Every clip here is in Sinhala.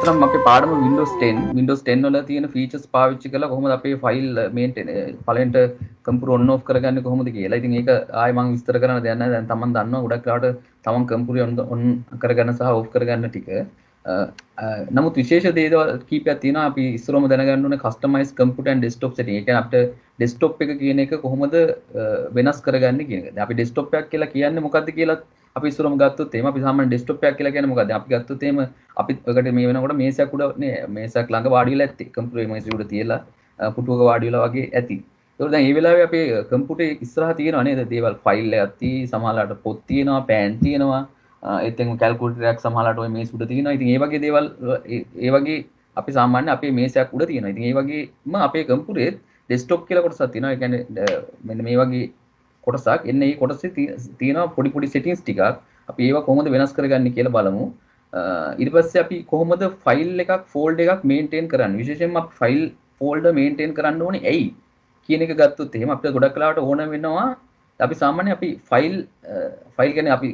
ඇත්තටම අපේ පාඩම Windows 10 වල තියෙන ෆීචර්ස් පාවිච්චි කරලා කොහොමද අපේ ෆයිල් මේන්ටේන් පළවෙනිට කම්පියුටර් ඔන් ඔෆ් කරගන්නේ කොහොමද කියලා. ඉතින් ඒක ආයෙ මම විස්තර කරන්න දෙයක් නැහැ. දැන් තමන් දන්නවා ගොඩක් වෙලාවට තමන් කම්පියුටර් ඔන් කරගන්න සහ ඔෆ් කරගන්න ටික. නමුත් විශේෂ දේවල් කීපයක් තියෙනවා. අපි ඉස්සරහම දැනගන්න ඕනේ customise computer and desktop setting. ඒ කියන්නේ අපිට ඩෙස්ක්ටොප් එක කියන එක කොහොමද වෙනස් කරගන්නේ කියන එක. දැන් අපි ඩෙස්ක්ටොප් එකක් කියලා කියන්නේ මොකද්ද කියලා අපි ඉස්සරහම ගත්තොත් එහෙම අපි සාමාන්‍ය ඩෙස්ක්ටොප් එකක් කියලා කියන්නේ මොකද්ද? අපි ගත්තොත් එහෙම අපි ඔයකට මේ වෙනකොට මේසයක් උඩ නේ මේසයක් ළඟ වාඩි වෙලා ඇත්තේ. කම්පියුටර් මේසෙ උඩ තියලා පුටුවක වාඩි වෙලා වගේ ඇති. ඒකෝ දැන් මේ වෙලාවේ අපේ කම්පියුටරේ ඉස්සරහා තියෙනවා නේද? දේවල් ෆයිල් එකක් තියෙයි, සමහරවිට පොත් තියෙනවා, පෑන් තියෙනවා. ඒත් එක්කම කැල්කියුලේටරයක් සමහරවිට ওই මේස උඩ තියෙනවා. ඉතින් මේ වගේ දේවල් ඒ වගේ අපි සාමාන්‍ය අපේ මේසයක් උඩ තියෙනවා. ඉතින් ඒ වගේම අපේ කම්පියුටරේ ඩෙස්ක්ටොප් කියලා කොටසක් තියෙනවා. ඒ කියන්නේ මෙන්න මේ වගේ කොටසක්. එන්නේ මේ කොටසේ තියෙනවා පොඩි පොඩි සෙටින්ග්ස් ටිකක්. අපි ඒවා කොහොමද වෙනස් කරගන්නේ කියලා බලමු. ඊට පස්සේ අපි කොහොමද ෆයිල් එකක් ෆෝල්ඩර් එකක් මේන්ටේන් කරන්නේ. විශේෂයෙන්ම අපි ෆයිල් ෆෝල්ඩර් මේන්ටේන් කරන්න ඕනේ ඇයි කියන එක ගත්තොත් එහෙම අපිට ගොඩක් වෙලාවට ඕන වෙනවා. අපි සාමාන්‍ය අපි ෆයිල් කියන්නේ අපි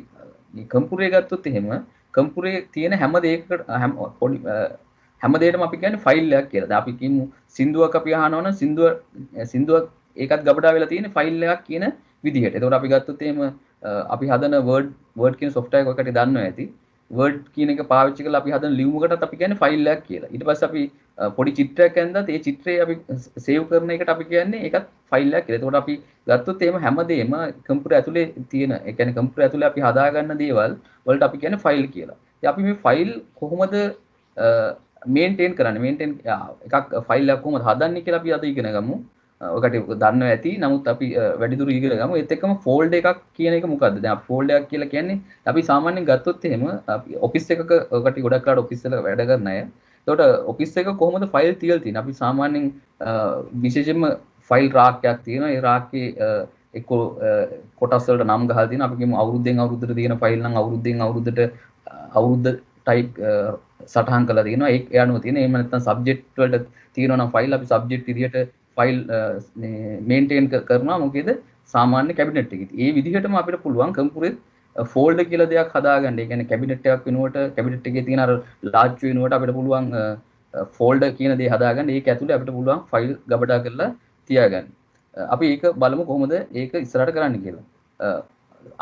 කම්පියුටරේ ගත්තොත් එහෙම කම්පියුටරේ තියෙන හැම දෙයකට හැම දෙයකටම අපි කියන්නේ ෆයිල් එකක් කියලා. දැන් අපි කියමු සින්දුවක් අපි අහනවා නම් සින්දුවක් ඒකත් ගබඩා වෙලා තියෙන ෆයිල් එකක් කියන විදිහට. එතකොට අපි ගත්තොත් එහෙම අපි හදන Word කියන software එකකට දන්නවා ඇති. Word කියන එක පාවිච්චි කරලා අපි හදන ලියුමකටත් අපි කියන්නේ ෆයිල් එකක් කියලා. ඊට පස්සේ අපි පොඩි චිත්‍රයක් ඇඳලා ඒ චිත්‍රය අපි සේව් කරන එකට අපි කියන්නේ ඒකත් ෆයිල් එකක් කියලා. එතකොට අපි ගත්තොත් එහෙම හැමදේම කම්පියුටර් ඇතුලේ තියෙන, ඒ කියන්නේ කම්පියුටර් ඇතුලේ අපි හදාගන්න දේවල් වලට අපි කියන්නේ ෆයිල් කියලා. ඉතින් අපි මේ ෆයිල් කොහොමද මේන්ටේන් කරන්නේ? මේන්ටේන් එකක් ෆයිල් එකක් කොහොමද හදන්නේ කියලා අපි අද ඉගෙන ගමු. ඔකට දන්නවා ඇති. නමුත් අපි වැඩිදුර ඉගෙන ගමු. ඒත් එක්කම ෆෝල්ඩර් එකක් කියන එක මොකද්ද? දැන් අපි ෆෝල්ඩර් එකක් කියලා කියන්නේ අපි සාමාන්‍යයෙන් ගත්තොත් එහෙම අපි ඔෆිස් එකක ඔකට ගොඩක් කාට ඔෆිස් වල වැඩ කරන අය. එතකොට ඔෆිස් එක කොහොමද ෆයිල් තියලා තියෙන්නේ? අපි සාමාන්‍යයෙන් විශේෂයෙන්ම ෆයිල් රාක්කයක් තියෙනවා. ඒ රාක්කේ එක්ක කොටස් වලට නම් ගහලා තියෙනවා. අපි කියමු අවුරුද්දෙන් අවුරුද්දට තියෙන ෆයිල් නම් අවුරුද්දෙන් අවුරුද්දට අවුරුද්ද ටයිප් සටහන් කරලා තියෙනවා. ඒක යනවා තියෙන. එහෙම නැත්නම් සබ්ජෙක්ට් වලට තියෙනවා නම් ෆයිල් අපි සබ්ජෙක්ට් විදියට ෆයිල් මේන්ටේන් කරනවා. මොකද සාමාන්‍ය කැබිනට් එකේ. ඒ විදිහටම අපිට පුළුවන් කම්පියුටරේ ෆෝල්ඩර් කියලා දෙයක් හදාගන්න. ඒ කියන්නේ කැබිනට් එකක් වෙනුවට කැබිනට් එකේ තියෙන අර ලාර්ජ් වෙනුවට අපිට පුළුවන් ෆෝල්ඩර් කියන දේ හදාගන්න. ඒක ඇතුලේ අපිට පුළුවන් ෆයිල් ගබඩා කරලා තියාගන්න. අපි ඒක බලමු කොහොමද ඒක ඉස්සරහට කරන්න කියලා.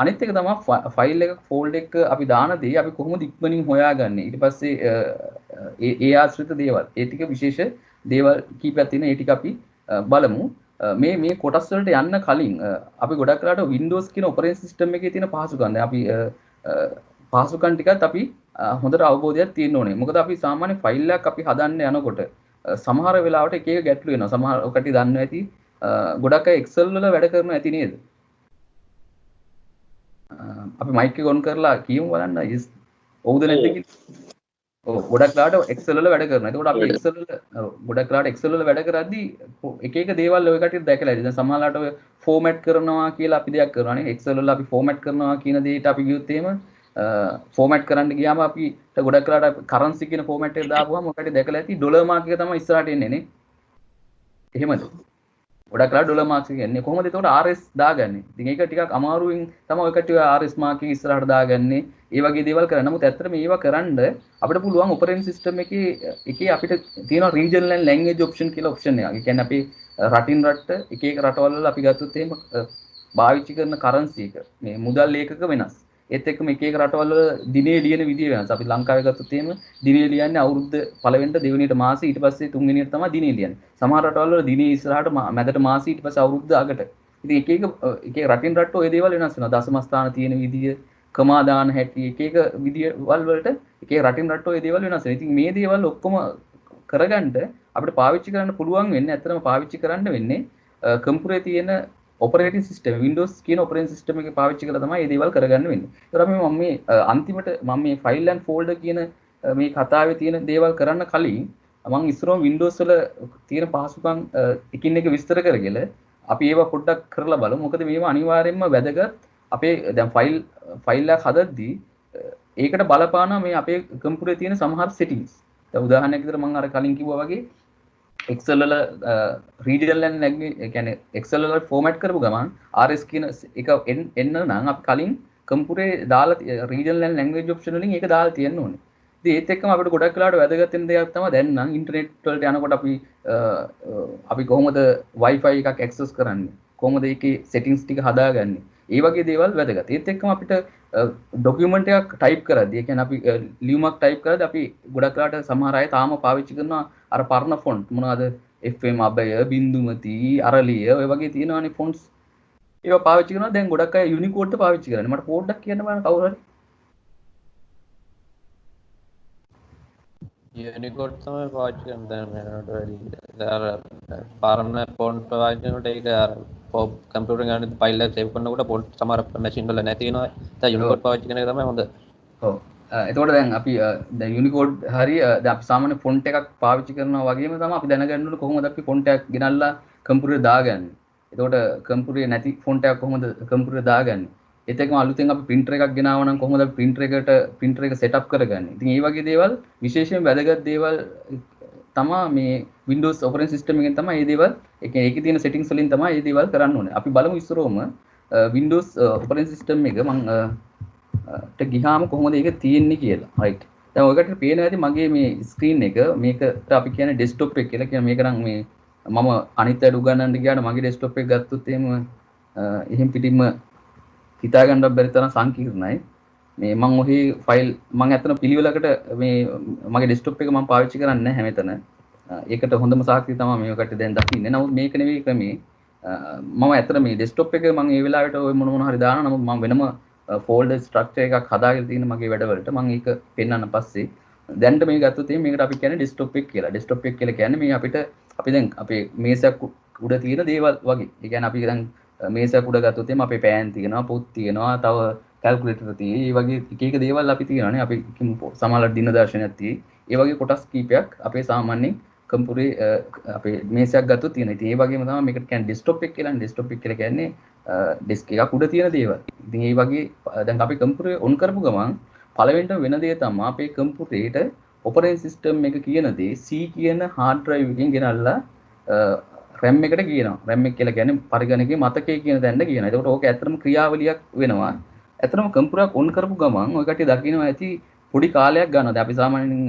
අනිත් එක තමයි ෆයිල් එක ෆෝල්ඩර් එක අපි දාන දේ අපි කොහොමද ඉක්මනින් හොයාගන්නේ. ඊට පස්සේ ඒ ආශ්‍රිත දේවල්, ඒ ටික විශේෂ දේවල් කීපයක් තියෙන. ඒ ටික අපි බලමු. මේ කොටස් වලට යන්න කලින් අපි ගොඩක් වෙලාවට Windows කියන ඔපරේටින් සිස්ටම් එකේ තියෙන පහසුකම් දැන් අපි පහසුකම් ටිකත් අපි හොඳට අවබෝධයක් තියෙන්න ඕනේ. මොකද අපි සාමාන්‍ය ෆයිල් එකක් අපි හදන්න යනකොට සමහර වෙලාවට එක එක ගැටලු වෙනවා. සමහර ඔකට දන්නවා ඇති ගොඩක් අය Excel වල වැඩ කරනවා ඇති නේද? අපි මයික් එක ඔන් කරලා කියමු බලන්න. ඔව්ද නැද්ද කියලා. ඔව් ගොඩක් ලාට Excel වල වැඩ කරනවා. එතකොට අපි Excel වල ගොඩක් ලාට Excel වල වැඩ කරද්දී එක එක දේවල් ඔය කටියට දැකලා ඉතින් දැන් සමහරලාට ඔය ෆෝමැට් කරනවා කියලා අපි දෙයක් කරනවා නේ. Excel වල අපි ෆෝමැට් කරනවා කියන දෙයට අපි ගියොත් එහෙම ෆෝමැට් කරන්න ගියාම අපිට ගොඩක් ලාට කරන්සි කියන ෆෝමැට් එක දාපුවාම ඔකට දැකලා ඇති ඩොලර් මාක් එක තමයි ඉස්සරහට එන්නේ නේ. එහෙමද? ගොඩක් ලාට ඩොලර් මාක්ස් එක එන්නේ. කොහොමද එතකොට RS දාගන්නේ? ඉතින් ඒක ටිකක් අමාරුවෙන් තමයි ඔය කට්ටිය RS මාක් එක ඉස්සරහට දාගන්නේ. ඒ වගේ දේවල් කරන්න. නමුත් ඇත්තටම මේවා කරන්න අපිට පුළුවන් ඔපරේටින් සිස්ටම් එකේ අපිට තියෙනවා රීජනල් ඇන්ඩ් ලැන්ග්වේජ් ඔප්ෂන් කියලා ඔප්ෂන් එකක්. ඒ කියන්නේ අපි රටින් රට එක එක රටවල් වල අපි ගත්තොත් එහෙම පාවිච්චි කරන කරන්සි එක මේ මුදල් ඒකක වෙනස්. ඒත් එක්කම එක එක රටවල් වල දිනේ ලියන විදිය වෙනස්. අපි ලංකාවේ ගත්තොත් එහෙම දිනේ ලියන්නේ අවුරුද්ද පළවෙනිට දෙවෙනිට මාසෙ ඊට පස්සේ තුන්වෙනියට තමයි දිනේ ලියන්නේ. සමහර රටවල් වල දිනේ ඉස්සරහට මැදට මාසෙ ඊට පස්සේ අවුරුද්ද අගට. ඉතින් එක එක රටින් රට ඔය දේවල් වෙනස් වෙනවා. දශම ස්ථාන තියෙන විදිය, කමා දාන හැටි එක එක විදියවල් වලට එක එක රටින් රට ඔය දේවල් වෙනස් වෙනවා. ඉතින් මේ දේවල් ඔක්කොම කරගන්න අපිට පාවිච්චි කරන්න පුළුවන් වෙන්නේ ඇත්තටම පාවිච්චි කරන්න වෙන්නේ කම්පියුටරේ තියෙන ඔපරේටින් සිස්ටම් Windows කියන ඔපරේටින් සිස්ටම් එක පාවිච්චි කරලා තමයි මේ දේවල් කරගන්න වෙන්නේ. ඒතර අපි මම මේ අන්තිමට මම මේ ෆයිල් ඇන්ඩ් ෆෝල්ඩර් කියන මේ කතාවේ තියෙන දේවල් කරන්න කලින් මම ඉස්සරහම Windows වල තියෙන පහසුකම් එකින් එක විස්තර කරගෙන අපි ඒවා පොඩ්ඩක් කරලා බලමු. මොකද මේවා අනිවාර්යයෙන්ම වැදගත්. අපේ දැන් ෆයිල් එකක් හදද්දී ඒකට බලපානවා මේ අපේ කම්පියුටරේ තියෙන සමහර settings. දැන් උදාහරණයක් විදිහට මම අර කලින් කිව්වා වගේ Excel වල regional and language ඒ කියන්නේ Excel වල format කරපු ගමන් RS කියන එක එන්න නම් අපි කලින් කම්පියුටරේ දාලා regional and language option වලින් ඒක දාලා තියෙන්න ඕනේ. ඒත් එක්කම අපිට ගොඩක් වෙලාවට වැදගත් වෙන දෙයක් තමයි දැන් නම් ඉන්ටර්නෙට් වලට යනකොට අපි කොහොමද Wi-Fi එකක් ඇක්සස් කරන්නේ? කොහොමද ඒකේ සෙටින්ග්ස් ටික හදාගන්නේ? ඒ වගේ දේවල් වැදගත්. ඒත් එක්කම අපිට ඩොකියුමන්ට් එකක් ටයිප් කරද්දී, ඒ කියන්නේ අපි ලියුමක් ටයිප් කරද්දී අපි ගොඩක් වෙලාවට සමහර අය තාම පාවිච්චි කරනවා අර පරණ ෆොන්ට් මොනවාද FM අබය, බින්දුමති, අරලිය ඔය වගේ තියෙනවානේ ෆොන්ට්ස්. ඒවා පාවිච්චි කරනවා. දැන් ගොඩක් අය යුනිකෝඩ් පාවිච්චි කරන්නේ. මට පොඩ්ඩක් කියන්න බලන්න කවුරු හරි. යුනිකෝඩ් තමයි පාවිච්චි කරන්නේ දැන් මට වැඩි. අර පරණ ෆොන්ට් පාවිච්චි කරනකොට ඒක අර කම්පියුටර් එකේ ෆයිල් එක සේව් කරනකොට ෆොන්ට් සමහර මැෂින් වල නැති වෙනවා. දැන් යුනිකෝඩ් පාවිච්චි කරන එක තමයි හොඳ. ඔව්. එතකොට දැන් අපි දැන් යුනිකෝඩ් හරි දැන් අපි සාමාන්‍ය ෆොන්ට් එකක් පාවිච්චි කරනවා වගේම තමයි අපි දැනගන්න ඕනේ කොහොමද අපි ෆොන්ට් එකක් ගෙනල්ලා කම්පියුටරේ දාගන්නේ. එතකොට කම්පියුටරේ නැති ෆොන්ට් එකක් කොහොමද කම්පියුටරේ දාගන්නේ? ඒත් එක්කම අලුතෙන් අපි printer එකක් ගෙනාවා නම් කොහොමද අපි printer එක setup කරගන්නේ? ඉතින් මේ වගේ දේවල් විශේෂයෙන් වැදගත් දේවල් තමයි මේ Windows operating system එකෙන් තමයි මේ දේවල් ඒ කියන්නේ ඒකේ තියෙන settings වලින් තමයි මේ දේවල් කරන්න ඕනේ. අපි බලමු ඉස්සරෝම Windows operating system එක මම ට ගිහාම කොහොමද ඒක තියෙන්නේ කියලා. right. දැන් ඔයකට පේන ඇති මගේ මේ ස්ක්‍රීන් එක මේකට අපි කියන්නේ ඩෙස්ක්ටොප් එක කියලා. කියන්නේ මේක නම් මේ මම අනිත් අයට උගන්වන්න ගියාට මගේ ඩෙස්ක්ටොප් එක ගත්තොත් එහෙම පිටින්ම හිතා ගන්නවත් බැරි තරම් සංකීර්ණයි. මේ මම ඔහි ෆයිල් මම ඇත්තන පිළිවෙලකට මේ මගේ ඩෙස්ක්ටොප් එක මම පාවිච්චි කරන්නේ නැහැ මෙතන. ඒකට හොඳම සාක්ෂිය තමයි මේකට දැන් දකින්නේ. නමුත් මේක නෙවෙයි ක්‍රමේ. මම ඇත්තට මේ ඩෙස්ක්ටොප් එකේ මම ඒ වෙලාවට ඔය මොන හරි දානවා. නමුත් මම වෙනම ෆෝල්ඩර් ස්ට්‍රක්චර් එකක් හදාගෙන තියෙන මගේ වැඩවලට මම ඒක පෙන්වන්න පස්සේ දැන්ට මේ ගත්තොත් මේකට අපි කියන්නේ ඩෙස්ක්ටොප් එක කියලා. ඩෙස්ක්ටොප් එක කියලා කියන්නේ මේ අපිට අපි දැන් අපේ මේසයක් උඩ තියෙන දේවල් වගේ. ඒ කියන්නේ අපි දැන් මේසයක් උඩ ගත්තොත් අපේ පෑන් තියෙනවා, පොත් තියෙනවා, තව කැල්කියුලේටර් තියෙයි. මේ වගේ එක එක දේවල් අපි තියෙනවානේ. අපි සමහරවිට දින දර්ශනයක් තියෙයි. ඒ වගේ කොටස් කීපයක් අපේ සාමාන්‍යයෙන් කම්පියුටරේ අපේ මේසයක් ගත්තොත් තියෙනවා. ඉතින් ඒ වගේම තමයි මේකට කියන්නේ ඩෙස්ක්ටොප් එක කියලා. ඩෙස්ක්ටොප් එක කියලා කියන්නේ ඩෙස්ක් එකක් උඩ තියෙන දේවල්. ඉතින් ඒ වගේ දැන් අපි කම්පියුටරේ ඔන් කරපු ගමන් පළවෙනිටම වෙන දේ තමයි අපේ කම්පියුටරේට ඔපරේටින් සිස්ටම් එක කියන දේ C කියන හાર્ඩ් ඩ්‍රයිව් එකෙන් ගෙනල්ලා RAM එකට කියනවා. RAM එක කියලා කියන්නේ පරිගණකයේ මතකයේ කියන තැනට කියනවා. ඒකට ඕක ඇත්තටම ක්‍රියාවලියක් වෙනවා. ඇත්තටම කම්පියුටරයක් ඔන් කරපු ගමන් ඔය කට්ටිය දකින්නවා ඇති පොඩි කාලයක් ගන්නවා. අපි සාමාන්‍යයෙන්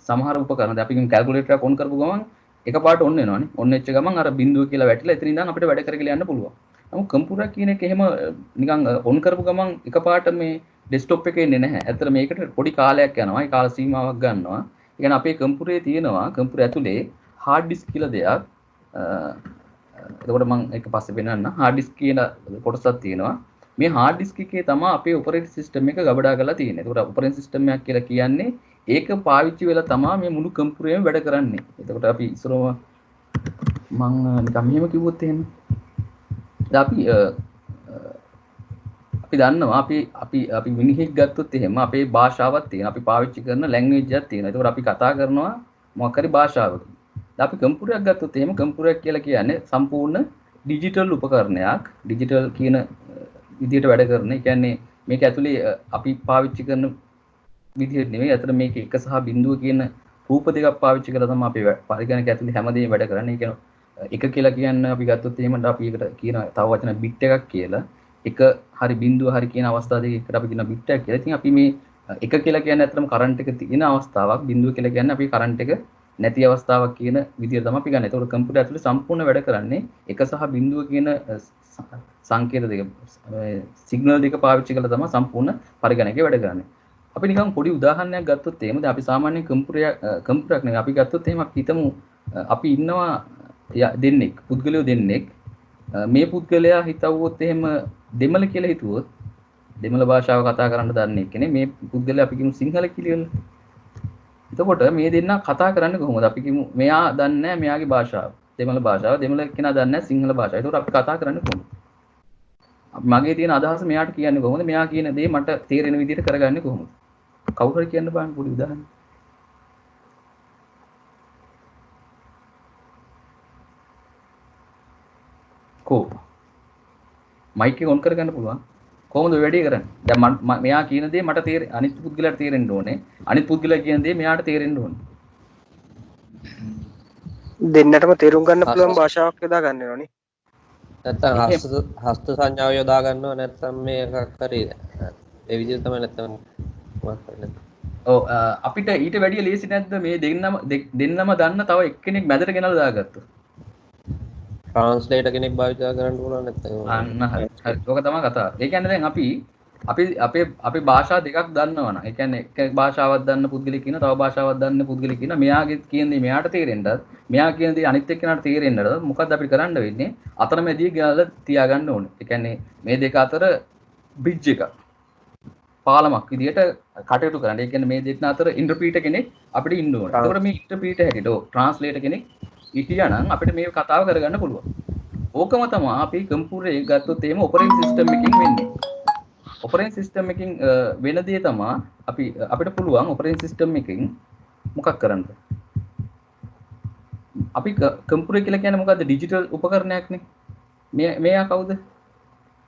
සමහර උපකරණ අපි කැල්කියුලේටර් එක ඔන් කරපු ගමන් එකපාරට ඔන් වෙනවනේ. ඔන් වෙච්ච ගමන් අර බිඳුව කියලා වැටිලා එතන ඉඳන් අපිට වැඩ කරගෙන යන්න පුළුවන්. නමුත් කම්පියුටර් කියන එක එහෙම නිකන් ඔන් කරපු ගමන් එකපාරට මේ ඩෙස්ක්ටොප් එකේ එන්නේ නැහැ. ඇත්තට මේකට පොඩි කාලයක් යනවා. ඒ කාල සීමාවක් ගන්නවා. ඒ කියන්නේ අපේ කම්පියුටරේ තියෙනවා කම්පියුටර් ඇතුලේ හાર્ඩ් ඩිස්ක් කියලා දෙයක්. එතකොට මම ඒක පස්සේ වෙනන්න හાર્ඩ් ඩිස්ක් කියන කොටසක් තියෙනවා. මේ හાર્ඩ් ඩිස්ක් එකේ තමයි අපේ ඔපරේටින් සිස්ටම් එක ගබඩා කරලා තියෙන්නේ. එතකොට ඔපරේටින් සිස්ටම් එකක් කියලා කියන්නේ ඒක පාවිච්චි වෙලා තමයි මේ මුළු කම්පියුටරේම වැඩ කරන්නේ. එතකොට අපි ඉස්සරම මම නිකන් මෙහෙම කිව්වොත් එහෙම. අපි දන්නවා අපි මිනිහෙක් ගත්තොත් එහෙම අපේ භාෂාවක් තියෙනවා. අපි පාවිච්චි කරන ලැන්ග්වේජ් එකක් තියෙනවා. ඒකෝර අපි කතා කරනවා මොකක් හරි භාෂාවකින්. අපි කම්පියුටරයක් ගත්තොත් එහෙම කම්පියුටරයක් කියලා කියන්නේ සම්පූර්ණ ඩිජිටල් උපකරණයක්. ඩිජිටල් කියන විදිහට වැඩ කරන. ඒ කියන්නේ මේක ඇතුලේ අපි පාවිච්චි කරන විදිහට නෙවෙයි. අතන මේක 1 සහ 0 කියන රූප දෙකක් පාවිච්චි කරලා තමයි අපි පරිගණක ඇතුලේ හැමදේම වැඩ කරන්නේ. ඒ කියන්නේ 1 කියලා කියන්නේ අපි ගත්තොත් එහෙම අපි ඒකට කියන තව වචන බිට් එකක් කියලා. 1 හරි 0 හරි කියන අවස්ථා දෙකකට අපි කියන බිට් එකක් කියලා. ඉතින් අපි මේ 1 කියලා කියන්නේ අතරම කරන්ට් එක තියෙන අවස්ථාවක්. 0 කියලා කියන්නේ අපි කරන්ට් එක නැති අවස්ථාවක් කියන විදිහට තමයි අපි ගන්න. ඒතකොට කම්පියුටර් ඇතුලේ සම්පූර්ණ වැඩ කරන්නේ 1 සහ 0 කියන සංකේත දෙක සිග්නල් දෙක පාවිච්චි කරලා තමයි සම්පූර්ණ පරිගණකයේ වැඩ කරන්නේ. අපි නිකන් පොඩි උදාහරණයක් ගත්තොත් එහෙම දැන් අපි සාමාන්‍ය කම්පියුටරයක් නේ අපි ගත්තොත් එහෙම අපි හිතමු අපි ඉන්නවා දෙන්නෙක් පුද්ගලයෝ දෙන්නෙක් මේ පුද්ගලයා හිතුවොත් එහෙම දෙමළ කියලා හිතුවොත් දෙමළ භාෂාව කතා කරන්න දන්නේ කෙනෙක් මේ පුද්ගලයා අපි කියමු සිංහල කියලා. එතකොට මේ දෙන්නා කතා කරන්නේ කොහොමද? අපි කියමු මෙයා දන්නේ නැහැ මෙයාගේ භාෂාව. දෙමළ භාෂාව. දෙමළ කෙනා දන්නේ නැහැ සිංහල භාෂාව. එතකොට අපි කතා කරන්නේ කොහොමද? මගේ තියෙන අදහස මෙයාට කියන්නේ කොහොමද? මෙයා කියන දේ මට තේරෙන විදිහට කරගන්නේ කොහොමද? කවුරු හරි කියන්න බලන්න පොඩි උදාහරණයක්. කො මයික් එක ඔන් කරගන්න පුළුවන්. කොහොමද වැඩේ කරන්නේ? දැන් මෙයා කියන දේ මට අනිත් පුද්ගලයාට තේරෙන්න ඕනේ. අනිත් පුද්ගලයා කියන දේ මෙයාට තේරෙන්න ඕනේ. දෙන්නටම තේරුම් ගන්න පුළුවන් භාෂාවක් යොදා ගන්න ඕනේ. නැත්නම් හස්ත සංඥාව යොදා ගන්නව නැත්නම් මේ එකක් හරි ඒ විදිහට තමයි නැත්නම් මොකක් හරි ඔව් අපිට ඊට වැඩිය ලේසි නැද්ද මේ දෙන්නම දන්න තව එක්කෙනෙක් මැදට ගෙනල්ලා දාගත්තොත්. ට්‍රාන්ස්ලේටර් කෙනෙක් භාවිතා කරන්න පුළුවන් නැත්නම් අන්න හරි. හරි. ඕක තමයි කතාව. ඒ කියන්නේ දැන් අපි භාෂා දෙකක් දන්නවනම් ඒ කියන්නේ එක භාෂාවක් දන්න පුද්ගලෙක් ඉන්නවා තව භාෂාවක් දන්න පුද්ගලෙක් ඉන්නවා මෙයාගේ කියන දේ මෙයාට තේරෙන්නත් මෙයා කියන දේ අනිත් එක්කෙනාට තේරෙන්නද මොකද්ද අපිට කරන්න වෙන්නේ අතරමැදි ගාලා තියාගන්න ඕනේ. ඒ කියන්නේ මේ දෙක අතර බ්‍රිජ් එකක් පාලමක් විදියට කටයුතු කරන්න. ඒ කියන්නේ මේ දෙක අතර ඉන්ටර්ප්‍රීටර් කෙනෙක් අපිට ඉන්න ඕනේ. ඒකට මේ ඉන්ටර්ප්‍රීටර් හැටියට ට්‍රාන්ස්ලේටර් කෙනෙක් හිටියානම් අපිට මේ කතාව කරගන්න පුළුවන්. ඕකම තමයි අපි කම්පියුටරේ ගත්තොත් එහෙම ඔපරේටින් සිස්ටම් එකකින් වෙන්නේ. ඔපරේටින් සිස්ටම් එකකින් වෙන දේ තමයි අපිට පුළුවන් ඔපරේටින් සිස්ටම් එකකින් මොකක් කරන්නද? අපි කම්පියුටර් කියලා කියන්නේ මොකද්ද? ඩිජිටල් උපකරණයක්නේ. මෙයා කවුද?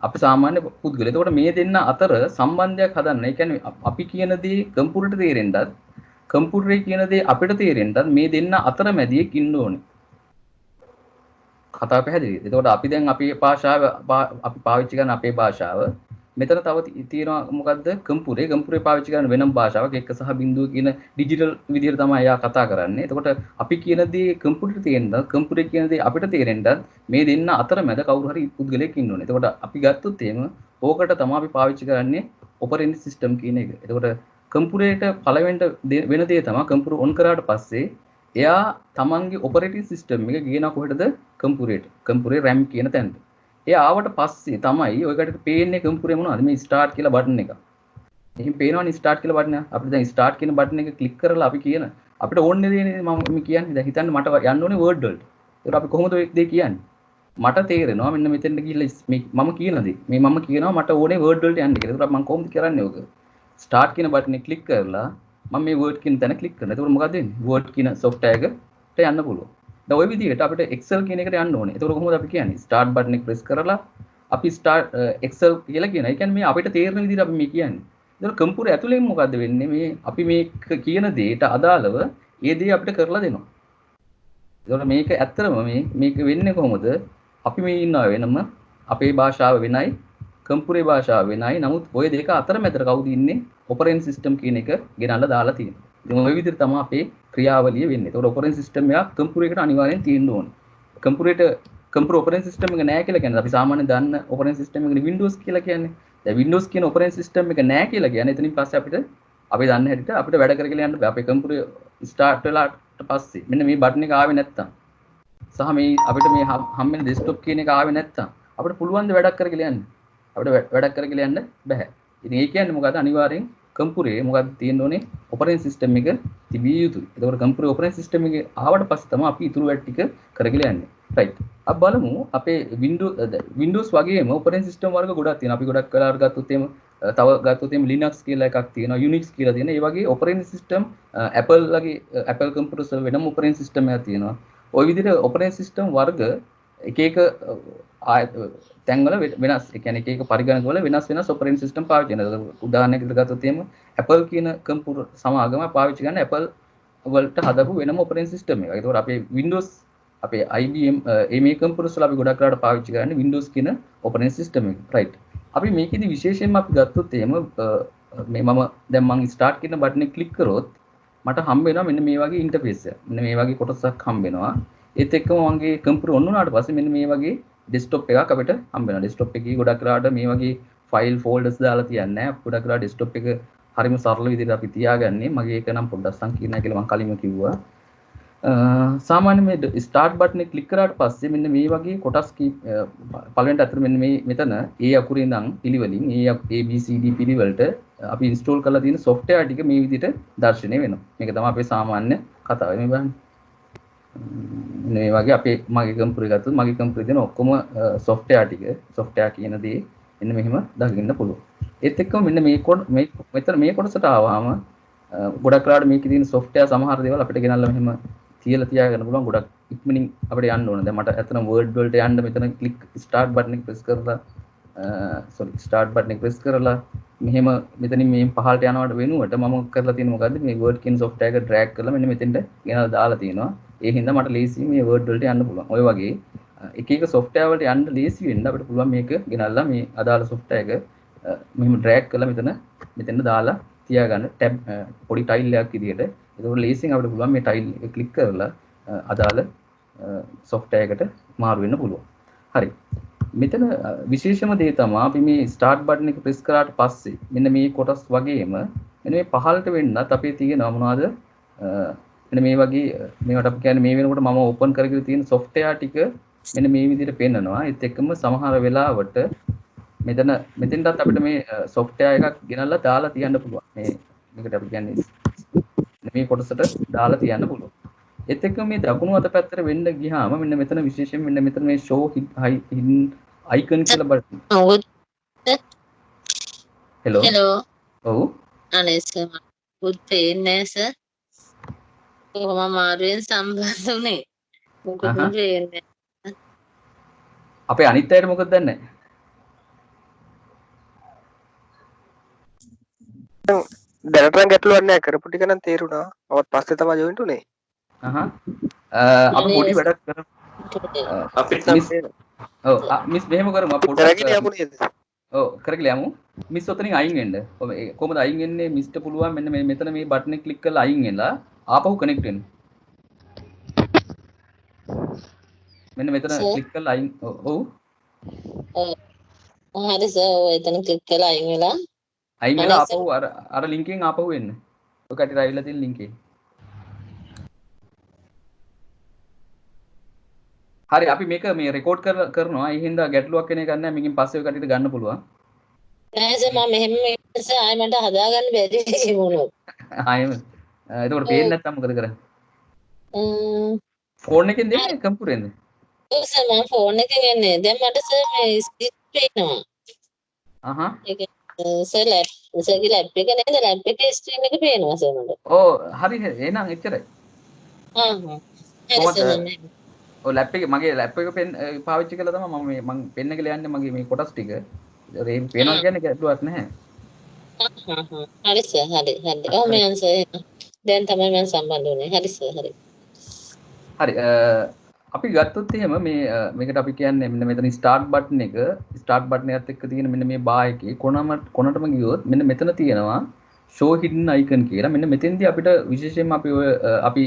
අපි සාමාන්‍ය පුද්ගලයා. එතකොට මේ දෙන්න අතර සම්බන්ධයක් හදන්න. ඒ කියන්නේ අපි කියන දේ කම්පියුටරට තේරෙන්නත් කම්පියුටරේ කියන දේ අපිට තේරෙන්නත් මේ දෙන්න අතර මැදියෙක් ඉන්න ඕනේ. කතාව පැහැදිලිද? එතකොට අපි දැන් අපේ භාෂාව අපි පාවිච්චි කරන අපේ භාෂාව මෙතන තව තියෙනවා මොකද්ද? කම්පියුටරේ පාවිච්චි කරන වෙනම භාෂාවක් 1 සහ 0 කියන ඩිජිටල් විදිහට තමයි එයා කතා කරන්නේ. එතකොට අපි කියන දේ කම්පියුටරට තේරෙන්නත් කම්පියුටරේ කියන දේ අපිට තේරෙන්නත් මේ දෙන්න අතර මැද කවුරු හරි පුද්ගලයෙක් ඉන්න ඕනේ. එතකොට අපි ගත්තොත් එහෙම ඕකට තමයි අපි පාවිච්චි කරන්නේ ඔපරේටින් සිස්ටම් කියන එක. එතකොට කම්පියුටරේට පළවෙනිට වෙන දේ තමයි කම්පියුටර් ඔන් කරාට පස්සේ එයා තමන්ගේ ඔපරේටින් සිස්ටම් එක ගේනවා කොහෙටද? කම්පියුටරේ RAM කියන තැනට. ඒ ආවට පස්සේ තමයි ඔයකට පේන්නේ කම්පියුටරේ මොනවද? මේ ස්ටාර්ට් කියලා බටන් එක. එහෙන් පේනවනේ ස්ටාර්ට් කියලා බටන් එක. අපිට දැන් ස්ටාර්ට් කියන බටන් එක ක්ලික් කරලා අපි කියන අපිට ඕනේ දේනේ මම කියන්නේ. දැන් හිතන්න මට යන්න ඕනේ වර්ඩ් වලට. ඒක අපි කොහොමද ඔය දේ කියන්නේ? මට තේරෙනවා මෙන්න මෙතෙන්ට ගිහිල්ලා මම කියන දේ. මම කියනවා මට ඕනේ වර්ඩ් වලට යන්න කියලා. ඒක මම කොහොමද කරන්නේ ඔක? ස්ටාර්ට් කියන බටන් එක ක්ලික් කරලා මම මේ වර්ඩ් කියන තැන ක්ලික් කරනවා. එතකොට මොකද වෙන්නේ? වර්ඩ් කියන software එකට යන්න පුළුවන්. දැන් ওই විදිහට අපිට Excel කියන එකට යන්න ඕනේ. එතකොට කොහොමද අපි කියන්නේ? start button එක press කරලා අපි start Excel කියලා කියනවා. ඒ කියන්නේ මේ අපිට තේරෙන විදිහට අපි මේ කියන්නේ. එතකොට කම්පියුටර් ඇතුලෙන් මොකද්ද වෙන්නේ? මේ අපි මේ කියන දේට අදාළව ඒ දේ අපිට කරලා දෙනවා. එතකොට මේක ඇත්තටම මේක වෙන්නේ කොහොමද? අපි මේ ඉන්නවා වෙනම අපේ භාෂාව වෙනයි කම්පියුටරේ භාෂාව වෙනයි. නමුත් ওই දෙක අතර මැදට කවුද ඉන්නේ? ඔපරේටින් සිස්ටම් කියන එක ගෙනල්ලා දාලා තියෙනවා. ඉතින් ওই විදිහට තමයි අපේ ක්‍රියාවලිය වෙන්නේ. ඒතකොට ඔපරේටින් සිස්ටම් එකක් කම්පියුටරේකට අනිවාර්යෙන් තියෙන්න ඕනේ. කම්පියුටර් ඔපරේටින් සිස්ටම් එක නැහැ කියලා කියන්නේ අපි සාමාන්‍යයෙන් දන්න ඔපරේටින් සිස්ටම් එකනේ Windows කියලා කියන්නේ. දැන් Windows කියන ඔපරේටින් සිස්ටම් එක නැහැ කියලා කියන්නේ එතනින් පස්සේ අපිට අපි දන්න හැටියට අපිට වැඩ කරගෙන යන්න බෑ. අපේ කම්පියුටර් ස්ටාර්ට් වෙලාට පස්සේ මෙන්න මේ බටන් එක ආවේ නැත්තම් සහ මේ අපිට මේ හම්බෙන ඩෙස්ක්ටොප් කියන එක ආවේ නැත්තම් අපිට පුළුවන් ද වැඩක් කරගෙන යන්න. අපිට වැඩක් කරගෙන යන්න බෑ. ඉතින් ඒ කියන්නේ මොකද්ද? අනිවාර්යෙන් කම්පියුටරේ මොකක්ද තියෙන්න ඕනේ? ඔපරේටින් සිස්ටම් එක තිබිය යුතුයි. ඒකෝර කම්පියුටරේ ඔපරේටින් සිස්ටම් එක ආවට පස්සේ තමයි අපි ඊටු වැඩ ටික කරගෙන යන්නේ. රයිට්. අපි බලමු අපේ Windows වගේම ඔපරේටින් සිස්ටම් වර්ග ගොඩක් තියෙනවා. අපි ගොඩක් වෙලාවට ගත්තොත් එහෙම තව ගත්තොත් එහෙම Linux කියලා එකක් තියෙනවා, Unix කියලා තියෙනවා. ඒ වගේ ඔපරේටින් සිස්ටම් Apple වගේ Apple කම්පියුටර්ස් වල වෙනම ඔපරේටින් සිස්ටම් එකක් තියෙනවා. ওই විදිහට ඔපරේටින් සිස්ටම් වර්ග එක එක තැන්වල වෙනස්. ඒ කියන්නේ එක එක පරිගණක වල වෙනස් ඔපරේටින් සිස්ටම් පාවිච්චි කරනවා. උදාහරණයකට ගත්තොත් එහෙම Apple කියන කම්පියුටර් සමාගම පාවිච්චි කරන Apple වලට හදපු වෙනම ඔපරේටින් සිස්ටම් එකක්. ඒකෝර අපේ Windows අපේ IBM මේ කම්පියුටර්ස් වල අපි ගොඩක් වෙලාවට පාවිච්චි කරන්නේ Windows කියන ඔපරේටින් සිස්ටම් එක. රයිට්. අපි මේකෙදි විශේෂයෙන්ම අපි ගත්තොත් එහෙම මේ මම දැන් මම ස්ටාර්ට් කියන බටන් එක ක්ලික් කරොත් මට හම්බ වෙනවා මෙන්න මේ වගේ ඉන්ටර්ෆේස් එක. මෙන්න මේ වගේ කොටසක් හම්බ වෙනවා. ඒත් එක්කම මගේ කම්පියුටර් ඔන් වුණාට පස්සේ මෙන්න මේ වගේ ඩෙස්ක්ටොප් එකක් අපිට හම්බ වෙනවා. ඩෙස්ක්ටොප් එකේ ගොඩක් වෙලාවට මේ වගේ ෆයිල් ෆෝල්ඩර්ස් දාලා තියන්නේ නැහැ. ගොඩක් වෙලාවට ඩෙස්ක්ටොප් එක හරිම සරල විදිහට අපි තියාගන්නේ. මගේ එක නම් පොඩ්ඩක් සංකීර්ණයි කියලා මම කලින්ම කිව්වා. සාමාන්‍ය මේ ස්ටාර්ට් බටන් එක ක්ලික් කරාට පස්සේ මෙන්න මේ වගේ කොටස් පළවෙනිට අතර මෙන්න මේ මෙතන A අකුරේ ඉඳන් පිළිවෙලින් A B C D පිළිවෙලට අපි ඉන්ස්ටෝල් කරලා තියෙන software ටික මේ විදිහට දැర్శණය වෙනවා. මේක තමයි අපේ සාමාන්‍ය කතාව. මේ බලන්න. මේ වගේ අපේ මගේ කම්පියුටර් ගත්තොත් මගේ කම්පියුටරේ තියෙන ඔක්කොම software ටික software කියන දේ මෙන්න මෙහෙම දකින්න පුළුවන්. ඒත් එක්කම මෙන්න මේ මෙතන මේ කොටසට ආවම ගොඩක් වෙලාවට මේකේ තියෙන software සමහර දේවල් අපිට ගෙනල්ලා මෙහෙම තියලා තියාගන්න පුළුවන්. ගොඩක් ඉක්මනින් අපිට යන්න ඕන. දැන් මට ඇත්තටම word වලට යන්න මෙතන click start button එක press කරලා start button එක press කරලා මෙහෙම මෙතනින් මේ පහළට යනවට වෙනුවට මම කරලා තියෙන්නේ මොකද්ද? මේ word කියන software එක drag කරලා මෙන්න මෙතෙන්ට ගෙනල්ලා දාලා තියෙනවා. ඒ හින්දා මට ලේසි මේ word වලට යන්න පුළුවන්. ඔය වගේ එක එක software වලට යන්න ලේසි වෙන්න අපිට පුළුවන් මේක ගෙනල්ලා මේ අදාළ software එක මෙහෙම drag කරලා මෙතෙන්ට දාලා තියාගන්න ටැබ් පොඩි ටයිල් එකක් විදියට. ඒකෝට ලේසියෙන් අපිට පුළුවන් මේ ටයිල් එක ක්ලික් කරලා අදාළ software එකට මාරු වෙන්න පුළුවන්. හරි. මෙතන විශේෂම දේ තමයි අපි මේ start button එක press කරාට පස්සේ මෙන්න මේ කොටස් වගේම මෙන්න මේ පහළට වෙන්නත් අපේ තියෙනවා මොනවද මෙන්න මේ වගේ මේවට අපි කියන්නේ මේ වෙනකොට මම ඕපන් කරගෙන තියෙන software ටික මෙන්න මේ විදිහට පෙන්නනවා. ඒත් එක්කම සමහර වෙලාවට මෙතෙන්ටත් අපිට මේ software එකක් ගෙනල්ලා දාලා තියන්න පුළුවන්. මේකට අපි කියන්නේ මේ කොටසට දාලා තියන්න පුළුවන්. ඒත් එක්කම මේ දකුණු අත පැත්තට වෙන්න ගියාම මෙන්න මෙතන විශේෂයෙන් මෙන්න මෙතන මේ show hidden icon කියලා බලන්න. hello ඔව් අනේ සර් පුත් පේන්නේ සර් කොහොම මාරුවෙන් සම්බන්ධ උනේ මොකද පේන්නේ අපේ අනිත් අයට මොකද දන්නේ දැනට නම් ගැටලුවක් නැහැ කරපු ටික නම් තේරුණා. අවත් පස්සේ තමයි ජොයින්ට් උනේ. අපි පොඩි වැඩක් කරමු. අපිට ඔව් මිස් මෙහෙම කරමු අපි කරගෙන යමු නේද? ඔව් කරගෙන යමු. මිස් ඔතනින් අයින් වෙන්න. කොහොමද අයින් වෙන්නේ? මිස්ට පුළුවන් මෙන්න මේ මෙතන මේ බටන් එක ක්ලික් කරලා අයින් වෙලා ආපහු කනෙක්ට් වෙන්න. මෙන්න මෙතන ක්ලික් කරලා අයින් ඔව්. හරි සර් ඔය එතන ක්ලික් කරලා අයින් වෙලා අයින් වෙලා ආපහු අර ලින්ක් එකෙන් ආපහු එන්න. ඔය කටට ආවිල්ලා තියෙන ලින්ක් එක. හරි අපි මේක මේ රෙකෝඩ් කරනවා. ඒ හින්දා ගැටලුවක් වෙන එක නැහැ. මේකෙන් පස්සේ ඔය කටට ගන්න පුළුවන්. නෑ සර් මම මෙහෙම සර් ආයෙ මට හදාගන්න බැරි වුණොත්. ආයෙම. එතකොට පේන්නේ නැත්තම් මොකද කරන්නේ? ෆෝන් එකෙන් දෙන්නේ කම්පියුටරෙන්ද? ඔව් සර් මම ෆෝන් එකෙන් එන්නේ. දැන් මට සර් මේ ස්ක්‍රීන් පේනවා. ඒක සර් සර්ගේ ලැප් එක නේද? ලැප් එකේ ස්ක්‍රීන් එක පේනවා සර් මට. ඔව් හරි එහෙනම් එච්චරයි. ඔය ලැප් එක මගේ ලැප් එක පාවිච්චි කළා තමයි මම පෙන්න කියලා යන්නේ මගේ මේ කොටස් ටික. ඒක පේනවා කියන්නේ ගැටලුවක් නැහැ. හරි සර් හරි. ඔව් මම සර් දැන් තමයි මම සම්බන්ධ වුනේ. හරි සර් හරි. හරි අපි ගත්තොත් එහෙම මේකට අපි කියන්නේ මෙන්න මෙතන ස්ටාර්ට් බටන් එකත් එක්ක තියෙන මෙන්න මේ බා එකේ කොනටම ගියොත් මෙන්න මෙතන තියෙනවා show hidden icon කියලා. මෙන්න මෙතෙන්දී අපිට විශේෂයෙන්ම අපි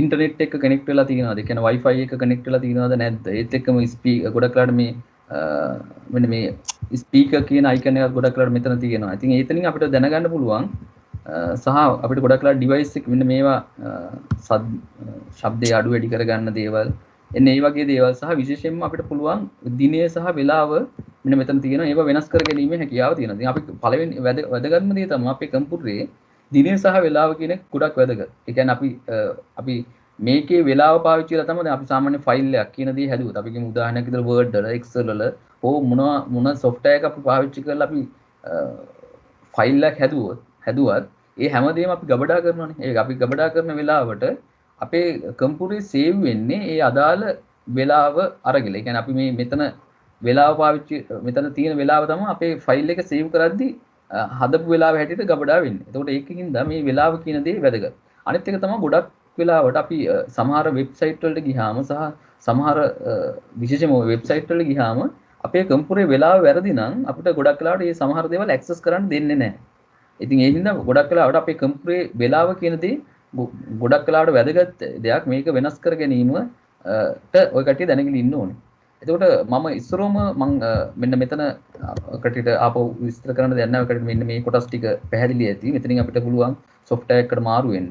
ඉන්ටර්නෙට් එක කනෙක්ට් වෙලා තියෙනවද? ඒ කියන්නේ Wi-Fi එක කනෙක්ට් වෙලා තියෙනවද නැද්ද? ඒත් එක්කම ගොඩක් වෙලාට මෙන්න මේ ස්පීකර් කියන icon එකක් ගොඩක් වෙලාට මෙතන තියෙනවා. ඉතින් ඒතනින් අපිට දැනගන්න පුළුවන් සහ අපිට ගොඩක් වෙලාට ඩිවයිස් එක මෙන්න මේවා ශබ්දය අඩු වැඩි කරගන්න දේවල් එන්න ඒ වගේ දේවල් සහ විශේෂයෙන්ම අපිට පුළුවන් දිනය සහ වෙලාව මෙන්න මෙතන තියෙනවා. ඒවා වෙනස් කර ගැනීමේ හැකියාව තියෙනවා. ඉතින් අපි පළවෙනි වැදගත්ම දේ තමයි අපේ කම්පියුටරේ දිනය සහ වෙලාව කියන ගොඩක් වැදගත්. ඒ කියන්නේ අපි මේකේ වෙලාව පාවිච්චි කරලා තමයි අපි සාමාන්‍ය ෆයිල් එකක් කියන දේ හැදුවොත්. අපි කියමු උදාහරණයක් විදිහට Word වල Excel වල මොන software එකක් අපි පාවිච්චි කරලා අපි ෆයිල් එකක් හැදුවත් ඒ හැමදේම අපි ගබඩා කරනවානේ. ඒක අපි ගබඩා කරන වෙලාවට අපේ කම්පියුටරේ සේව් වෙන්නේ ඒ අදාළ වෙලාව අරගෙන. ඒ කියන්නේ අපි මේ මෙතන වෙලාව පාවිච්චි මෙතන තියෙන වෙලාව තමයි අපේ ෆයිල් එක සේව් කරද්දී හදපු වෙලාව හැටියට ගබඩා වෙන්නේ. එතකොට ඒකකින්ද මේ වෙලාව කියන දේ වැදගත්. අනිත් එක තමයි ගොඩක් වෙලාවට අපි සමහර වෙබ්සයිට් වලට ගියාම සහ සමහර විශේෂම වෙබ්සයිට් වලට ගියාම අපේ කම්පියුටරේ වෙලාව වැරදි නම් අපිට ගොඩක් වෙලාවට මේ සමහර දේවල් ඇක්සස් කරන්න දෙන්නේ නැහැ. ඉතින් ඒ හින්දා ගොඩක් වෙලාවට අපේ කම්පියුටරේ වෙලාව කියන දේ ගොඩක් වෙලාවට වැදගත් දෙයක්. මේක වෙනස් කර ගැනීමට ඔය කට්ටිය දැනගෙන ඉන්න ඕනේ. එතකොට මම ඉස්සරෝම මෙන්න මෙතන කටට ආපහු විස්තර කරන්න දෙයක් නැහැ. ඔකට මෙන්න මේ කොටස් ටික පැහැදිලි ඇති. මෙතනින් අපිට පුළුවන් software එකකට මාරු වෙන්න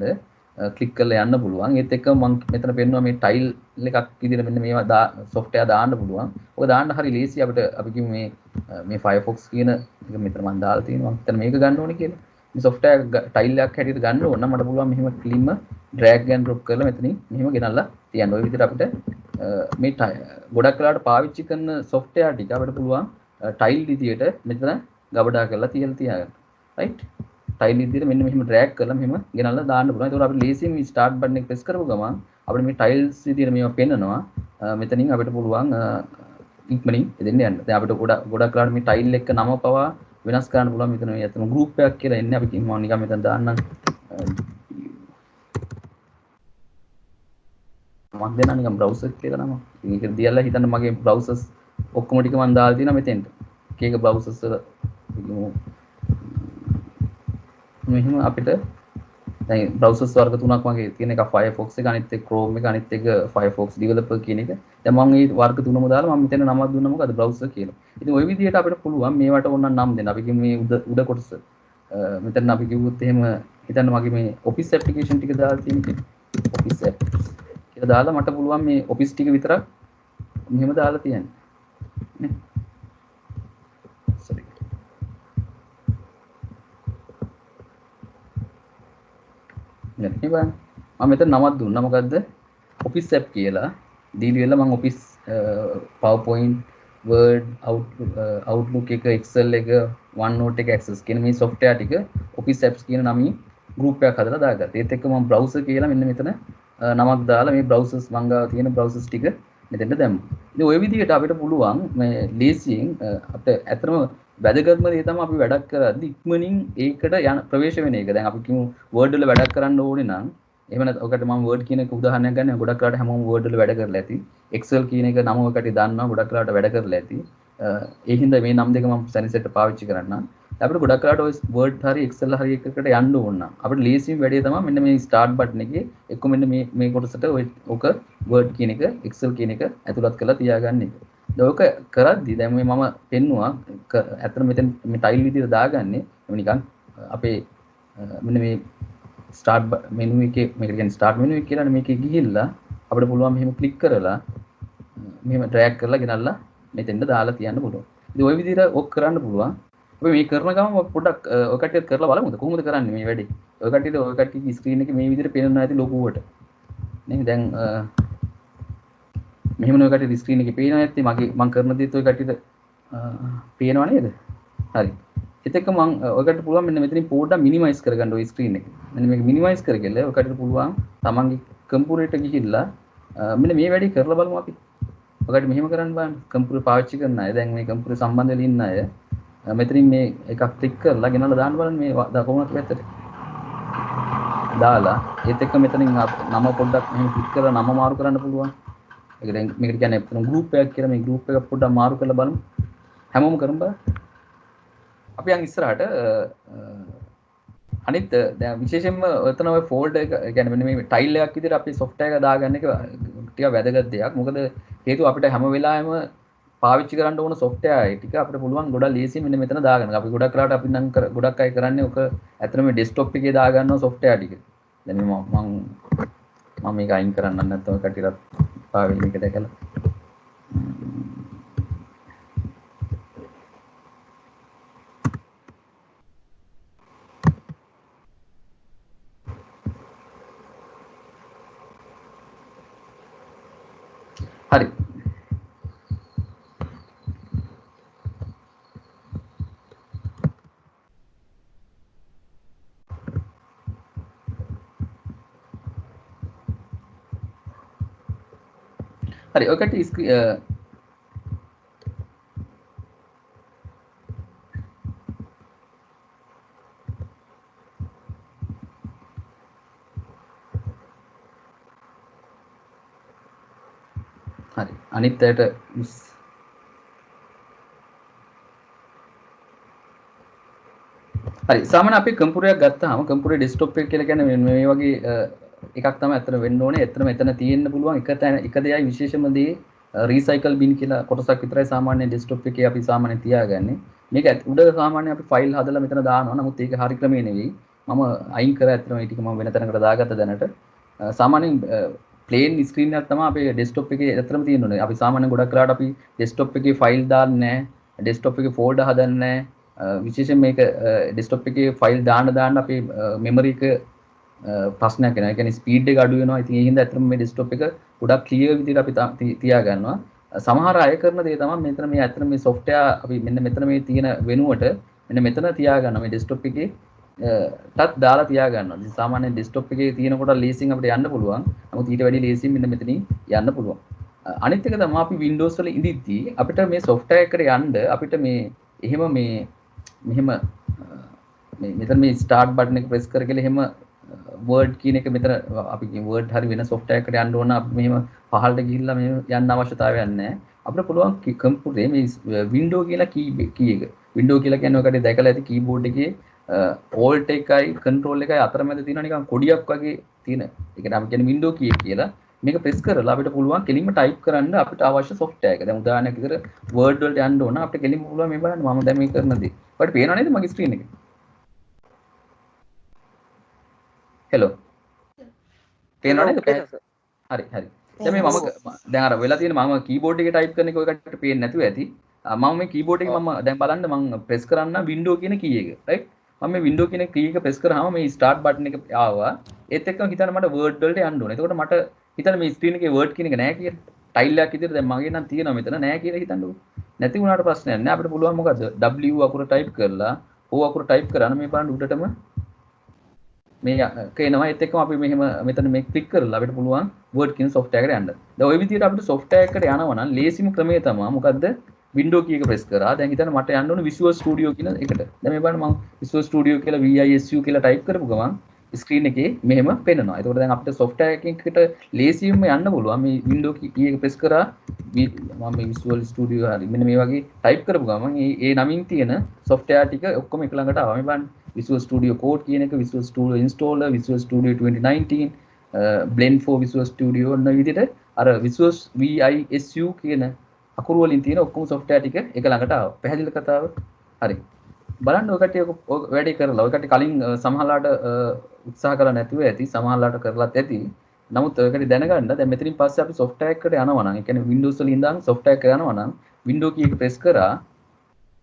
ක්ලික් කරලා යන්න පුළුවන්. ඒත් එක්ක මම මෙතන පෙන්නුවා මේ ටයිල් එකක් විදිහට මෙන්න මේවා software දාන්න පුළුවන්. ඔක දාන්න හරි ලේසි අපිට අපි කියමු මේ Firefox කියන එක මෙතන මම දාලා තියෙනවා. මෙතන මේක ගන්න ඕනේ කියලා. මේ software ටයිල් එකක් හැටියට ගන්න ඕන නම් මට පුළුවන් මෙහෙම ක්ලිම drag and drop කරලා මෙතනින් මෙහෙම ගෙනල්ලා තියන්න. ඔය විදිහට අපිට මේ ගොඩක් වෙලාවට පාවිච්චි කරන software ටික අපිට පුළුවන් ටයිල් විදියට මෙතන ගබඩා කරලා තියාගන්න. right? ටයිල් විදියට මෙන්න මෙහෙම drag කරලා මෙහෙම ගෙනල්ලා දාන්න පුළුවන්. ඒකෝර අපිට ලේසියෙන් මේ start button එක press කරපු ගමන් අපිට මේ tiles විදියට මේවා පෙන්නනවා. මෙතනින් අපිට පුළුවන් ඉක්මනින් එදෙන්න යන්න. දැන් අපිට ගොඩක් වෙලාවට මේ tile එක නම පවා වෙනස් කරන්න පුළුවන්. මෙතන මේ අතන group එකක් කියලා එන්නේ අපි කියමු නිකන් මෙතන දාන්නම්. මම දෙනවා නිකන් browser කියලා නම. මේක දියලා හිතන්න මගේ browsers ඔක්කොම ටික මම දාලා තියෙනවා මෙතෙන්ට. එක එක browsers වල මෙහෙම අපිට දැන් browsers වර්ග තුනක් වගේ තියෙන එක Firefox එක අනිත් එක Chrome එක අනිත් එක Firefox developer කියන එක. දැන් මම මේ වර්ග තුනම දාලා මම මෙතන නමක් දුන්නා මොකද browser කියලා. ඉතින් ওই විදිහට අපිට පුළුවන් මේවට ඕන නම් දෙන්න. අපි කියමු මේ උඩ කොටස. මෙතන අපි කිව්වොත් එහෙම හිතන්න මගේ මේ office application ටික දාලා තියෙන එක. office app කියලා දාලා මට පුළුවන් මේ office ටික විතරක් මෙහෙම දාලා තියන්න. නේ? sorry. මම මෙතන නමක් දුන්නා මොකද්ද office app කියලා දීලි වෙලා මම office powerpoint word outlook එක excel එක onenote එක access කියන මේ software ටික office apps කියන නමින් group එකක් හදලා දාගත්තා. ඒත් එක්ක මම browser කියලා මෙන්න මෙතන නමක් දාලා මේ browsers මං ගාව තියෙන browsers ටික මෙතෙන්ට දැම්මා. ඉතින් ওই විදිහට අපිට පුළුවන් මේ ලේසියෙන් අපිට ඇත්තම වැදගත්ම දේ තමයි අපි වැඩක් කරද්දි ඉක්මනින් ඒකට යන ප්‍රවේශ වෙන එක. දැන් අපි කියමු Word වල වැඩක් කරන්න ඕනේ නම් එහෙම නැත්නම් ඔකට මම Word කියන එක උදාහරණයක් ගන්න. ගොඩක් කරාට හැමෝම Word වල වැඩ කරලා ඇති. Excel කියන එක නම ඔකට දන්නවා ගොඩක් කරාට වැඩ කරලා ඇති. ඒ හින්දා මේ නම් දෙක මම සැනිසෙට පාවිච්චි කරන්නම්. අපිට ගොඩක් කරාට ඔය Word හරි Excel හරි එකකට යන්න ඕන නම් අපිට ලේසියෙන් වැඩේ තමයි මෙන්න මේ start button එකේ එක්ක මෙන්න මේ කොටසට ඔක Word කියන එක Excel කියන එක ඇතුළත් කරලා තියාගන්න එක. ඒක කරද්දි දැන් මේ මම පෙන්නුවා ඇත්තට මෙතන මේ ටයිල් විදිහට දාගන්නේ නිකන් අපේ මෙන්න මේ start menu එකේ මේක කියන්නේ start menu එක කියලානේ මේකේ ගිහිල්ලා අපිට පුළුවන් මෙහෙම ක්ලික් කරලා මෙහෙම drag කරලා ගෙනල්ලා මෙතෙන්ට දාලා තියන්න පුළුවන්. ඉතින් ওই විදිහට ඔක් කරන්න පුළුවන්. අපි මේ කරන ගමන් පොඩ්ඩක් ඔය කට්ටියත් කරලා බලමුද කොහොමද කරන්නේ මේ වැඩේ. ඔය කට්ටියගේ ස්ක්‍රීන් එකේ මේ විදිහට පේනවා ඇති ලොකුවට. නේ දැන් මෙහෙම ඔය කට්ටිය ස්ක්‍රීන් එකේ පේනවා ඇත්තේ මම කරන දේත් ඔය කට්ටියට පේනව නේද? හරි. ඒත් එක්ක මම ඔය කට්ටියට පුළුවන් මෙන්න මෙතනින් පොඩ්ඩක් මිනිමයිස් කරගන්න ඔය ස්ක්‍රීන් එක. මෙන්න මේක මිනිමයිස් කරගන්න ඔය කට්ටියට පුළුවන් තමන්ගේ කම්පියුටර් එකට ගිහිල්ලා මෙන්න මේ වැඩේ කරලා බලමු අපි. ඔය කට්ටිය මෙහෙම කරන්න බලන්න. කම්පියුටර් පාවිච්චි කරන අය දැන් මේ කම්පියුටර් සම්බන්ධ වෙලා ඉන්න අය මෙතනින් මේ එකක් ක්ලික් කරලා ගෙනල්ලා දාන්න බලන්න මේ කොහොමද පැත්තට. දාලා ඒත් එක්ක මෙතනින් නම පොඩ්ඩක් මෙහෙම ක්ලික් කරලා නම මාරු කරන්න පුළුවන්. ඒක දැන් මේකට කියන්නේ අපතන group එකක් කියලා මේ group එක පොඩ්ඩක් මාරු කරලා බලමු. හැමෝම කරමු බලන්න. අපි යන් ඉස්සරහට අනිත් දැන් විශේෂයෙන්ම ඔතන ඔය ෆෝල්ඩර් එක කියන්නේ මෙන්න මේ ටයිල් එකක් විදිහට අපි software එක දාගන්න එක ටිකක් වැදගත් දෙයක්. මොකද හේතුව අපිට හැම වෙලාවෙම පාවිච්චි කරන්න ඕන software ටික අපිට පුළුවන් ගොඩක් ලේසියෙන් මෙන්න මෙතන දාගන්න. අපි ගොඩක් කරාට අපි නම් ගොඩක් අය කරන්නේ ඔක ඇත්තටම මේ desktop එකේ දාගන්නවා software ටික. දැන් මම මේක අයින් කරන්න නැත්නම් ඔය කටියට පාවෙන එක දැකලා හරි. හරි ඔකට හරි අනිත් ඇයට හරි සාමාන්‍ය අපි කම්පියුටරයක් ගත්තාම කම්පියුටර් ඩෙස්ක්ටොප් එක කියලා කියන්නේ මේ වගේ එකක් තමයි අතන වෙන්න ඕනේ. එතන මෙතන තියෙන්න පුළුවන් එක දෙයයි විශේෂම දේ රීසයිකල් බින් කියලා කොටසක් විතරයි සාමාන්‍ය ඩෙස්ක්ටොප් එකේ අපි සාමාන්‍ය තියාගන්නේ. මේක උඩ සාමාන්‍ය අපි ෆයිල් හදලා මෙතන දානවා. නමුත් ඒක හරි ක්‍රමේ නෙවෙයි. මම අයින් කරා ඇත්තටම මේ ටික මම වෙන තැනකට දාගත්ත දැනට. සාමාන්‍යයෙන් ප්ලේන් ස්ක්‍රීන් එකක් තමයි අපේ ඩෙස්ක්ටොප් එකේ ඇත්තටම තියෙන්න ඕනේ. අපි සාමාන්‍යයෙන් ගොඩක් කරාට අපි ඩෙස්ක්ටොප් එකේ ෆයිල් දාන්නේ නැහැ. ඩෙස්ක්ටොප් එකේ ෆෝල්ඩර් හදන්නේ නැහැ. විශේෂයෙන් මේක ඩෙස්ක්ටොප් එකේ ෆයිල් දාන්න අපේ මෙමරි එක ප්‍රශ්නයක් වෙනවා. ඒ කියන්නේ ස්පීඩ් එක අඩු වෙනවා. ඉතින් ඒ හින්දා අතරම මේ ඩෙස්ක්ටොප් එක ගොඩක් ක්ලියර් විදිහට අපි තියා ගන්නවා. සමහර අය කරන දේ තමයි මෙතන මේ අතන මේ software අපි මෙන්න මෙතන මේ තියෙන වෙනුවට මෙන්න මෙතන තියා ගන්නවා. මේ ඩෙස්ක්ටොප් එකේ ටත් දාලා තියා ගන්නවා. ඉතින් සාමාන්‍ය ඩෙස්ක්ටොප් එකේ තියෙනකොට ලේසියෙන් අපිට යන්න පුළුවන්. නමුත් ඊට වැඩි ලේසියෙන් මෙන්න මෙතනින් යන්න පුළුවන්. අනිත් එක තමයි අපි Windows වල ඉඳිද්දී අපිට මේ software එකට යන්න අපිට මේ එහෙම මෙහෙම මෙතන මේ start button එක press කරගෙන එහෙම word කියන එක මෙතන අපි කියන word හරි වෙන software එකකට යන්න ඕන අපි මෙහෙම පහළට ගිහිල්ලා මෙහෙම යන්න අවශ්‍යතාවයක් නැහැ. අපිට පුළුවන් කම්පියුටරේ මේ window කියලා key එක window කියලා කියන්නේ ඔකට දැකලා ඇති keyboard එකේ ඕල්ට් එකයි කන්ට්‍රෝල් එකයි අතරමැද තියෙන නිකන් කොඩියක් වගේ තියෙන. ඒ කියන්නේ අපි කියන්නේ වින්ඩෝ කී කියලා. මේක ප්‍රෙස් කරලා අපිට පුළුවන් කෙලින්ම ටයිප් කරන්න අපිට අවශ්‍ය software එක. දැන් උදාහරණයක් විදිහට Word වලට යන්න ඕන අපිට කෙලින්ම පුළුවන් මේ බලන්න මම දැන් මේ කරන දේ. ඔයාලට පේනව නේද මගේ ස්ක්‍රීන් එකේ? හෙලෝ. පේනව නේද? හරි හරි. දැන් මේ මම දැන් අර වෙලා තියෙන මම කීබෝඩ් එකේ ටයිප් කරන එක ඔය කට්ටියට පේන්නේ නැතුව ඇති. මම මේ කීබෝඩ් එකේ මම දැන් බලන්න මම ප්‍රෙස් කරන්න වින්ඩෝ කියන කී එක. රයිට්? මම මේ වින්ඩෝ කියන කී එක ප්‍රෙස් කරාම මේ ස්ටාර්ට් බටන් එක ආවා. ඒත් එක්කම හිතන්න මට වර්ඩ් වලට යන්න ඕනේ. එතකොට මට හිතන්න මේ ස්ක්‍රීන් එකේ වර්ඩ් කියන එක නැහැ කියලා. ටයිල් එකක් විදිහට දැන් මගේ නම් තියෙනවා මෙතන නැහැ කියලා හිතන්නකෝ. නැති වුණාට ප්‍රශ්නයක් නැහැ. අපිට පුළුවන් මොකද්ද? W අකුර ටයිප් කරලා O අකුර ටයිප් කරාම මේ බලන්න උඩටම මේ කේනවා. ඒත් එක්කම අපි මෙහෙම මෙතන මේ ක්ලික් කරලා අපිට පුළුවන් Word කියන software එකට යන්න. දැන් ওই විදිහට අපිට software එකකට යනවා නම් ලේසිම ක්‍රමය තමයි මොකද්ද? window key එක press කරා. දැන් හිතන්න මට යන්න ඕනේ Visual Studio කියන එකට. දැන් මේ බලන්න මම Visual Studio කියලා VISU කියලා type කරපු ගමන් ස්ක්‍රීන් එකේ මෙහෙම පෙන්නනවා. එතකොට දැන් අපිට software එකකට ලේසියෙන්ම යන්න පුළුවන්. මේ window key එක press කරා මම මේ Visual Studio හරි මෙන්න මේ වගේ type කරපු ගමන් ඒ නමින් තියෙන software ටික ඔක්කොම එක ළඟට ආවා. මේ බලන්න Visual Studio Code කියන එක, Visual Studio Installer, Visual Studio 2019, Blend for Visual Studio ඔන්න විදිහට අර Visual VISU කියන අකුරු වලින් තියෙන ඔක්කොම software ටික එක ළඟට ආවා. පැහැදිලි කතාව? හරි. බලන්න ඔය කට්ටිය වැඩි කරලා ඔය කට්ටිය කලින් සමහරලාට උත්සාහ කරලා නැතුව ඇති, සමහරලාට කරලත් ඇති. නමුත් ඔය කට්ටිය දැනගන්න දැන් මෙතනින් පස්සේ අපි software එකකට යනවා නම්, ඒ කියන්නේ Windows වලින් ඉඳන් software එකට යනවා නම් window key එක press කරා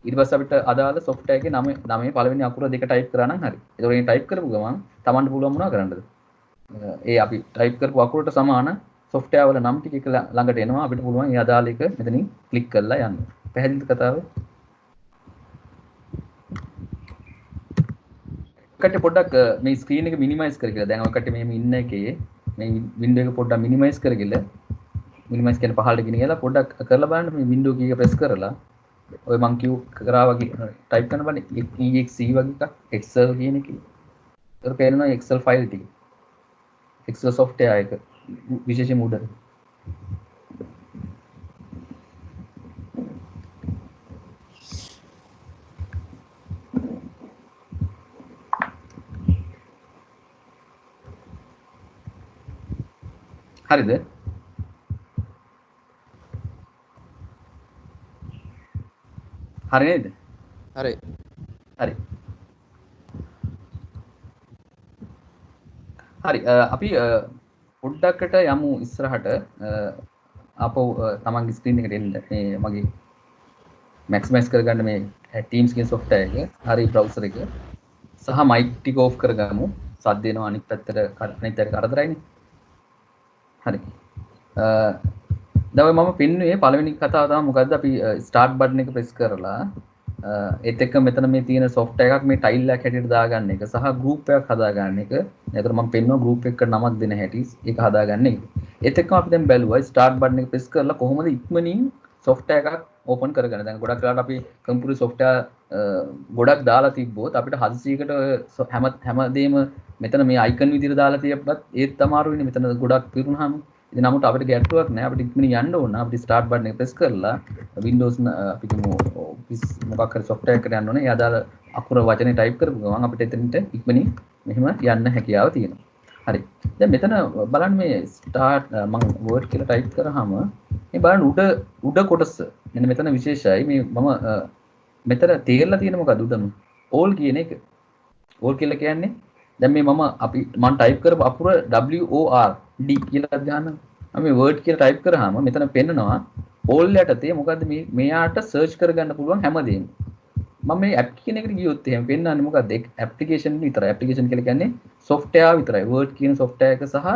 ඊට පස්සේ අපිට අදාළ software එකේ නමේ පළවෙනි අකුර දෙක type කරා නම් හරි. ඒතකොට මේ type කරපු ගමන් Tamanට පුළුවන් මොනවද කරන්නද? ඒ අපි type කරපු අකුරට සමාන software වල නම් ටික එක ළඟට එනවා. අපිට පුළුවන් ඒ අදාළ එක මෙතනින් click කරලා යන්න. පැහැදිලිද කතාව? කට්ටිය පොඩ්ඩක් මේ ස්ක්‍රීන් එක මිනිමයිස් කරගිලා දැන් ඔය කට්ටිය මෙහෙම ඉන්න එකේ මේ වින්ඩෝ එක පොඩ්ඩක් මිනිමයිස් කරගිලා මිනිමයිස් කියන පහළට ගෙනියලා පොඩ්ඩක් කරලා බලන්න මේ වින්ඩෝ කී එක ප්‍රෙස් කරලා ඔය මං කිව් කරා වගේ ටයිප් කරන බලන්න exe වගේ එකක් excel කියන එකේ ඒක පේනවා excel ෆයිල් ටික excel software එක විශේෂයෙන්ම උඩ හරිද? හරි නේද? හරි. හරි. හරි අපි පොඩ්ඩකට යමු ඉස්සරහට ආපහු තමන්ගේ ස්ක්‍රීන් එකට එන්න මේ මගේ මැක්සිමයිස් කරගන්න මේ Teams කියන software එක හරි browser එක සහ mic ටික off කරගමු සද්ද එනවා අනිත් පැත්තට කරදරයිනේ හරි දැන් මම පෙන්නුවේ පළවෙනි කතාව තමයි මොකද්ද අපි start button එක press කරලා ඒත් එක්ක මෙතන මේ තියෙන software එකක් මේ tile එකක් හැටියට දාගන්න එක සහ group එකක් හදාගන්න එක. ඒතර මම පෙන්නුවා group එකකට නමක් දෙන හැටි ඒක හදාගන්න එක. ඒත් එක්කම අපි දැන් බැලුවා start button එක press කරලා කොහොමද ඉක්මනින් software එකක් open කරගන්න. දැන් ගොඩක් වෙලාවට අපි computer software ගොඩක් දාලා තිබ්බොත් අපිට හදිසියකට හැමදේම මෙතන මේ icon විදිහට දාලා තියප්පත් ඒත් අමාරු වෙන්නේ මෙතන ගොඩක් පිරුණාම. ඉතින් නමුත් අපිට ගැටලුවක් නැහැ. අපිට ඉක්මනින් යන්න ඕන. අපිට start button එක press කරලා Windows අපි කියමු office මොකක් හරි software එකකට යන්න ඕනේ. ඒ අදාළ අකුර වචනේ type කරපු ගමන් අපිට එතනට ඉක්මනින් මෙහෙම යන්න හැකියාව තියෙනවා. හරි. දැන් මෙතන බලන්න මේ start මම word කියලා type කරාම මේ බලන්න උඩ කොටස මෙන්න මෙතන විශේෂයි. මේ මම මෙතන තේරලා තියෙන මොකද උඩම all කියන එක. all කියලා කියන්නේ දැන් මේ මම type කරපු අකුර WORD කියලා දාන්න. මේ word කියලා type කරාම මෙතන පෙන්නනවා all යටතේ මොකද්ද මෙයාට search කරගන්න පුළුවන් හැමදේම. මම මේ app කියන එකට ගියොත් එහෙම පෙන්නන්නේ මොකද්ද? application විතරයි. application කියලා කියන්නේ software විතරයි. word කියන software එක සහ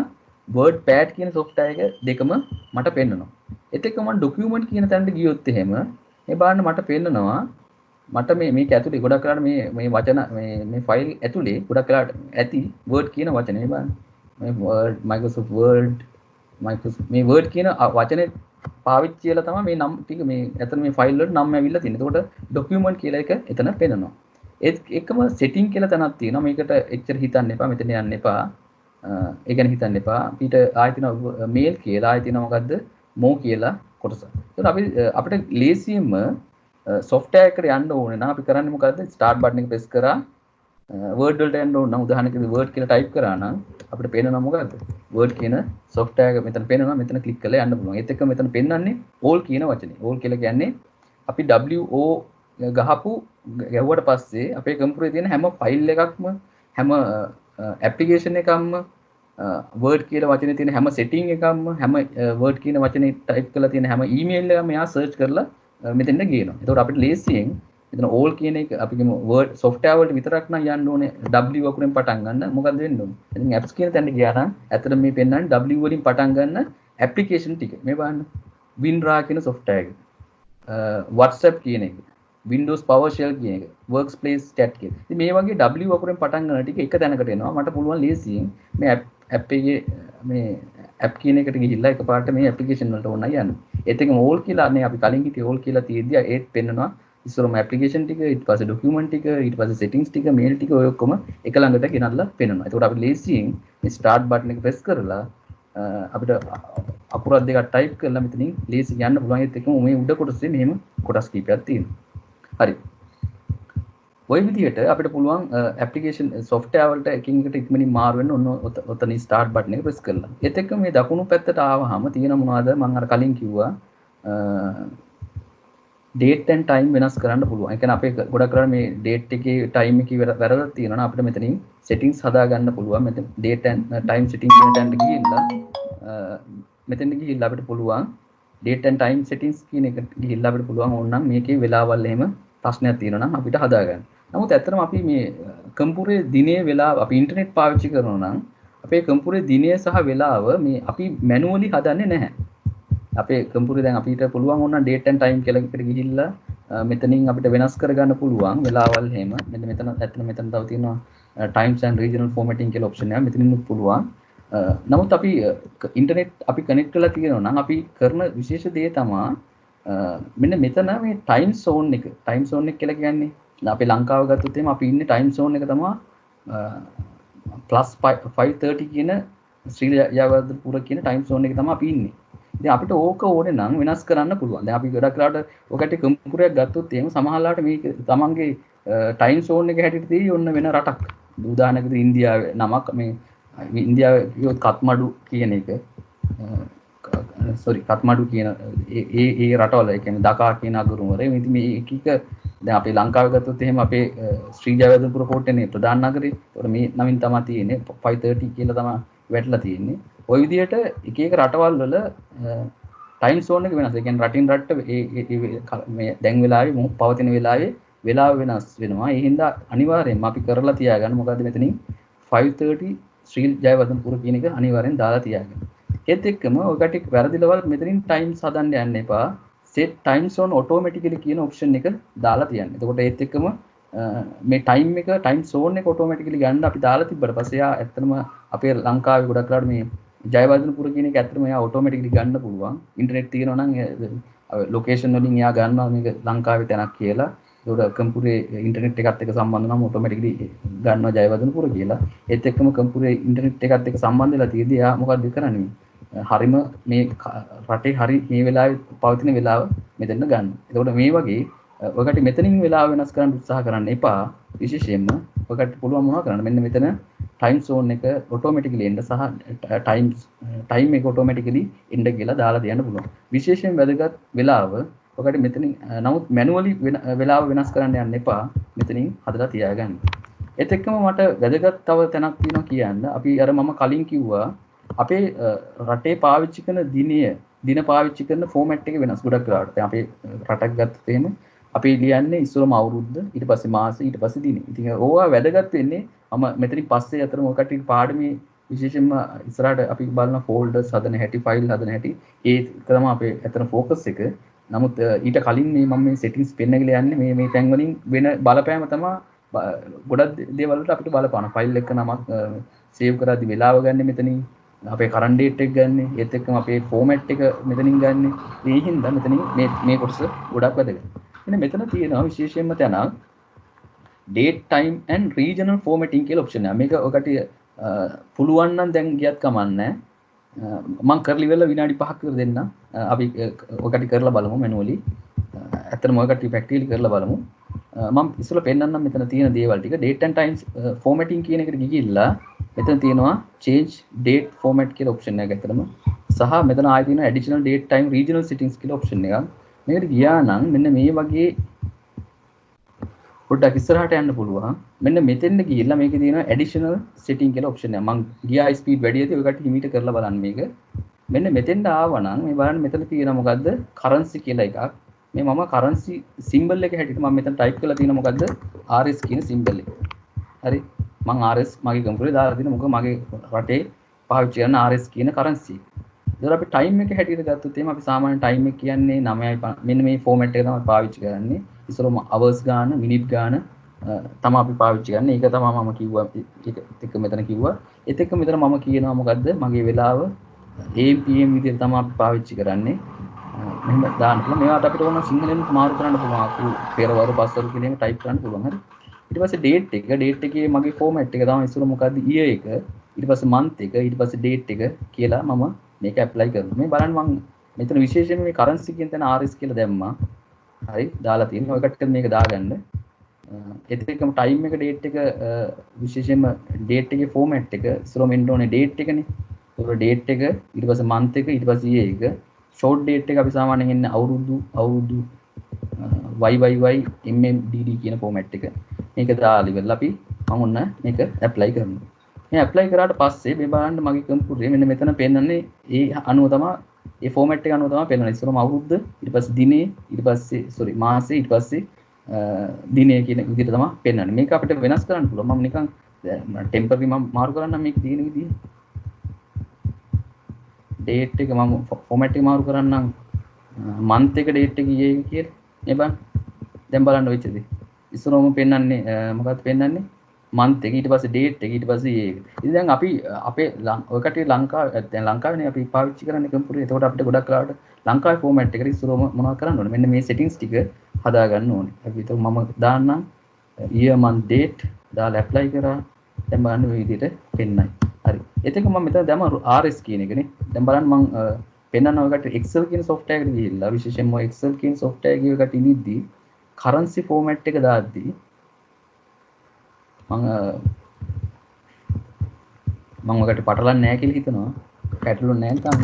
wordpad කියන software එක දෙකම මට පෙන්නනවා. ඒත් එක්ක මම document කියන තැනට ගියොත් එහෙම මේ බලන්න මට පෙන්නනවා මට මේක ඇතුලේ ගොඩක් වෙලාට මේ වචන මේ ෆයිල් ඇතුලේ ගොඩක් වෙලාට ඇති word කියන වචනේ බලන්න. මේ word Microsoft Word මේ word කියන වචනේ පාවිච්චි කරලා තමයි මේ නම් ටික මේ ඇතන මේ ෆයිල් වලට නම් ඇවිල්ලා තියෙන්නේ. එතකොට document කියලා එක එතන පෙන්නනවා. ඒත් එකම setting කියලා තැනක් තියෙනවා. මේකට එච්චර හිතන්න එපා. මෙතන යන්න එපා. ඒ ගැන හිතන්න එපා. අපිට ආයෙ තියෙනවා mail කියලා ආයෙ තියෙනවා මොකද්ද? more කියලා කොටස. ඒත් අපිට ලේසියෙන්ම software එකට යන්න ඕනේ නම් අපි කරන්නේ මොකද්ද? start button එක press කරා වර්ඩ් වලට යන්න ඕන නම් උදාහරණයකට වර්ඩ් කියලා ටයිප් කරා නම් අපිට පේනවා මොකද්ද? වර්ඩ් කියන software එක මෙතන පේනවා මෙතන ක්ලික් කරලා යන්න පුළුවන්. ඒත් එක්ක මෙතන පෙන්වන්නේ all කියන වචනේ. all කියලා කියන්නේ අපි WO ගහපු ගැහුවට පස්සේ අපේ කම්පියුටරේ තියෙන හැම ෆයිල් එකක්ම හැම ඇප්ලිකේෂන් එකක්ම වර්ඩ් කියන වචනේ තියෙන හැම සෙටින් එකක්ම හැම වර්ඩ් කියන වචනේ ටයිප් කරලා තියෙන හැම ඊමේල් එකක්ම එයා සර්ච් කරලා මෙතෙන්ට ගේනවා. ඒතකොට අපිට ලේසියෙන් මෙතන all කියන එක අපි කියමු word software වලට විතරක් නම් යන්න ඕනේ W වකුරෙන් පටන් ගන්න. මොකද වෙන්න ඕනේ? ඉතින් apps කියන තැනට ගියා නම් ඇත්තට මේ පෙන්නන්නේ W වලින් පටන් ගන්න application ටික. මේ බලන්න. WinRAR කියන software එක. WhatsApp කියන එක. Windows PowerShell කියන එක. Workspace chat කියන. ඉතින් මේ වගේ W වකුරෙන් පටන් ගන්න ටික එක තැනකට එනවා. මට පුළුවන් ලේසියෙන් මේ app එකේ මේ app කියන එකට ගිහිල්ලා එකපාරට මේ application වලට ඕනයි යන්න. ඒත් එකම all කියලා නේ අපි කලින් හිටියේ all කියලා තියෙද්දි ඒත් පෙන්නනවා ඉස්සරම ඇප්ලිකේෂන් ටික ඊට පස්සේ ඩොකියුමන්ට් ටික ඊට පස්සේ සෙටින්ග්ස් ටික මේල් ටික ඔය ඔක්කොම එක ළඟට ගෙනල්ලා පෙන්නනවා. ඒකට අපි ලේසියෙන් මේ ස්ටාර්ට් බටන් එක ප්‍රෙස් කරලා අපිට අකුරක් දෙකක් ටයිප් කරලා මෙතනින් ලේසි යන්න පුළුවන්. ඒත් එක්කම මේ උඩ කොටසේ මෙහෙම කොටස් කීපයක් තියෙනවා. හරි. ඔය විදිහට අපිට පුළුවන් ඇප්ලිකේෂන් software වලට එකින් එකට ඉක්මනින් මාරු වෙන්න ඔන්න ඔතන ස්ටාර්ට් බටන් එක ප්‍රෙස් කරලා. ඒත් එක්කම මේ දකුණු පැත්තට ආවහම තියෙන මොනවද මම අර කලින් කිව්වා date and time වෙනස් කරන්න පුළුවන්. ඒ කියන්නේ අපේ ගොඩක් කරලා මේ date එකේ time එකේ වැරද්දක් තියෙනවා නම් අපිට මෙතනින් settings හදා ගන්න පුළුවන්. මෙතන date and time settings වලට ගිහිල්ලා මෙතෙන්ට ගිහිල්ලා අපිට පුළුවන් date and time settings කියන එකට ගිහිල්ලා අපිට පුළුවන් ඕනනම් මේකේ වෙලාවල් එහෙම ප්‍රශ්නයක් තියෙනවා නම් අපිට හදා ගන්න. නමුත් ඇත්තටම අපි මේ කම්පියුටරේ දිනේ වෙලාව අපි ඉන්ටර්නෙට් පාවිච්චි කරනවා නම් අපේ කම්පියුටරේ දිනේ සහ වෙලාව මේ අපි මැනුවලි හදන්නේ නැහැ. අපේ කම්පියුටරේ දැන් අපිට පුළුවන් ඕන date and time කියලා එකට ගිහිල්ලා මෙතනින් අපිට වෙනස් කරගන්න පුළුවන් වෙලාවල් එහෙම. මෙතන ඇත්තටම මෙතන තව තියෙනවා times and regional formatting කියලා option එක. මෙතනින්ත් පුළුවන්. නමුත් අපි ඉන්ටර්නෙට් අපි කනෙක්ට් කරලා තියෙනවා නම් අපි කරන විශේෂ දේ තමයි මෙන්න මෙතන මේ ටයිම් සෝන් එක කියලා කියන්නේ අපි ලංකාව ගත්තොත් එහෙනම් අපි ඉන්නේ ටයිම් සෝන් එක තමයි +5:30 කියන ශ්‍රී යාවදපුර කියන ටයිම් සෝන් එක තමයි අපි ඉන්නේ. ඉතින් අපිට ඕක ඕනේ නම් වෙනස් කරන්න පුළුවන්. දැන් අපි ගොඩක් වෙලාවට ඔකට කම්පියුටරයක් ගත්තොත් එහෙම සමහරවිට මේක තමන්ගේ ටයිම් සෝන් එක හැටියට තියෙයි ඔන්න වෙන රටක්. උදාහරණයකට ඉන්දියාවේ නමක් මේ ඉන්දියාවේ කියොත් කත්මඩු කියන එක කත්මඩු කියන ඒ රටවල ඒ කියන්නේ දකා කියන අගරුවරේ ඉතින් මේ එක දැන් අපි ලංකාවේ ගත්තොත් එහෙම අපේ ශ්‍රී ජයවර්ධනපුර කෝට්ටේනේ ප්‍රධාන නගරේ. ඒතකොට මේ නමින් තමයි තියෙන්නේ 5:30 කියලා තමයි වැටලා තියෙන්නේ. ওই විදිහට එක එක රටවල් වල ටයිම් සෝන් එක වෙනස්. ඒ කියන්නේ රටින් රටට මේ දැන් වෙලාවේ පවතින වෙලාවේ වෙලාව වෙනස් වෙනවා. ඒ හින්දා අනිවාර්යෙන්ම අපි කරලා තියාගන්න මොකද්ද මෙතනින් 5:30 ශ්‍රී ජයවර්ධනපුර කියන එක අනිවාර්යෙන් දාලා තියාගන්න. ඒත් එක්කම ඔයකට වැරදිලවල් මෙතනින් ටයිම්ස් හදන්න යන්න එපා. set time zone automatically කියන option එක දාලා තියන්න. එතකොට ඒත් එක්කම මේ time එක time zone එක automatically ගන්න අපි දාලා තිබ්බට පස්සේ යා ඇත්තටම අපේ ලංකාවේ ගොඩක් වෙලාවට මේ ජයවර්ධනපුර කියන එක ඇත්තටම යා automatically ගන්න පුළුවන්. ඉන්ටර්නෙට් තියෙනවා නම් location වලින් යා ගන්නවා මේක ලංකාවේ තැනක් කියලා. ඒකට කම්පියුටරේ ඉන්ටර්නෙට් එකත් එක්ක සම්බන්ධ නම් automatically ගන්නවා ජයවර්ධනපුර කියලා. ඒත් එක්කම කම්පියුටරේ ඉන්ටර්නෙට් එකත් එක්ක සම්බන්ධ වෙලා තියෙද්දි යා මොකක්ද කරන්නේ? හරිම මේ රටේ හරි මේ වෙලාවේ පවතින වෙලාව මෙතන ගන්න. එතකොට මේ වගේ ඔයකට මෙතනින් වෙලාව වෙනස් කරන්න උත්සාහ කරන්න එපා. විශේෂයෙන්ම ඔයකට පුළුවන් මොනවද කරන්න? මෙන්න මෙතන ටයිම් සෝන් එක ඔටෝමැටිකලි එන්න සහ ටයිම් එක ඔටෝමැටිකලි එන්න කියලා දාලා දෙන්න පුළුවන්. විශේෂයෙන් වැදගත් වෙලාව ඔයකට මෙතනින් නමුත් මැනුවලි වෙලාව වෙනස් කරන්න යන්න එපා. මෙතනින් හදලා තියාගන්න. ඒත් එක්කම මට වැදගත් තව තැනක් තියෙනවා කියන්න. අපි අර මම කලින් කිව්වා අපේ රටේ පාවිච්චි කරන දින පාවිච්චි කරන ෆෝමැට් එක වෙනස් ගොඩක් වෙලාවට. දැන් අපේ රටක් ගත්තොත් එහෙම අපි ලියන්නේ ඉස්සෙල්ලාම අවුරුද්ද, ඊට පස්සේ මාසෙ, ඊට පස්සේ දින. ඉතින් ඕවා වැදගත් වෙන්නේ මම මෙතනින් පස්සේ අතරම ඔකට පාඩමේ විශේෂයෙන්ම ඉස්සරහට අපි බලන ෆෝල්ඩර්ස් හදන හැටි, ෆයිල් හදන හැටි ඒක තමයි අපේ අතන ફોකස් එක. නමුත් ඊට කලින් මම මේ සෙටින්ග්ස් පෙන්නගෙන යන්නේ මේ තැන් වලින් වෙන බලපෑම තමයි ගොඩක් දේවල් වලට අපිට බලපාන. ෆයිල් එක නමක් සේව් කරද්දි වෙලාව ගන්න මෙතනින් අපේ කරන්ට් ඩේට් එක ගන්න. ඒත් එක්කම අපේ ෆෝමැට් එක මෙතනින් ගන්න. ඒ හින්දා මෙතනින් මේ කොටස ගොඩක් වැදගත්. එන්න මෙතන තියෙනවා විශේෂයෙන්ම තැනක් date time and regional formatting කියලා ඔප්ෂන් එක. මේක ඔකට පුළුවන් නම් දැන් ගියත් කමන්නේ. මම කරලි වෙලා විනාඩි 5ක් විතර දෙන්න. අපි ඔකට කරලා බලමු මැනුවලි. ඇත්තටම ඔකට ප්‍රැක්ටිකලි කරලා බලමු. මම ඉස්සෙල්ලා පෙන්නන්නම් මෙතන තියෙන දේවල් ටික date and time formatting කියන එකට ගිහිල්ලා මෙතන තියෙනවා change date format කියලා option එකක් ඇත්තටම සහ මෙතන ආයෙ තියෙනවා additional date time regional settings කියලා option එකක්. මේකට ගියා නම් මෙන්න මේ වගේ පොඩ්ඩක් ඉස්සරහට යන්න පුළුවන්. මෙන්න මෙතෙන්ද ගිහිල්ලා මේකේ තියෙනවා additional setting කියලා option එකක්. මම ගියා speed වැඩි ඇති ඔය කට්ටිය හිමීට කරලා බලන්න මේක. මෙන්න මෙතෙන්ද ආවනම් මේ බලන්න මෙතන තියෙනවා මොකද්ද currency කියලා එකක්. මේ මම currency symbol එක හැටියට මම මෙතන type කරලා තියෙනවා මොකද්ද RS කියන symbol එක. හරි. මම RS මගේ කම්පියුටරේ දාලා තියෙන මොකද මගේ රටේ පාවිච්චි කරන RS කියන currency. ඒතර අපි time එක හැටියට ගත්තොත් එහෙනම් අපි සාමාන්‍ය time එක කියන්නේ 9යි මෙන්න මේ format එක තමයි පාවිච්චි කරන්නේ. ඉස්සරම hours ගාන, minute ගාන තමයි අපි පාවිච්චි කරන්නේ. ඒක තමයි මම කිව්වා ඒක මෙතන කිව්වා. ඒත් එක්ක මෙතන මම කියනවා මොකද්ද මගේ වෙලාව AM PM විදිහට තමයි අපි පාවිච්චි කරන්නේ. මෙහෙම දාන්න පුළුවන්. මේවාට අපිට ඕන සිංහලෙන් මාරු කරන්න පුළුවන්. අපි පෙරවරු පස්වරු කියලා එහෙම type කරන්න පුළුවන්. හරි. ඊට පස්සේ date එකේ මගේ format එක තමයි ඉස්සර මොකද්ද year එක, ඊට පස්සේ month එක, ඊට පස්සේ date එක කියලා මම මේක apply කරනවා. මේ බලන්න මම මෙතන විශේෂයෙන් මේ currency කියන තැන RS කියලා දැම්මා. හරි. දාලා තියෙනවා. ඔය කට්ටියට මේක දාගන්න. ඒත් එක්කම time එක date එක විශේෂයෙන්ම date එකේ format එක ඉස්සරම එන්න ඕනේ date එකනේ. ඒක date එක, ඊට පස්සේ month එක, ඊට පස්සේ year එක. short date එක අපි සාමාන්‍යයෙන් එන්නේ අවුරුදු YYY MMDD කියන format එක. මේක දාලා ඉවරලා අපි මම ඔන්න මේක apply කරනවා. මේ apply කරාට පස්සේ මේ බලන්න මගේ කම්පියුටරේ මෙන්න මෙතන පෙන්නන්නේ ඒ අනුව තමයි ඒ format එක අනුව තමයි පෙන්නන්නේ. ඉස්සරම අවුරුද්ද, ඊට පස්සේ දිනේ, ඊට පස්සේ මාසේ, ඊට පස්සේ දිනේ කියන විදිහට තමයි පෙන්නන්නේ. මේක අපිට වෙනස් කරන්න පුළුවන්. මම නිකන් temporary මම මාරු කරන්නම් මේක දින විදිහ. date එක මම format එක මාරු කරන්නම් month එක date එක ඊයේ කියලා. මේ බලන්න. දැන් බලන්න වෙච්ච දේ. ඉස්සරම පෙන්නන්නේ මොකක්ද පෙන්නන්නේ? month එක ඊට පස්සේ date එක ඊට පස්සේ ඊයේ එක. ඉතින් දැන් අපි අපේ ඔය කටේ දැන් ලංකාවේනේ අපි පාවිච්චි කරන්නේ කම්පියුටරේ. ඒකට අපිට ගොඩක් වෙලාවට ලංකාවේ format එකට ඉස්සරම මොනවද කරන්න ඕනේ? මෙන්න මේ settings ටික හදා ගන්න ඕනේ. අපි හිතමු මම දාන්නම් year month date දාලා apply කරා. දැන් බලන්න මේ විදිහට පෙන්නයි. හරි. එතක මම මෙතන දැම්ම RS කියන එකනේ. දැන් බලන්න මම පෙන්නන ඔයකට Excel කියන software එකට ගිහිල්ලා විශේෂයෙන්ම Excel කියන software එකකට ඉනිද්දී currency format එක දාද්දී මම ඔකට පටලන්නේ නැහැ කියලා හිතනවා. පැටලුන්නේ නැහැ තාම.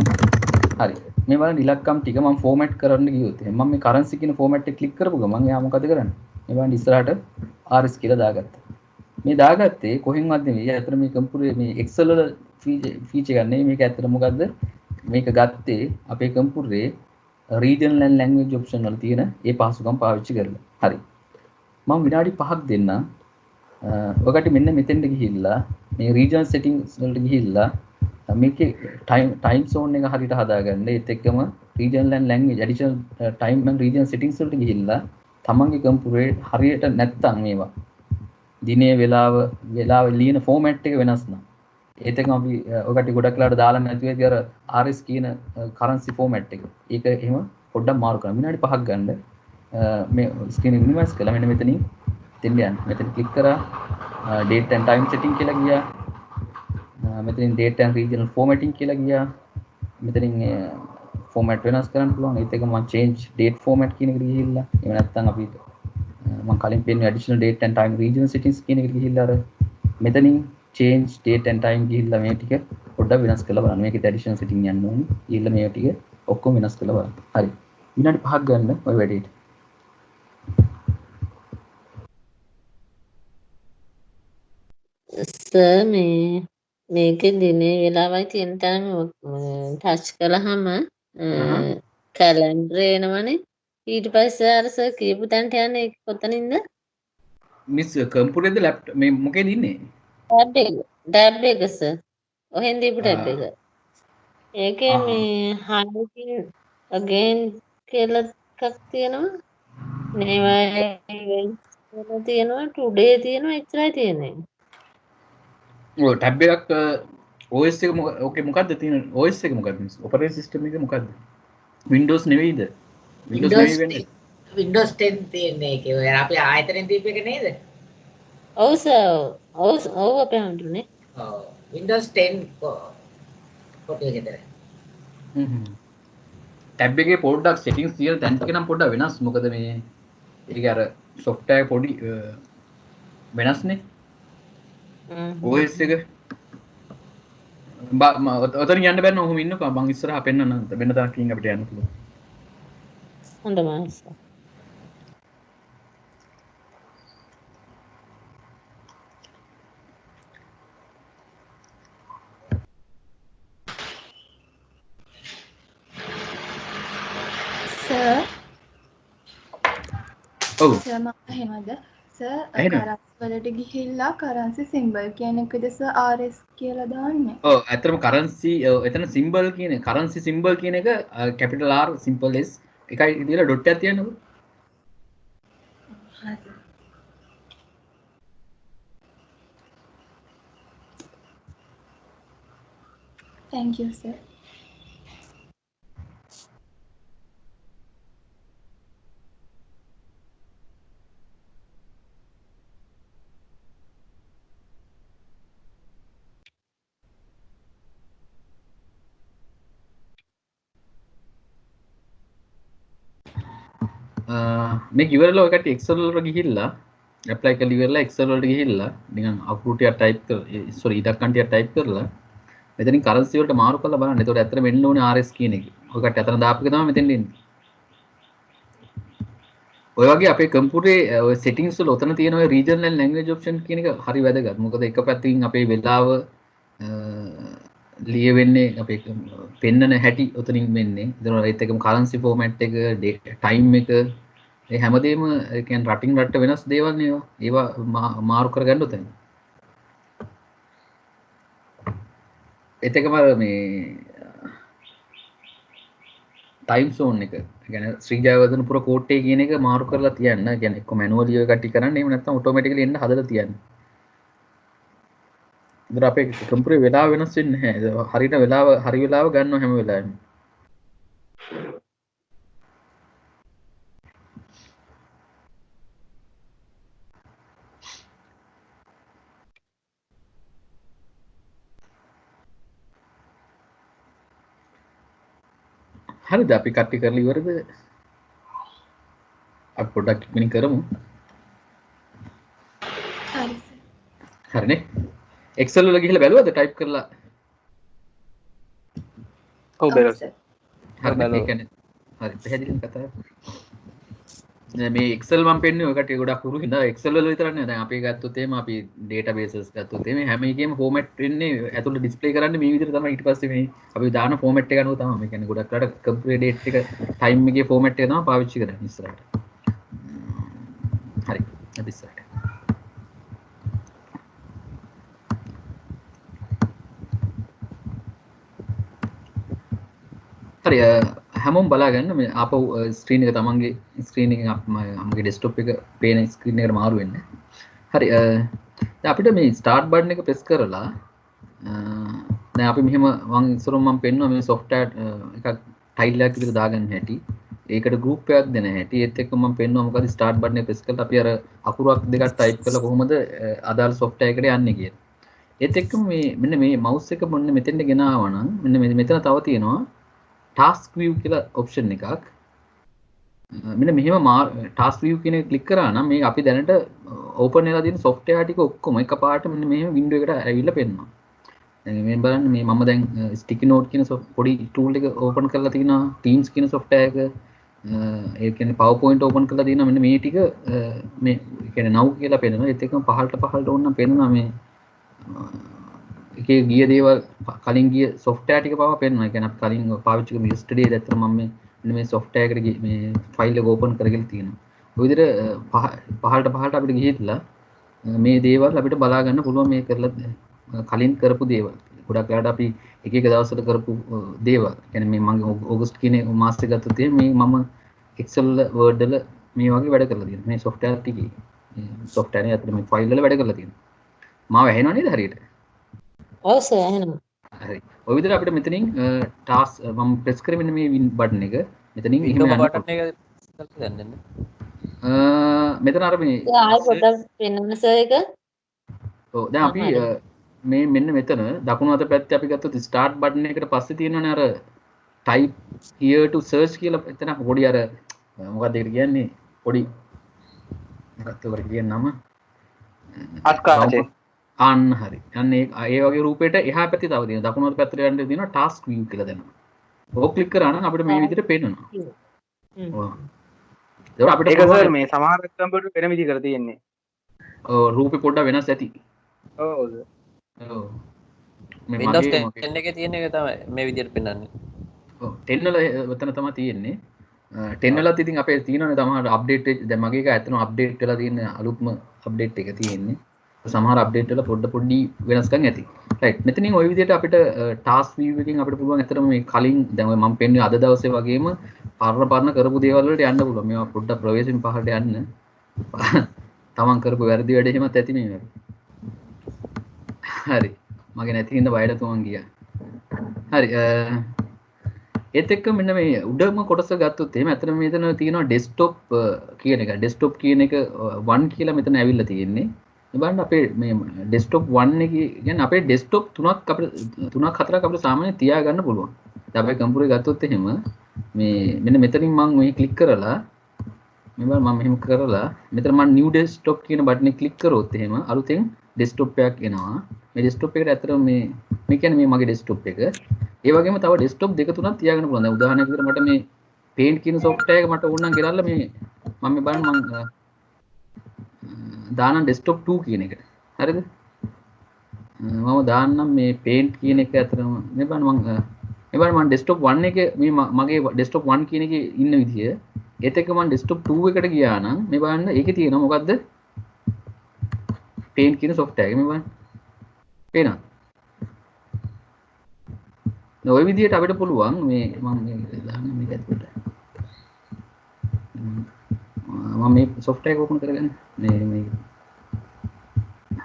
හරි. මේ බලන්න ඉලක්කම් ටික මම format කරන්න ගියොත් මම මේ currency කියන format එක click කරපු ගමන් එයා මොකද කරන්නේ? මේ බලන්න ඉස්සරහට RS කියලා දාගත්තා. මේ දාගත්තේ කොහෙන්වත් නෙවෙයි. ඇත්තට මේ කම්පියුටරේ මේ Excel වල ෆීචර් එකක් නෙවෙයි. මේක ඇත්තට මොකද්ද? මේක ගත්තේ අපේ කම්පියුටරේ regional and language option වල තියෙන ඒ පහසුකම් පාවිච්චි කරලා. හරි. මම විනාඩි 5ක් දෙන්න. ඔකට මෙන්න මෙතෙන්ට ගිහිල්ලා මේ regional settings වලට ගිහිල්ලා මේකේ time zone එක හරියට හදාගන්න. ඒත් එක්කම regional and language additional time and regional settings වලට ගිහිල්ලා තමන්ගේ කම්පියුටරේ හරියට නැත්තම් මේවා දිනේ වෙලාව ලියන format එක වෙනස් නම් ඒත් එක්කම අපි ඔකට ගොඩක් වෙලාවට දාලා නැති වෙයි අර RS කියන currency format එක. ඒක එහෙම පොඩ්ඩක් මාරු කරන්න. විනාඩි 5ක් ගන්න. මේ screen එක minimize කරලා මෙන්න මෙතනින් දෙන්න යන්න. මෙතන click කරා date and time setting කියලා ගියා. මෙතනින් date and regional formatting කියලා ගියා. මෙතනින් format වෙනස් කරන්න පුළුවන්. ඒත් එක්කම මම change date format කියන එකට ගිහිල්ලා එහෙම නැත්නම් අපි මම කලින් පෙන්වන additional date and time regional settings කියන එකට ගිහිල්ලා අර මෙතනින් change date and time ගිහිල්ලා මේ ටික පොඩ්ඩක් වෙනස් කරලා බලන්න. මේකේ additional setting යන්න ඕනේ. ගිහිල්ලා මේ ටික ඔක්කොම වෙනස් කරලා බලන්න. හරි. විනාඩි 5ක් ගන්න ඔය වැඩේට. සර් මේකේ දිනේ වෙලාවයි තියෙන තැන ටච් කළාම කැලෙන්ඩර් එනවනේ. ඊට පස්සේ අර සර් කියපු තැනට යන්නේ ඒක කොතනින්ද? මිස් කම්පියුටරේද ලැප්ටොප් මේ මොකේද ඉන්නේ? ටැබ් එක සර්. ඔහෙන් දීපු ටැබ් එක. ඒකේ මේ highlighting again කියලා එකක් තියෙනවා. මේවා තියෙනවා today තියෙනවා එච්චරයි තියෙන්නේ. ඔය ටැබ් එකක් OS එක ඕකේ මොකද්ද තියෙන OS එක මොකද්ද? ඔපරේටින් සිස්ටම් එක මොකද්ද? Windows නෙවෙයිද? Windows නෙවෙයි වෙන්නේ. Windows 10 තියෙන්නේ ඒකේ. ඔය අපි ආයතනෙන් දීපු එක නේද? ඔව් සර්. ඔව් අපේ හඳුනේ. ඔව්. Windows 10 කොටුවේ විතර. ටැබ් එකේ පොඩ්ඩක් settings තියෙන තැන් ටික නම් පොඩ්ඩක් වෙනස්. මොකද මේ ඒක අර software පොඩි වෙනස්නේ OS එක ඔතන යන්න බැන්න ඔහොම ඉන්නකෝ මං ඉස්සරහා පෙන්නන්න වෙන තාකින් අපිට යන්න පුළුවන් හොඳයි මාස්ටර්. සර් ඔව් සර් මම එහෙමද සර් එහෙනම් කරන්සි වලට ගිහිල්ලා කරන්සි සිම්බල් කියන එකද සර් RS කියලා දාන්නේ ඔව් ඇත්තටම කරන්සි එතන සිම්බල් කියන කරන්සි සිම්බල් කියන එක කැපිටල් R සිම්පල් S එකයි ඉතින් ඩොට් එකක් තියන්නකො හරි thank you sir මේක ඉවරලා ඔය කට්ටිය Excel වලට ගිහිල්ලා apply කරලා ඉවරලා Excel වලට ගිහිල්ලා නිකන් output එක type කර sorry ඉඩක් කන්ටියක් type කරලා මෙතනින් currency වලට මාරු කරලා බලන්න. එතකොට ඇත්තට වෙන්න ඕනේ RS කියන එක. ඔය කට්ටිය අතන දාපු එක තමයි මෙතෙන් එන්නේ. ඔය වගේ අපේ කම්පියුටරේ ඔය settings වල ඔතන තියෙන ඔය regional language option කියන එක හරි වැදගත්. මොකද එක පැත්තකින් අපේ වෙලාව ලියවෙන්නේ අපේ පෙන්නන හැටි ඔතනින් වෙන්නේ. එතන ඒත් එකම currency format එක time එක ඒ හැමදේම ඒ කියන්නේ රටින් රටට වෙනස් දේවල් නේ ඒවා. ඒවා මාරු කරගන්න උතන. ඒත් එකම මේ time zone එක. ඒ කියන්නේ ශ්‍රී ජයවර්ධන පුර කෝට්ටේ කියන එක මාරු කරලා තියන්න. ඒ කියන්නේ එක්ක manually ඔය කට්ටි කරන්නේ. එහෙම නැත්නම් automatically එන්න හදලා තියන්න. ඉතින් අපේ කම්පියුටරේ වෙලාව වෙනස් වෙන්නේ නැහැ. හරියට වෙලාව හරි වෙලාව ගන්නවා හැම වෙලාවෙම. හරිද අපි කට්ටි කරලා ඉවරද? අපි පොඩ්ඩක් ඉක්මනින් කරමු. හරි හරිනේ. Excel වල ගිහිල්ලා බැලුවද type කරලා? ඔව් බැලුවා sir හරි ඒ කියන්නේ හරි පැහැදිලිව කතා මේ Excel මම පෙන්නේ ඔය කට්ටිය ගොඩක් හුරු හින්දා Excel වල විතරක් නේ දැන් අපි ගත්තොත් එහෙම අපි databases ගත්තොත් එහෙම හැම එකේම format වෙන්නේ ඇතුළේ display කරන්නේ මේ විදිහට තමයි ඊට පස්සේ මේ අපි දාන format එක අනුව තමයි මේ කියන්නේ ගොඩක් රට computer date එක time එකේ format එක තමයි පාවිච්චි කරන්නේ ඉස්සරහට හරි අපි ඉස්සරහට හරි හැමෝම බලාගන්න මේ ආපහු ස්ක්‍රීන් එක තමන්ගේ ස්ක්‍රීන් එකෙන් මගේ ඩෙස්ක්ටොප් එක පේන ස්ක්‍රීන් එකට මාරු වෙන්නේ. හරි දැන් අපිට මේ ස්ටාර්ට් බටන් එක ප්‍රෙස් කරලා දැන් අපි මෙහෙම මම පෙන්නුවා මේ software එකක් ටයිල් එකක් විතර දාගන්න හැටි. ඒකට group එකක් දෙන හැටි. ඒත් එක්ක මම පෙන්නුවා මොකද ස්ටාර්ට් බටන් එක ප්‍රෙස් කරලා අපි අර අකුරක් දෙකක් ටයිප් කරලා කොහොමද අදාළ software එකට යන්නේ කියලා. ඒත් එක්ක මේ මෙන්න මේ mouse එක මොන්න මෙතෙන්ට ගෙනාවා නම් මෙන්න මෙතන තව තියෙනවා task view කියලා option එකක්. මෙන්න මෙහෙම task view කියන එක ක්ලික් කරා නම් මේ අපි දැනට open වෙලා තියෙන software ටික ඔක්කොම එකපාරට මෙන්න මෙහෙම window එකට ඇවිල්ලා පෙන්නනවා. දැන් මේ බලන්න මේ මම දැන් sticky note කියන පොඩි tool එක open කරලා තිනවා. Teams කියන software එක ඒ කියන්නේ PowerPoint open කරලා තිනවා. මෙන්න මේ ටික මේ කියන්නේ now කියලා පෙන්නනවා. ඒත් එක්කම පහළට ඕනනම් පෙන්නනවා මේ එකේ ගිය දේවල් කලින් ගිය software ටික පවා පෙන්නනවා. ඒ කියන්නේ අපි කලින් පාවිච්චි කරපු yesterday දැත්තම මම මේ software එකට මේ file එක open කරගෙන තියෙනවා. ඔය විදිහට පහළට අපිට ගිහිල්ලා මේ දේවල් අපිට බලා ගන්න පුළුවන් මේ කරලා කලින් කරපු දේවල්. ගොඩක් වෙලාවට අපි එක එක දවස්වල කරපු දේවල්. ඒ කියන්නේ මේ මම ඕගස්ට් කියන මාස එක ගත්තොත් මේ මම Excel Word වල මේ වගේ වැඩ කරලා තියෙනවා. මේ software ටිකේ software එකේ අතර මේ file වල වැඩ කරලා තියෙනවා. මාව ඇහෙනව නේද හරියට? ඔව් සර් එහෙනම්. හරි. ඔය විදිහට අපිට මෙතනින් ටාස්ක් මම ප්‍රෙස් කරේ මෙන්න මේ බටන් එක. මෙතනින් window button එක දැන් මෙතන අර මේ ආයෙ පොඩ්ඩක් පෙන්වන්න සර් එක. ඔව් දැන් අපි මේ මෙන්න මෙතන දකුණු අත පැත්තේ අපි ගත්තොත් start button එකට පස්සේ තියෙනවනේ අර type here to search කියලා එතන පොඩි අර මොකක්ද ඒකට කියන්නේ පොඩි මොකක්ද ඔකට කියන නම අත්කාචේ අන්න හරි. අන්න ඒ වගේ රූපයට එහා පැත්තේ තව තියෙනවා. දකුණු අත පැත්තට යන්න තියෙනවා ටාස්ක් view කියලා දෙනවා. ඕක ක්ලික් කරා නම් අපිට මේ විදිහට පේනවා. ඔව්. ඒක අපිට ඒක සර් මේ සමහර කම්පියුටර් වෙන විදිහකට තියෙන්නේ. ඔව් රූපේ පොඩ්ඩක් වෙනස් ඇති. ඔව් ඔව්. මේ Windows මගේ 10 එකේ තියෙන එක තමයි මේ විදිහට පෙන්වන්නේ. ඔව් 10 වල එතන තමයි තියෙන්නේ. 10 වලත් ඉතින් අපේ තියෙනවනේ තමයි අප්ඩේට් දැන් මගේ එක ඇත්තටම අප්ඩේට් වෙලා තියෙන අලුත්ම අප්ඩේට් එක තියෙන්නේ. සමහර අප්ඩේට් වල පොඩි වෙනස්කම් ඇති. රයිට්. මෙතනින් ওই විදිහට අපිට ටාස්ක් view එකකින් අපිට පුළුවන් ඇත්තටම මේ කලින් දැන් මම පෙන්වන්නේ අද දවසේ වගේම පරණ කරපු දේවල් වලට යන්න පුළුවන්. මේවා පොඩ්ඩක් ප්‍රවේශයෙන් පහළට යන්න. තමන් කරපු වැරදි වැඩ එහෙමත් ඇති මේ. හරි. මගේ නැති හින්දා බයලට තුමන් ගියා. හරි. ඒත් එක්ක මෙන්න මේ උඩම කොටස ගත්තොත් එහෙම ඇත්තටම මෙතන තියෙනවා ඩෙස්ක්ටොප් කියන එක. ඩෙස්ක්ටොප් කියන එක 1 කියලා මෙතන ඇවිල්ලා තියෙන්නේ. බලන්න අපේ මේ ඩෙස්ක්ටොප් 1 එකේ කියන්නේ අපේ ඩෙස්ක්ටොප් තුනක් අපිට 3ක් 4ක් අපිට සාමාන්‍යයෙන් තියාගන්න පුළුවන්. දැන් අපේ කම්පියුටරේ ගත්තොත් එහෙම මේ මෙන්න මෙතනින් මම මේ ක්ලික් කරලා මේ බලන්න මම මෙහෙම කරලා මෙතන මම new desktop කියන බටන් එක ක්ලික් කරොත් එහෙම අලුතෙන් ඩෙස්ක්ටොප් එකක් එනවා. මේ ඩෙස්ක්ටොප් එකට ඇත්තටම මේ කියන්නේ මේ මගේ ඩෙස්ක්ටොප් එක. ඒ වගේම තව ඩෙස්ක්ටොප් දෙක තුනක් තියාගන්න පුළුවන්. දැන් උදාහරණයක් විදිහට මට මේ paint කියන software එක මට ඕන නම් ගෙනල්ලා මේ මම මේ බලන්න මම දානම් ඩෙස්ක්ටොප් 2 කියන එක. හරිද? මම දාන්නම් මේ paint කියන එක අතරම මේ බලන්න මම ඩෙස්ක්ටොප් 1 එකේ මේ මගේ ඩෙස්ක්ටොප් 1 කියන එකේ ඉන්න විදිය ඒත් එක්ක මම ඩෙස්ක්ටොප් 2 එකට ගියා නම් මේ බලන්න ඒකේ තියෙනවා මොකද්ද? paint කියන software එක මේ බලන්න. පේනවද? ඔය විදිහට අපිට පුළුවන් මේ මම මේ දාන්න මේක ඇතුළට. මම මේ software එක open කරගන්න. මේ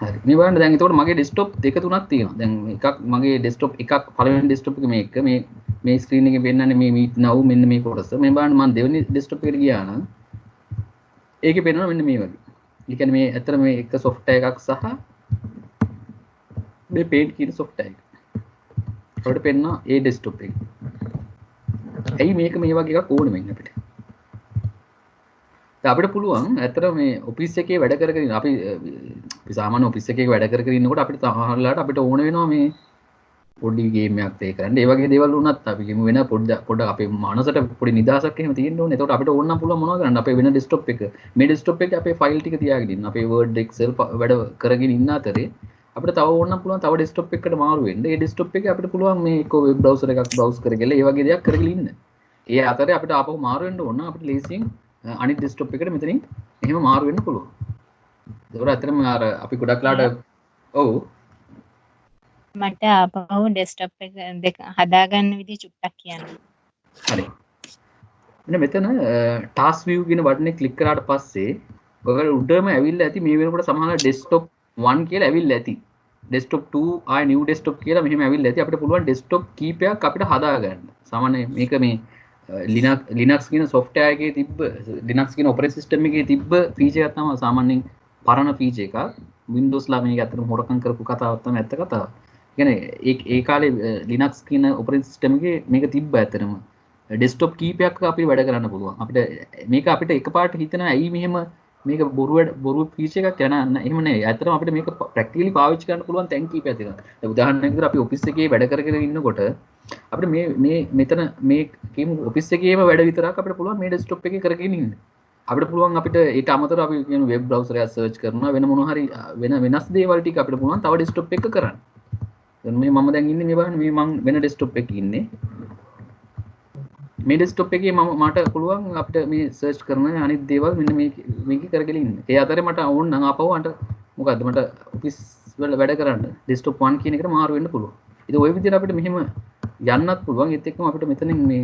හරි. මේ බලන්න දැන් එතකොට මගේ desktop දෙක තුනක් තියෙනවා. දැන් එකක් මගේ desktop එකක් පළවෙනි desktop එක මේක මේ screen එකේ පෙන්නන්නේ මේ meet now මෙන්න මේ කොටස. මේ බලන්න මම දෙවෙනි desktop එකට ගියා නම් ඒකේ පෙන්නනවා මෙන්න මේ වගේ. ඒ කියන්නේ මේ ඇත්තට මේ එක software එකක් සහ මේ paint කියන software එක. අපිට පෙන්නනවා ඒ desktop එක. ඇයි මේක මේ වගේ එකක් ඕනේ මෙන්න අපිට. අපිට පුළුවන් ඇත්තට මේ ඔෆිස් එකේ වැඩ කරගෙන අපි සාමාන්‍ය ඔෆිස් එකේ වැඩ කරගෙන ඉන්නකොට අපිට සමහරවිට අපිට ඕන වෙනවා මේ පොඩි ගේම් එකක් ප්ලේ කරන්න. ඒ වගේ දේවල් වුණත් අපි කියමු වෙන පොඩ්ඩක් අපේ මනසට පොඩි නිදහසක් එහෙම තියෙන්න ඕනේ. එතකොට අපිට ඕන නම් පුළුවන් මොනවද කරන්න? අපේ වෙන ඩෙස්ක්ටොප් එක. මේ ඩෙස්ක්ටොප් එකේ අපේ ෆයිල් ටික තියාගෙන ඉන්න. අපේ Word Excel වැඩ කරගෙන ඉන්න අතරේ අපිට තව ඕන නම් පුළුවන් තව ඩෙස්ක්ටොප් එකකට මාරු වෙන්න. ඒ ඩෙස්ක්ටොප් එකේ අපිට පුළුවන් මේ එක්ක වෙබ් බ්‍රවුසර් එකක් බ්‍රවුස් කරගෙන ඒ වගේ දෙයක් කරගෙන ඉන්න. ඒ අතරේ අපිට ආපහු මාරු වෙන්න ඕන නම් අපිට ලේසියෙන් අනිත් ඩෙස්ක්ටොප් එකට මෙතනින් එහෙම මාරු වෙන්න පුළුවන්. ඒක ඇත්තටම අර අපි ගොඩක් ලාට ඔව් මට ආපහු ඩෙස්ක්ටොප් එක දෙක හදාගන්න විදිහ චුට්ටක් කියන්න. හරි. මෙන්න මෙතන ටාස්ක් view කියන බටන් එක ක්ලික් කරාට පස්සේ ඔයගොල්ලෝ උඩම ඇවිල්ලා ඇති මේ වෙනකොට සමහරවල් ඩෙස්ක්ටොප් 1 කියලා ඇවිල්ලා ඇති. ඩෙස්ක්ටොප් 2 ආය නිව් ඩෙස්ක්ටොප් කියලා මෙහෙම ඇවිල්ලා ඇති. අපිට පුළුවන් ඩෙස්ක්ටොප් කීපයක් අපිට හදාගන්න. සාමාන්‍ය මේක මේ Linux කියන software එකේ තිබ්බ Linux කියන operating system එකේ තිබ්බ feature එකක් තමයි සාමාන්‍යයෙන් පරණ feature එකක්. Windows ලා මේක ඇත්තටම හොරකම් කරපු කතාවක් තමයි ඇත්ත කතාව. කියන්නේ ඒ කාලේ Linux කියන operating system එකේ මේක තිබ්බ ඇත්තටම. desktop කීපයක් අපි වැඩ කරන්න පුළුවන්. අපිට මේක අපිට එකපාරට හිතනවා ඇයි මෙහෙම මේක බොරු feature එකක් යන එහෙම නෙවෙයි. ඇත්තටම අපිට මේක practically පාවිච්චි කරන්න පුළුවන් තැන් කීපයක් තියෙනවා. දැන් උදාහරණයක් විදිහට අපි office එකේ වැඩ කරගෙන ඉන්නකොට අපිට මේ මෙතන මේ කියමු ඔෆිස් එකේම වැඩ විතරක් අපිට පුළුවන් මේ ඩෙස්ක්ටොප් එකේ කරගෙන ඉන්න. අපිට පුළුවන් අපිට ඊට අමතරව අපි කියන වෙබ් බ්‍රවුසර් එකක් සර්ච් කරනවා වෙන මොනවා හරි වෙනස් දේවල් ටික අපිට පුළුවන් තව ඩෙස්ක්ටොප් එකක කරන්න. දැන් මේ මම දැන් ඉන්නේ මේ බලන්න මේ මම වෙන ඩෙස්ක්ටොප් එකේ ඉන්නේ. මේ ඩෙස්ක්ටොප් එකේ මට පුළුවන් අපිට මේ සර්ච් කරන අනිත් දේවල් මෙන්න මේකේ කරගෙන ඉන්න. ඒ අතරේ මට ඕන නම් ආපහු අන්ට මොකද්ද මට ඔෆිස් වල වැඩ කරන්න ඩෙස්ක්ටොප් 1 කියන එකට මාරු වෙන්න පුළුවන්. ඉතින් ওই විදිහට අපිට මෙහෙම යන්නත් පුළුවන්. ඒත් එක්කම අපිට මෙතනින් මේ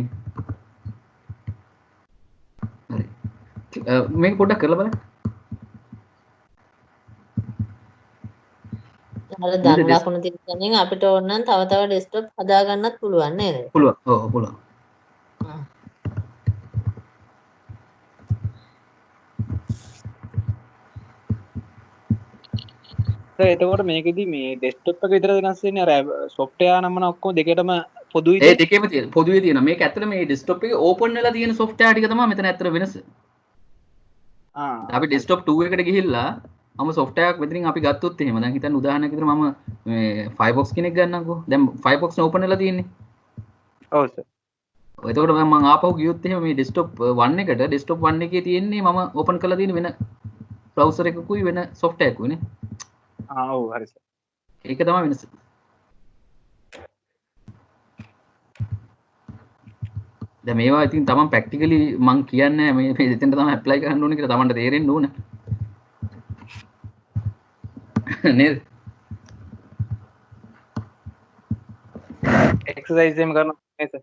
හරි මේක පොඩ්ඩක් කරලා බලන්න. අර ධන ලකුණු තිබෙනින් අපිට ඕන නම් තව තව ඩෙස්ක්ටොප් හදා ගන්නත් පුළුවන් නේද? පුළුවන්. ඔව් පුළුවන්. එතකොට මේකෙදි මේ ඩෙස්ක්ටොප් එක විතර වෙනස් වෙන්නේ අර software නම ඔක්කොම දෙකටම පොදුයි. ඒ දෙකේම තියෙන පොදුවේ තියෙන මේක ඇත්තට මේ ඩෙස්ක්ටොප් එකේ ඕපන් වෙලා තියෙන software ටික තමයි මෙතන ඇත්තට වෙනස. අපි ඩෙස්ක්ටොප් 2 එකට ගිහිල්ලා මම software එකක් මෙතනින් අපි ගත්තොත් එහෙම දැන් හිතන්න උදාහරණයක් විදිහට මම මේ Firefox කෙනෙක් ගන්නම්කෝ. දැන් Firefox open වෙලා තියෙන්නේ. ඔව් සර්. එතකොට මම ආපහු ගියොත් එහෙම මේ desktop 1 එකට desktop 1 එකේ තියෙන්නේ මම open කරලා තියෙන වෙන browser එකකුයි වෙන software එකකුයි නේ. ඔව් හරි සර්. ඒක තමයි වෙනස. දැන් මේවා ඉතින් තමන් ප්‍රැක්ටිකලි මං කියන්නේ මේ එතෙන්ට තමයි ඇප්ලයි කරන්න ඕනේ කියලා තමන්ට තේරෙන්න ඕන. නේද? එක්සර්සයිස් එහෙම කරනවා නේද සර්?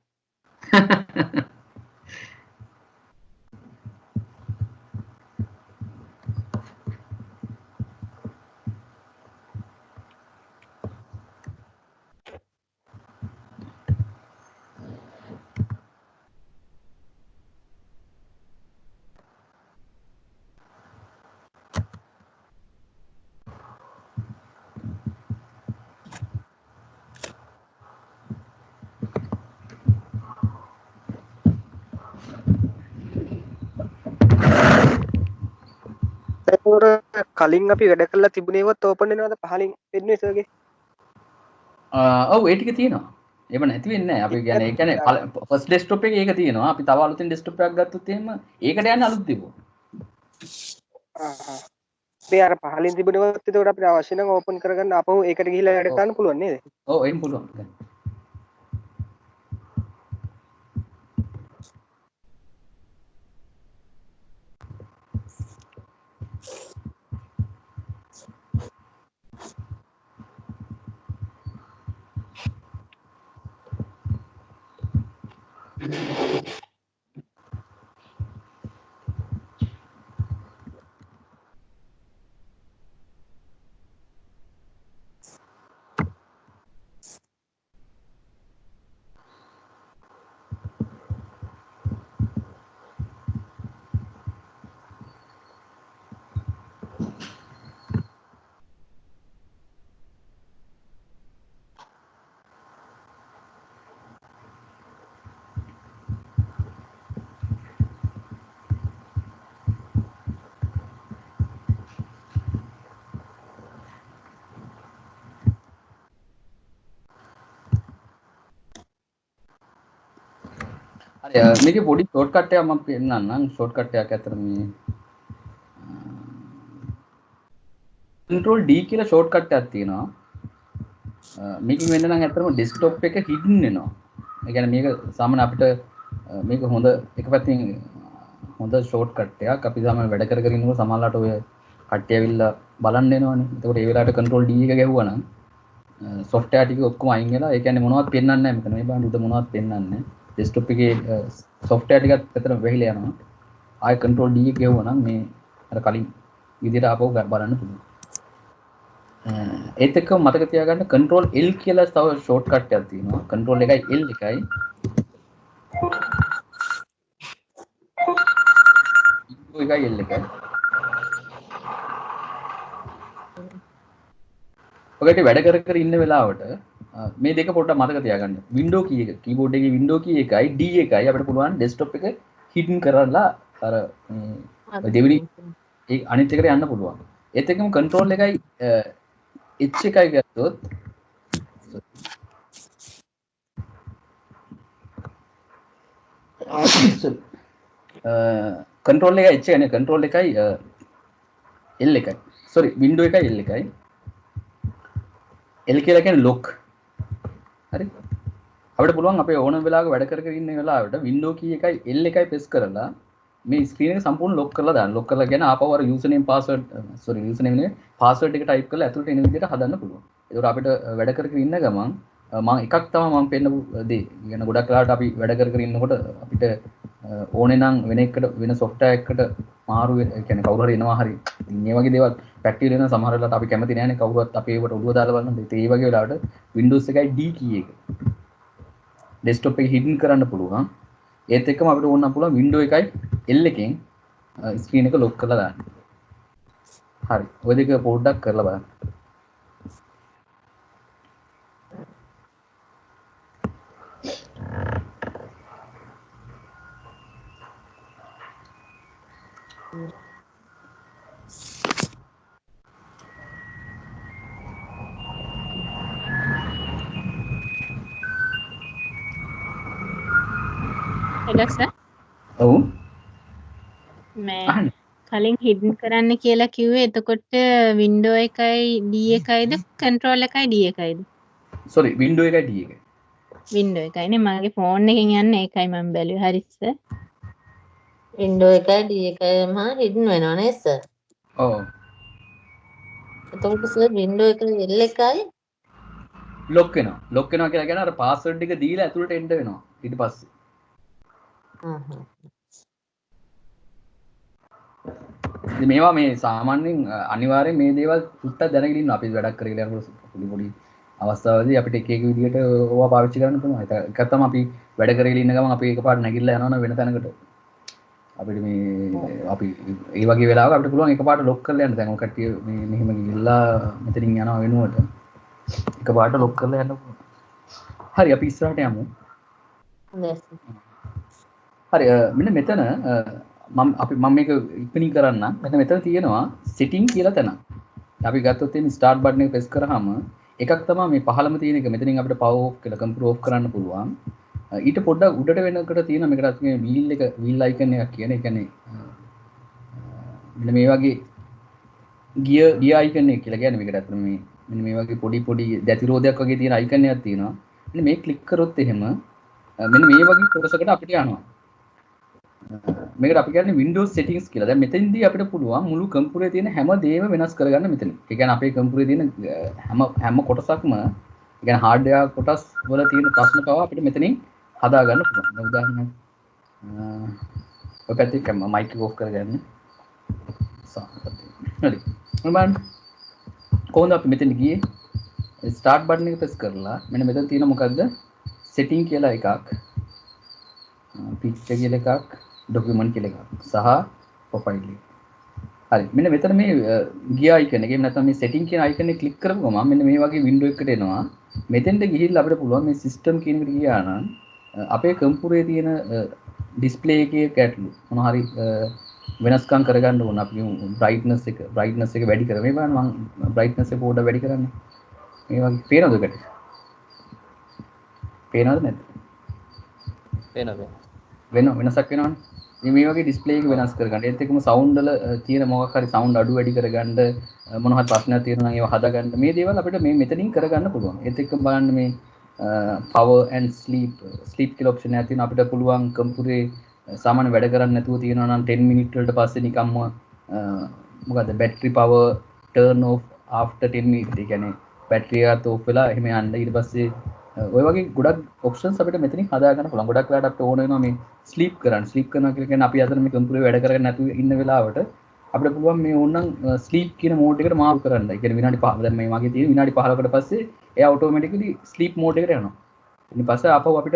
කලින් අපි වැඩ කරලා තිබුණේවත් ඕපන් වෙනවද පහලින් වෙන්නේ සර්ගේ? ඔව් ඒ ටික තියෙනවා. එහෙම නැති වෙන්නේ නැහැ. අපි කියන්නේ ඒ කියන්නේ ෆස්ට් ඩෙස්ක්ටොප් එකේ ඒක තියෙනවා. අපි තව අලුතින් ඩෙස්ක්ටොප් එකක් ගත්තොත් එහෙම ඒකට යන්නේ අලුත් තිබුණා. මේ අර පහලින් තිබුණේවත් ඒකට අපිට අවශ්‍ය නම් ඕපන් කරගන්න අපහු ඒකට ගිහිල්ලා වැඩ කරන්න පුළුවන් නේද? ඔව් එහෙම පුළුවන්. හරි මේකේ පොඩි ෂෝට්කට් එකක් මම පෙන්නන්නම්. ෂෝට්කට් එකක් ඇතර මේ control D කියලා ෂෝට්කට් එකක් තියෙනවා. මේකෙන් වෙන්න නම් ඇත්තටම ඩෙස්ක්ටොප් එක හිඩන් වෙනවා. ඒ කියන්නේ මේක සාමාන්‍ය අපිට මේක හොඳ එක පැත්තෙන් හොඳ ෂෝට්කට් එකක්. අපි සාමාන්‍ය වැඩ කර කර ඉන්නකොට සමහරවිට ඔය කට්ටිය ඇවිල්ලා බලන්න එනවනේ. එතකොට ඒ වෙලාවට control D එක ගැහුවා නම් software ටික ඔක්කොම අයින් වෙලා ඒ කියන්නේ මොනවවත් පෙන්වන්නේ නැහැ මෙතන. මේ බලන්න උඩ මොනවවත් පෙන්වන්නේ නැහැ. desktop එකේ software ටිකත් ඇත්තටම වෙහිලා යනවා. ආයෙ control D එක ගැහුවා නම් මේ අර කලින් විදිහට ආපහු බලන්න පුළුවන්. ඒත් එක්ක මතක තියාගන්න control L කියලා තව ෂෝට්කට් එකක් තියෙනවා. control එකයි L එකයි. එකයි L එකයි. ඔකට වැඩ කර කර ඉන්න වෙලාවට මේ දෙක පොඩ්ඩක් මතක තියාගන්න. window key එක keyboard එකේ window key එකයි D එකයි අපිට පුළුවන් desktop එක hidden කරලා අර දෙවෙනි ඒ අනිත් එකට යන්න පුළුවන්. ඒත් එක්කම control එකයි H එකයි ගත්තොත් control එකයි H එකයි control එකයි L එකයි. sorry window එකයි L එකයි. L කියලා කියන්නේ lock. හරි. අපිට පුළුවන් අපේ ඕනම වෙලාවක වැඩ කර කර ඉන්න වෙලාවට window key එකයි L එකයි press කරලා මේ screen එක සම්පූර්ණ lock කරලා දාන්න. lock කරලා කියන්නේ ආපහු අර username password username නෙවෙයි password එක type කරලා ඇතුළට එන විදිහට හදන්න පුළුවන්. ඒකට අපිට වැඩ කර කර ඉන්න ගමන් මම එකක් තමයි මම පෙන්නපු දේ. يعني ගොඩක් වෙලාවට අපි වැඩ කර කර ඉන්නකොට අපිට ඕනේ නම් වෙන එකකට වෙන software එකකට මාරු يعني කවුරු හරි එනවා හරි මේ වගේ දේවල් පැක්ටිකල් වෙන සමහර වෙලාවට අපි කැමති නැහැනේ කවුරුවත් අපේ ඒවට ඔළුව දාලා බලන්න. ඒ වගේ වෙලාවට Windows එකයි D key එක desktop එක hidden කරන්න පුළුවන්. ඒත් එක්කම අපිට ඕන නම් පුළුවන් window එකයි L එකෙන් screen එක lock කරලා දාන්න. හරි. ඔය දෙක පොඩ්ඩක් කරලා බලන්න. එලස ඔව් මේ අහන්න. කලින් හිඩන් කරන්න කියලා කිව්වේ එතකොට වින්ඩෝ එකයි D එකයිද කන්ට්‍රෝල් එකයි D එකයිද සෝරි වින්ඩෝ එකයි D එක. වින්ඩෝ එකයිනේ මගේ ෆෝන් එකෙන් යන්නේ ඒකයි මම බැලුවේ හරි සර් වින්ඩෝ එකයි D එකම හිඩන් වෙනවා නේද සර්? ඔව්. එතකොට සර් වින්ඩෝ එකේ L එකයි ලොක් වෙනවා. ලොක් වෙනවා කියලා කියන්නේ අර පාස්වර්ඩ් එක දීලා ඇතුළට එන්න වෙනවා. ඊට පස්සේ. ඉතින් මේවා මේ සාමාන්‍යයෙන් අනිවාර්යෙන් මේ දේවල් සුට්ටක් දැනගෙන ඉන්න අපි වැඩක් කරගෙන යනකොට පොඩි පොඩි අවස්ථාවලදී අපිට එක එක විදිහට ඕවා පාවිච්චි කරන්න පුළුවන්. ඒක තමයි අපි වැඩ කරගෙන ඉන්න ගමන් අපි එකපාරට නැගිටලා යනවනම් වෙන තැනකට අපිට මේ අපි ඒ වගේ වෙලාවක අපිට පුළුවන් එකපාරට ලොක් කරලා යන්න. දැන් ඔය කට්ටිය මේ මෙහෙම ගිහිල්ලා මෙතනින් යනවා වෙනුවට එකපාරට ලොක් කරලා යන්න පුළුවන්. හරි අපි ඉස්සරහට යමු. හරි මෙන්න මෙතන මම මේක ඉක්මනින් කරන්න. මෙතන තියෙනවා setting කියලා තැන. අපි ගත්තොත් මේ start button එක press කරාම එකක් තමයි මේ පහළම තියෙන එක. මෙතනින් අපිට power off කියලා computer off කරන්න පුළුවන්. ඊට පොඩ්ඩක් උඩට වෙනකොට තියෙන මේකට මේ wheel icon එකක් කියන. ඒ කියන්නේ මෙන්න මේ වගේ gear icon එක කියලා කියන්නේ මේකට අතන මේ මෙන්න මේ වගේ පොඩි දැතිරෝධයක් වගේ තියෙන icon එකක් තියෙනවා. මෙන්න මේ ක්ලික් කරොත් එහෙම මෙන්න මේ වගේ කොටසකට අපිට යනවා. මේකට අපි කියන්නේ Windows settings කියලා. දැන් මෙතෙන්දී අපිට පුළුවන් මුළු කම්පියුටරේ තියෙන හැම දේම වෙනස් කරගන්න මෙතන. ඒ කියන්නේ අපේ කම්පියුටරේ තියෙන හැම කොටසක්ම ඒ කියන්නේ hardware කොටස් වල තියෙන ප්‍රශ්න පවා අපිට මෙතනින් හදා ගන්න පුළුවන්. දැන් උදාහරණයක් ඔය පැත්තේ මයික් එක ඔෆ් කරගන්න. හරි. මම කොහොමද අපි මෙතන ගියේ? start button එක press කරලා මෙන්න මෙතන තියෙන මොකද්ද? setting කියලා එකක්. picture කියලා එකක්. document කියලා එකක් සහ profile එක. හරි. මෙන්න මෙතන මේ gear icon එක. එහෙම නැත්නම් මේ setting කියන icon එක click කරපුවම මෙන්න මේ වගේ window එකකට එනවා. මෙතෙන්ට ගිහිල්ලා අපිට පුළුවන් මේ system කියන එකට ගියා නම් අපේ කම්පියුටරේ තියෙන display එකේ ගැටලු මොන හරි වෙනස්කම් කරගන්න ඕන. අපි brightness එක වැඩි කරමු. මේ බලන්න මම brightness එක පොඩ්ඩක් වැඩි කරන්නේ. මේ වගේ පේනවද ඔකට? පේනවද නැද්ද? පේනවා. වෙනසක් වෙනවනේ. මේ වගේ ඩිස්ප්ලේ එක වෙනස් කරගන්න. ඒත් එක්කම සවුන්ඩ් වල තියෙන මොකක් හරි සවුන්ඩ් අඩු වැඩි කරගන්න මොන හරි ප්‍රශ්නයක් තියෙනවා නම් ඒවා හදාගන්න. මේ දේවල් අපිට මේ මෙතනින් කරගන්න පුළුවන්. ඒත් එක්කම බලන්න මේ power and sleep කියලා ඔප්ෂන් එකක් තියෙනවා. අපිට පුළුවන් කම්පියුටරේ සාමාන්‍ය වැඩ කරන්නේ නැතුව තියෙනවා නම් 10 මිනිත් වලට පස්සේ නිකම්ම මොකද්ද battery power turn off after 10 minutes. ඒ කියන්නේ බැටරිය එකත් ඕෆ් වෙලා එහෙම යන්න. ඊට පස්සේ ඔය වගේ ගොඩක් ඔප්ෂන්ස් අපිට මෙතනින් හදා ගන්න පුළුවන්. ගොඩක් වෙලාවට අපිට ඕන වෙනවා මේ ස්ලීප් කරනවා කියලා කියන්නේ අපි අතන මේ කම්පියුටරේ වැඩ කරගෙන නැතුව ඉන්න වෙලාවට අපිට පුළුවන් මේ ඕනනම් ස්ලීප් කියන මෝඩ් එකට මාරු කරන්න. ඒ කියන්නේ විනාඩි 5 දැන් මේ වගේ තියෙන විනාඩි 15කට පස්සේ එයා ඔටෝමැටිකලි ස්ලීප් මෝඩ් එකට යනවා. ඊට පස්සේ ආපහු අපිට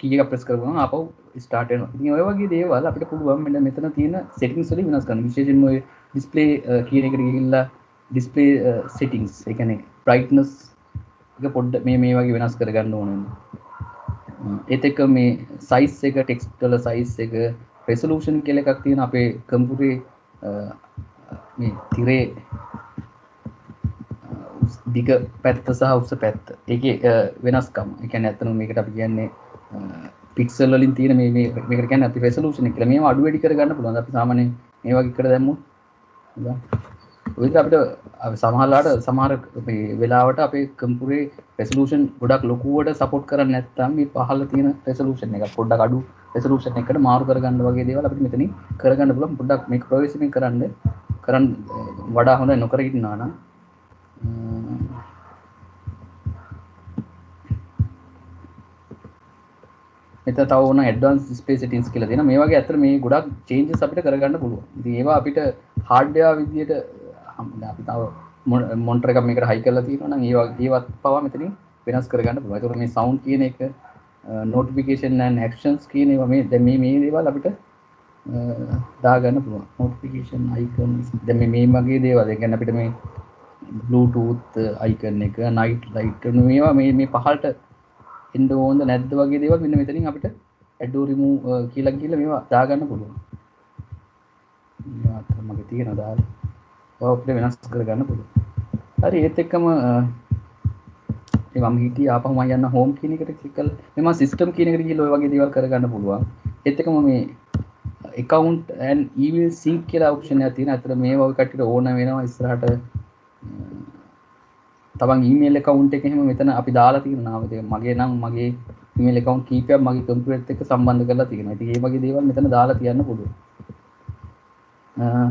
කී එක ප්‍රෙස් කරගමු ආපහු ස්ටාර්ට් වෙනවා. ඉතින් ඔය වගේ දේවල් අපිට පුළුවන් මෙන්න මෙතන තියෙන සෙටින්ග්ස් වලින් වෙනස් කරන්න. විශේෂයෙන්ම ඔය ඩිස්ප්ලේ කියන එකට ගිහිල්ලා ඩිස්ප්ලේ සෙටින්ග්ස් ඒ කියන්නේ brightness එක පොඩ්ඩ මේ වගේ වෙනස් කරගන්න ඕන වෙනවා. ඒත් එක්ක මේ size එක text වල size එක resolution කියලා එකක් තියෙන අපේ කම්පියුටරේ මේ තිරේ දිග පැත්ත සහ උස පැත්ත. ඒකේ වෙනස්කම්. ඒ කියන්නේ අතන මේකට අපි කියන්නේ පික්සල් වලින් තියෙන මේකට කියන්නේ අපි resolution එක කියලා. මේවා අඩු වැඩි කරගන්න පුළුවන්. අපි සාමාන්‍යයෙන් මේ වගේ එකට දැම්මොත් ඔය අපිට සමහරලාට සමහර මේ වෙලාවට අපේ කම්පියුටරේ resolution ගොඩක් ලොකුවට support කරන්නේ නැත්නම් මේ පහළ තියෙන resolution එක පොඩ්ඩක් අඩු resolution එකකට මාරු කරගන්න වගේ දේවල් අපිට මෙතනින් කරගන්න පුළුවන්. පොඩ්ඩක් මේක ප්‍රවේශමෙන් කරන්න වඩා හොඳයි නොකර ඉන්නවා නම්. මෙතන තව ඕන ඇඩ්වාන්ස් ඩිස්ප්ලේ සෙටින්ග්ස් කියලා තියෙනවා. මේ වගේ අතර මේ ගොඩක් චේන්ජස් අපිට කරගන්න පුළුවන්. ඉතින් ඒවා අපිට හાર્ඩ්වෙයාර් විදියට අපි තව මොනිටර් එකක් මේකට හයි කරලා තියෙනවා නම් ඒවත් පවා මෙතනින් වෙනස් කරගන්න පුළුවන්. ඒතකොට මේ සවුන්ඩ් කියන එක notification and actions කියන ඒවා දැන් මේ දේවල් අපිට දාගන්න පුළුවන්. notification icons දැන් මේ වගේ දේවල්. ඒ කියන්නේ අපිට මේ bluetooth icon එක night light මේවා මේ පහළට එන්න ඕනද නැද්ද වගේ දේවල් මෙන්න මෙතනින් අපිට add or remove කියලා මේවා දාගන්න පුළුවන්. මේවා අතර මගේ තියෙනවා දාලා ඔය අපිට වෙනස් කරගන්න පුළුවන්. හරි ඒත් එක්කම මම හිටියේ ආපහු මම යන්න හෝම් කියන එකට ක්ලික් කරලා මම සිස්ටම් කියන එකට ගිහලා ඔය වගේ දේවල් කරගන්න පුළුවන්. ඒත් එකම මේ account and email sync කියලා option එකක් තියෙනවා. අතන මේවා ඔය කට්ටියට ඕන වෙනවා ඉස්සරහට තමන් email account එක එහෙම මෙතන අපි දාලා තියෙනවා. මගේ නම් මගේ email account කීපයක් මගේ computer එක්ක සම්බන්ධ කරලා තියෙනවා. ඉතින් මේ වගේ දේවල් මෙතන දාලා තියන්න පුළුවන්.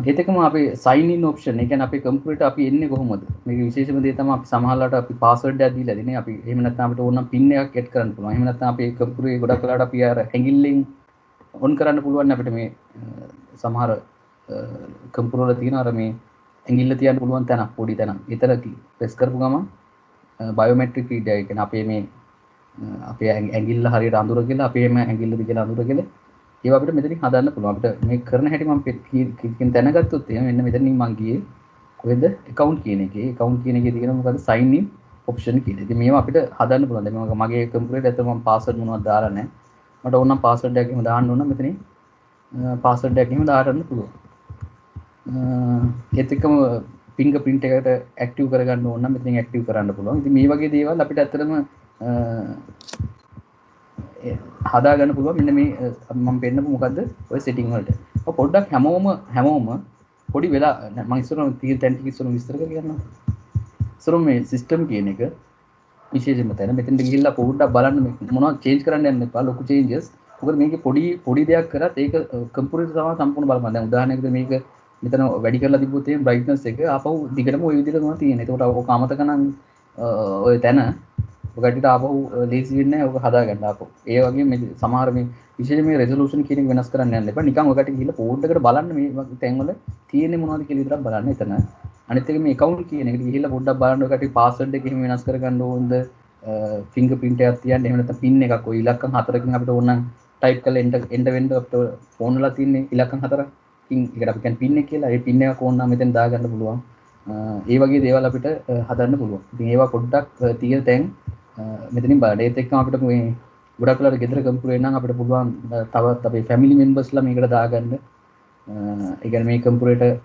ඒත් එකම අපි sign in option. ඒ කියන්නේ අපේ computer අපි එන්නේ කොහොමද? මේක විශේෂම දේ තමයි අපි සමහරවිට අපි password එකක් දීලා දෙන්නේ. අපි එහෙම නැත්නම් අපිට ඕන නම් pin එකක් add කරන්න පුළුවන්. එහෙම නැත්නම් අපේ computer එකේ ගොඩක් වෙලාවට අපි අර ඇඟිල්ලෙන් on කරන්න පුළුවන් අපිට මේ සමහර computer වල තියෙන අර මේ ඇඟිල්ල තියන්න පුළුවන් තැනක් පොඩි තැනක්. ඒතර press කරපු ගමන් biometric reader එක කියන්නේ අපේ මේ අපේ ඇඟිල්ල හරියට අඳුරගෙන අපේම ඇඟිල්ල දිගට අඳුරගෙන ඒව අපිට මෙතනින් හදන්න පුළුවන්. අපිට මේ කරන හැටි මම කින් දැනගත්තොත් එහෙනම් මෙන්න මෙතනින් මම ගියේ කොහෙද account කියන එකේ. account කියන එකේ තියෙන මොකද sign in option කියලා. ඉතින් මේවා අපිට හදන්න පුළුවන්. දැන් මගේ computer එකට ඇත්තටම මම password මොනවද දාලා නැහැ. මට ඕන නම් password එකක් එහෙම දාන්න ඕන නම් මෙතනින් password එකක් එහෙම දාන්න පුළුවන්. ඒත් එක්කම fingerprint එකට active කරගන්න ඕන නම් මෙතනින් active කරන්න පුළුවන්. ඉතින් මේ වගේ දේවල් අපිට ඇත්තටම හදා ගන්න පුළුවන්. මෙන්න මේ මම පෙන්නපු මොකද්ද ඔය setting වලට. ඔය පොඩ්ඩක් හැමෝම පොඩි වෙලා මම ඉස්සරම තියෙන තැන් ටික ඉස්සරම විස්තර කරගන්නවා. ඉස්සරම මේ system කියන එක විශේෂයෙන්ම තැන මෙතෙන්ට ගිහිල්ලා පොඩ්ඩක් බලන්න මොනවද change කරන්න යන්න එපා. ලොකු changes. මොකද මේකේ පොඩි දෙයක් කරත් ඒක කම්පියුටර් තමයි සම්පූර්ණ බලපන්න. දැන් උදාහරණයකට මේක මෙතන වැඩි කරලා තිබ්බොත් එහෙනම් brightness එක ආපහු දිගටම ওই විදිහට තමයි තියෙන්නේ. ඒකට ඔක අමතක නම් ඔය තැන ඔකට ආපහු ලේසි වෙන්නේ නැහැ. ඔක හදාගන්න ආපහු. ඒ වගේම මේ සමහර මේ විශේෂයෙන් මේ resolution කියන එක වෙනස් කරන්න යන්න එපා. නිකන් ඔකට ගිහිල්ලා පොඩ්ඩකට බලන්න මේ තැන්වල තියෙන්නේ මොනවද කියලා විතරක් බලන්න එතන. අනිත් එක මේ account කියන එකට ගිහිල්ලා පොඩ්ඩක් බලන්න ඔකට password එක එහෙම වෙනස් කරගන්න ඕනද? fingerprint එකක් තියන්න එහෙම නැත්නම් pin එකක් ඔය ඉලක්කම් 4කින් අපිට ඕන නම් type කරලා end වෙන්න අපිට phone වල තියෙන ඉලක්කම් 4 pin එකට අපි කියන්නේ pin එක කියලා. ඒ pin එක ඕන නම් මෙතෙන් දාගන්න පුළුවන්. ඒ වගේ දේවල් අපිට හදන්න පුළුවන්. ඉතින් ඒවා පොඩ්ඩක් තියෙන තැන් මෙතනින් බලන්න. ඒත් එක්කම අපිට මේ ගොඩක් වෙලාවට ගෙදර කම්පියුටර් නම් අපිට පුළුවන් තවත් අපේ family members ලා මේකට දාගන්න. ඒ කියන්නේ මේ කම්පියුටරේට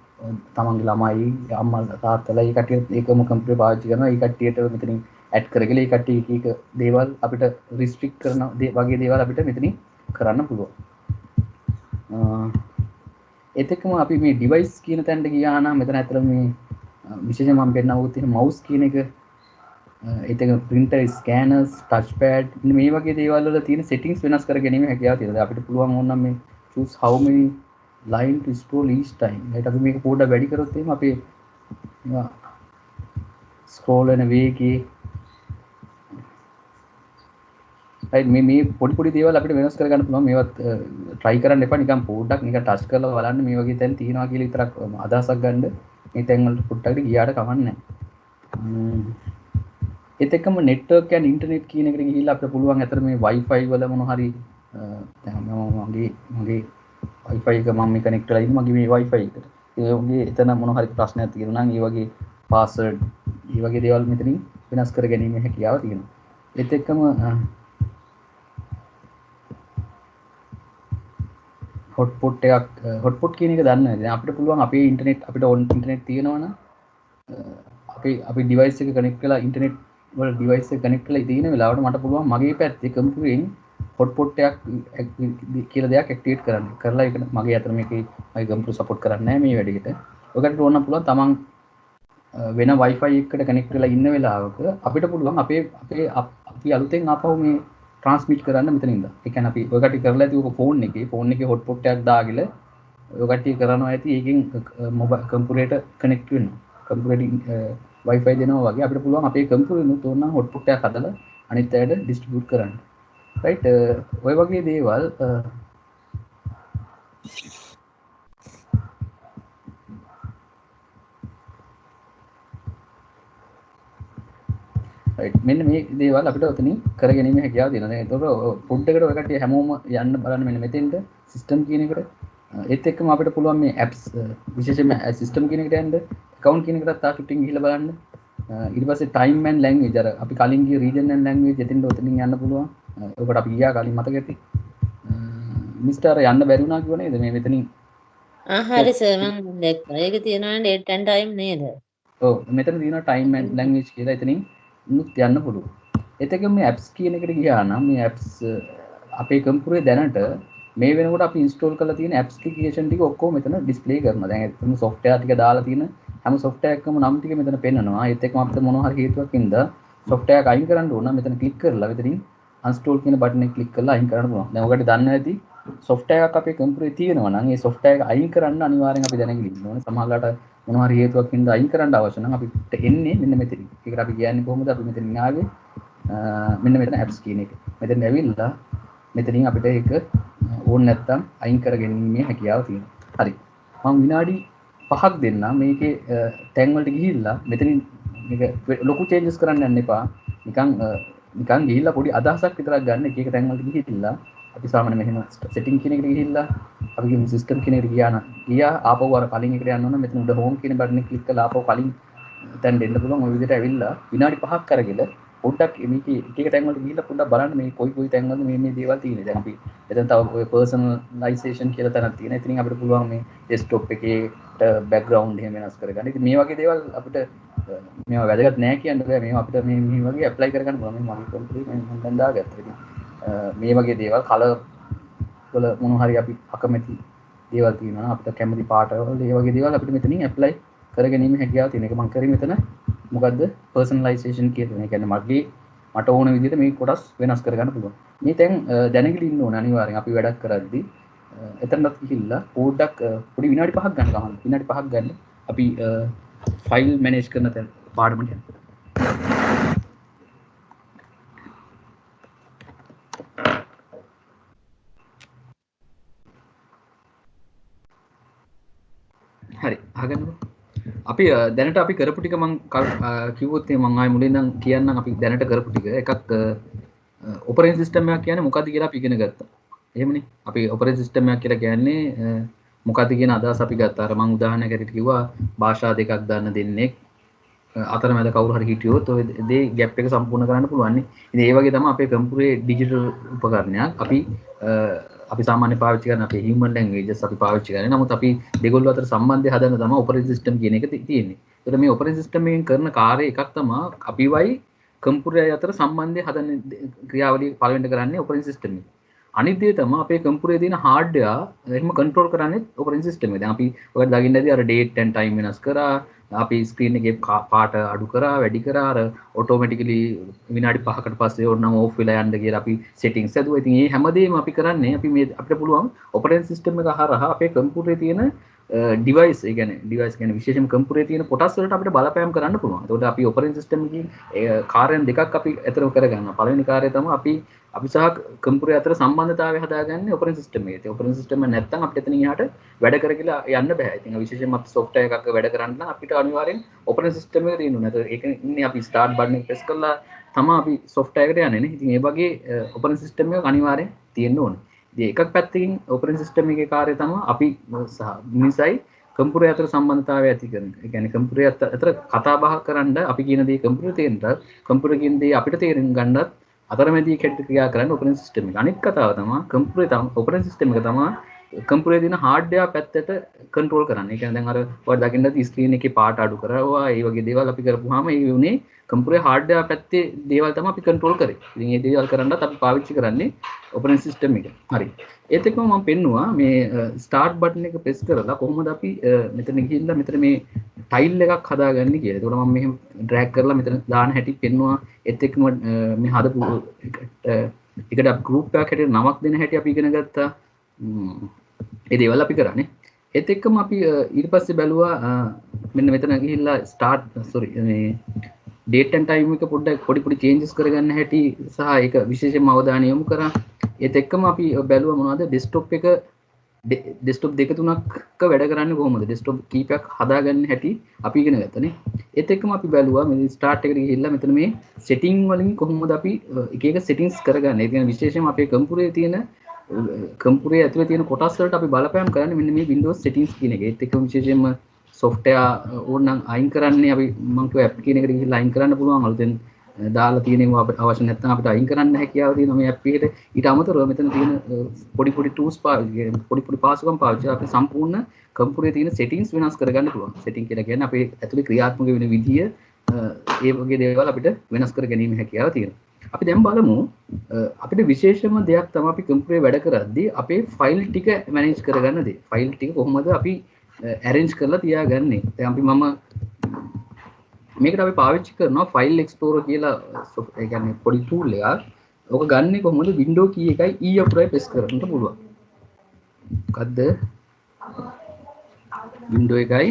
තමන්ගේ ළමයි අම්මා තාත්තලා ඒ කට්ටිය ඒකම කම්පියුටර් පාවිච්චි කරනවා. ඒ කට්ටියට මෙතනින් ඇඩ් කරගෙන ඒ කට්ටිය එක දේවල් අපිට රිස්ට්‍රික්ට් කරන වගේ දේවල් අපිට මෙතනින් කරන්න පුළුවන්. ඒත් එක්කම අපි මේ device කියන තැනට ගියා නම් මෙතන ඇත්තටම මේ විශේෂයෙන් මම පෙන්නවුත් තියෙන mouse කියන එක ඒත් එක printer scanners touchpad මේ වගේ දේවල් වල තියෙන settings වෙනස් කර ගැනීම හැකියාව තියෙනවා. අපිට පුළුවන් ඕනනම් මේ choose how many line to scroll each time. ඒකට අපි මේක පොඩ්ඩක් වැඩි කරොත් එහෙම අපේ scroll වෙන වේගයේ right මේ පොඩි දේවල් අපිට වෙනස් කරගන්න පුළුවන්. මේවත් try කරන්න එපා. නිකන් පොඩ්ඩක් නිකන් touch කරලා බලන්න මේ වගේ තැන් තියෙනවා කියලා විතරක් අදහසක් ගන්න. මේ තැන් වලට පොඩ්ඩක් ගියාට කමන්නේ නැහැ. ඒත් එක්කම network and internet කියන එකට ගිහිල්ලා අපිට පුළුවන් අතර මේ wifi වල මොන හරි දැන් මගේ wifi එක මම මේ connect කරලා ඉන්නේ මගේ මේ wifi එකට. ඒ වගේ එතන මොන හරි ප්‍රශ්නයක් තියෙනවා නම් ඒ වගේ password ඒ වගේ දේවල් මෙතනින් වෙනස් කර ගැනීම හැකියාව තියෙනවා. ඒත් එක්කම hotspot එකක් hotspot කියන එක දන්නේ නැහැ. දැන් අපිට පුළුවන් අපේ internet අපිට on internet තියෙනවා නම් අපි device එක connect කරලා internet වල device එක connect කරලා තියෙන වෙලාවට මට පුළුවන් මගේ පැත්තේ කම්පියුටරෙන් hotspot එකක් කියලා දෙයක් activate කරන්න. කරලා ඒක මගේ අතන මේකේ මගේ කම්පියුටර් support කරන්නේ නැහැ මේ වැඩේට. ඔකට ඕන නම් පුළුවන් තමන් වෙන wifi එකකට connect කරලා ඉන්න වෙලාවක අපිට පුළුවන් අපි අලුතෙන් ආපහු මේ transmit කරන්න මෙතන ඉඳලා. ඒ කියන්නේ අපි ඔය කටි කරලා ඇති ඔක phone එකේ hotspot එකක් දාගල ඔය කටි කරනවා ඇති ඒකෙන් mobile computer connect වෙනවා. computer wifi දෙනවා වගේ අපිට පුළුවන් අපේ computer නුත් ඕන නම් hotspot එකක් හදලා අනිත් අයට distribute කරන්න. right ඔය වගේ දේවල් මෙන්න මේ දේවල් අපිට ඔතනින් කරගැනීම හැකියාව තියෙනවා. ඒතකොට පොඩ්ඩකට ඔය කට්ටිය හැමෝම යන්න බලන්න මෙන්න මෙතෙන්ට සිස්ටම් කියන එකට. ඒත් එක්කම අපිට පුළුවන් මේ apps විශේෂයෙන්ම සිස්ටම් කියන එකට යන්න account කියන එකටත් තා ටිකකින් ගිහිල්ලා බලන්න. ඊට පස්සේ time and language අර අපි කලින් ගිය region and language එතෙන්ට ඔතනින් යන්න පුළුවන්. ඔකට අපි ගියා කලින් මතක ඇති. මිස්ටර් යන්න බැරි වුණා කිව්ව නේද මේ මෙතනින්? හරි සර් මම දැක්කා. ඒක තියෙනවා date and time නේද? ඔව් මෙතන තියෙනවා time and language කියලා එතනින් උත් යන්න පුළුවන්. එතකොට මේ apps කියන එකට ගියා නම් මේ apps අපේ කම්පියුටරේ දැනට මේ වෙනකොට අපි install කරලා තියෙන application ටික ඔක්කොම මෙතන display කරනවා. දැන් එතන software ටික දාලා තියෙන හැම software එකකම නම් ටික මෙතන පෙන්නනවා. ඒත් එක්කම අපිට මොනවා හරි හේතුවක් ඉඳලා software එක අයින් කරන්න ඕන නම් මෙතන click කරලා මෙතනින් uninstall කියන button එක click කරලා අයින් කරන්න පුළුවන්. දැන් ඔයගොල්ලෝ දන්නවා ඇති software එකක් අපේ කම්පියුටරේ තියෙනවා නම් ඒ software එක අයින් කරන්න අනිවාර්යෙන් අපි දැනගෙන ඉන්න ඕනේ. සමහරවිට මොනවා හරි හේතුවක් හින්දා අයින් කරන්න අවශ්‍ය නම් අපිට එන්නේ මෙන්න මෙතනින්. ඒකට අපි කියන්නේ කොහොමද අපි මෙතනින් ආවේ මෙන්න මෙතන apps කියන එක. මෙතන ඇවිල්ලා මෙතනින් අපිට ඒක ඕන නැත්තම් අයින් කරගැනීමේ හැකියාව තියෙනවා. හරි. මම විනාඩි 5ක් දෙන්නම් මේකේ තැන් වලට ගිහිල්ලා මෙතනින් මේක ලොකු changes කරන්න යන්න එපා. නිකන් ගිහිල්ලා පොඩි අදහසක් විතරක් ගන්න එක එක තැන් වලට ගිහිල්ලා අපි සාමාන්‍ය මෙහෙම setting කියන එකට ගිහිල්ලා අපි කියමු system කියන එකට ගියා ආපහු අර කලින් එකට යන්න ඕන මෙතන උඩ home කියන button එක click කරලා ආපහු කලින් තැන් දෙන්න පුළුවන්. ওই විදිහට ඇවිල්ලා විනාඩි 5ක් කරගෙන පොඩ්ඩක් මේක එක එක තැන් වලට ගිහිල්ලා පොඩ්ඩක් බලන්න මේ කොයි තැන් වලද මේ දේවල් තියෙන්නේ. දැන් අපි එතන තව ඔය personalization කියලා තැනක් තියෙනවා. ඉතින් අපිට පුළුවන් මේ desktop එකේට background එහෙම වෙනස් කරගන්න. ඉතින් මේ වගේ දේවල් අපිට මේවා වැදගත් නෑ කියන්න බෑ. මේවා අපිට මේ වගේ apply කරගන්න පුළුවන්. මේ මගේ කම්පියුටරේ මම දැන් දාගත්තා. ඉතින් මේ වගේ දේවල් color වල මොන හරි අපි අකමැති දේවල් තියෙනවා නම් අපිට කැමති පාට වල ඒ වගේ දේවල් අපිට මෙතනින් apply කරගැනීමේ හැකියාව තියෙන එක මම කරේ මෙතන මොකද්ද personalization කියන එක. කියන්නේ මට ඕන විදිහට මේ කොටස් වෙනස් කරගන්න පුළුවන්. මේ දැන් දැනගෙන ඉන්න ඕන අනිවාර්යෙන් අපි වැඩක් කරද්දී එතනත් ගිහිල්ලා පොඩ්ඩක් පොඩි විනාඩි 5ක් ගන්න ගමන් විනාඩි 5ක් ගන්න අපි ෆයිල් මැනේජ් කරන තැන පාඩමට යන්න. හරි අහගන්නකෝ. අපි දැනට අපි කරපු ටික මම කිව්වොත් මම ආයෙ මුලින් ඉඳන් කියන්නම් අපි දැනට කරපු ටික. එකක් ඔපරේටින් සිස්ටම් එකක් කියන්නේ මොකක්ද කියලා අපි ඉගෙන ගත්තා. එහෙමනේ. අපි ඔපරේටින් සිස්ටම් එකක් කියලා කියන්නේ මොකක්ද කියන අදහස අපි ගත්තා. අර මම උදාහරණයක් ඇරෙට කිව්වා භාෂා දෙකක් දාන්න දෙන්නේ අතරමැද කවුරු හරි හිටියොත් ඔය දේ ગેප් එක සම්පූර්ණ කරන්න පුළුවන් නේ. ඉතින් ඒ වගේ තමයි අපේ කම්පියුටරේ ඩිජිටල් උපකරණයක් අපි සාමාන්‍ය පාවිච්චි කරන අපේ human languages අපි පාවිච්චි කරන්නේ. නමුත් අපි දෙගොල්ලෝ අතර සම්බන්ධය හදන්න තමයි operating system කියන එක තියෙන්නේ. ඒතර මේ operating system එකෙන් කරන කාර්යය එකක් තමයි අපිවයි කම්පියුටරය අතර සම්බන්ධය හදන ක්‍රියාවලිය පළවෙනිට කරන්නේ operating system එක. අනිත් දේ තමයි අපේ කම්පියුටරේ තියෙන hardware එහෙම control කරන්නේ operating system එක. දැන් අපි ඔයාලට දකින්න ඇති අර date and time වෙනස් කරා අපි ස්ක්‍රීන් එකේ පාට අඩු කරා වැඩි කරා අර ඔටෝමැටිකලි විනාඩි 5කට පස්සේ ඕනනම් ඕෆ් වෙලා යන්න කියලා අපි සෙටින්ග්ස් හදුවා. ඉතින් මේ හැමදේම අපි කරන්නේ අපි මේ අපිට පුළුවන් ඔපරේටින් සිස්ටම් එක හරහා අපේ කම්පියුටරේ තියෙන ඩිවයිස් ඒ කියන්නේ විශේෂයෙන්ම කම්පියුටරේ තියෙන කොටස් වලට අපිට බලපෑම් කරන්න පුළුවන්. ඒකට අපි ඔපරේටින් සිස්ටම් එකේ කාර්යයන් දෙකක් අපි අතර කරගන්නවා. පළවෙනි කාර්යය තමයි අපි සහ කම්පියුටරේ අතර සම්බන්ධතාවය හදාගන්නේ ඔපරේටින් සිස්ටම් එකේ. ඒ ඔපරේටින් සිස්ටම් එක නැත්නම් අපිට එතනින් එහාට වැඩ කරගෙන යන්න බෑ. ඉතින් විශේෂයෙන්ම අපි software එකක් වැඩ කරන්න නම් අපිට අනිවාර්යෙන් ඔපරේටින් සිස්ටම් එක තියෙන්න ඕනේ. ඒක ඉන්නේ අපි start button එක press කරලා තමයි අපි software එකට යන්නේ නේ. ඉතින් ඒ වගේ ඔපරේටින් සිස්ටම් එකක් අනිවාර්යෙන් තියෙන්න ඕනේ. ඉතින් එකක් පැත්තකින් ඔපරේටින් සිස්ටම් එකේ කාර්යය තමයි අපි මිනිසයි කම්පියුටරය අතර සම්බන්ධතාවය ඇති කරන. ඒ කියන්නේ කම්පියුටරය අතර කතා බහ කරන්න අපි කියන දේ කම්පියුටරේ තේරෙන්නත් කම්පියුටර් කියන දේ අපිට තේරුම් ගන්නත් අතරමැදි කැඩ ක්‍රියා කරන්න ඔපරේටින් සිස්ටම් එක. අනිත් කතාව තමයි කම්පියුටරේ ඔපරේටින් සිස්ටම් එක තමයි කම්පියුටරේ තියෙන හાર્ඩ්වෙයාර් පැත්තට කන්ට්‍රෝල් කරන්නේ. ඒ කියන්නේ දැන් අර ඔයාලා දකින්නත් ස්ක්‍රීන් එකේ පාට අඩු කරනවා. ඒ වගේ දේවල් අපි කරපුවාම ඒ වුණේ කම්පියුටරේ හાર્ඩ්වෙයාර් පැත්තේ දේවල් තමයි අපි කන්ට්‍රෝල් කරේ. ඉතින් මේ දේවල් කරන්නත් අපි පාවිච්චි කරන්නේ ඔපරේටින් සිස්ටම් එක. හරි. ඒත් එක්කම මම පෙන්නුවා මේ ස්ටාර්ට් බටන් එක ප්‍රෙස් කරලා කොහොමද අපි මෙතන ගිහිල්ලා මෙතන මේ ටයිල් එකක් හදාගන්නේ කියලා. ඒකට මම මෙහෙම ඩ්‍රැග් කරලා මෙතන දාන හැටි පෙන්නුවා. ඒත් එක්කම මේ හදපු එකට අපි ගෲප් එකක් හැටියට නමක් දෙන හැටි අපි ඉගෙන ගත්තා. ඒ දේවල් අපි කරන්නේ. ඒත් එක්කම අපි ඊට පස්සේ බැලුවා මෙන්න මෙතන ගිහිල්ලා මේ date and time එක පොඩ්ඩක් පොඩි changes කරගන්න හැටි සහ ඒක විශේෂයෙන්ම අවධානය යොමු කරා. ඒත් එක්කම අපි බැලුවා මොනවද desktop එක desktop දෙක තුනක් වැඩ කරන්නේ කොහොමද? desktop කීපයක් හදාගන්න හැටි අපි ඉගෙන ගත්තනේ. ඒත් එක්කම අපි බැලුවා මේ start එකට ගිහිල්ලා මෙතන මේ setting වලින් කොහොමද අපි එක එක settings කරගන්නේ. ඒ කියන්නේ විශේෂයෙන්ම අපේ කම්පියුටරේ තියෙන කම්පියුටරේ ඇතුලේ තියෙන කොටස් වලට අපි බලපෑම් කරන්නේ මෙන්න මේ Windows settings කියන එක. ඒත් එක්කම විශේෂයෙන්ම software ඕනනම් අයින් කරන්නේ අපි මම කියව app කියන එකට ගිහිල්ලා අයින් කරන්න පුළුවන්. අලුතෙන් දාලා තියෙනවා අපිට අවශ්‍ය නැත්නම් අපිට අයින් කරන්න හැකියාව තියෙනවා මේ app එකට. ඊට අමතරව මෙතන තියෙන පොඩි tools පොඩි පාසුකම් පාවිච්චි කරලා අපිට සම්පූර්ණ කම්පියුටරේ තියෙන settings වෙනස් කරගන්න පුළුවන්. setting කියලා කියන්නේ අපේ ඇතුලේ ක්‍රියාත්මක වෙන විදිය ඒ වගේ දේවල් අපිට වෙනස් කර ගැනීම හැකියාව තියෙනවා. අපි දැන් බලමු අපිට විශේෂම දෙයක් තමයි අපි කම්පියුටරේ වැඩ කරද්දී අපේ ෆයිල් ටික මැනේජ් කරගන්න දේ. ෆයිල් ටික කොහොමද අපි arrange කරලා තියාගන්නේ. දැන් අපි මම මේකට අපි පාවිච්චි කරනවා ෆයිල් එක්ස්ප්ලෝරර් කියලා ඒ කියන්නේ පොඩි tool එකක්. ඔක ගන්න කොහොමද window key එකයි E අකුරයි press කරන්න පුළුවන්. මොකද්ද? window එකයි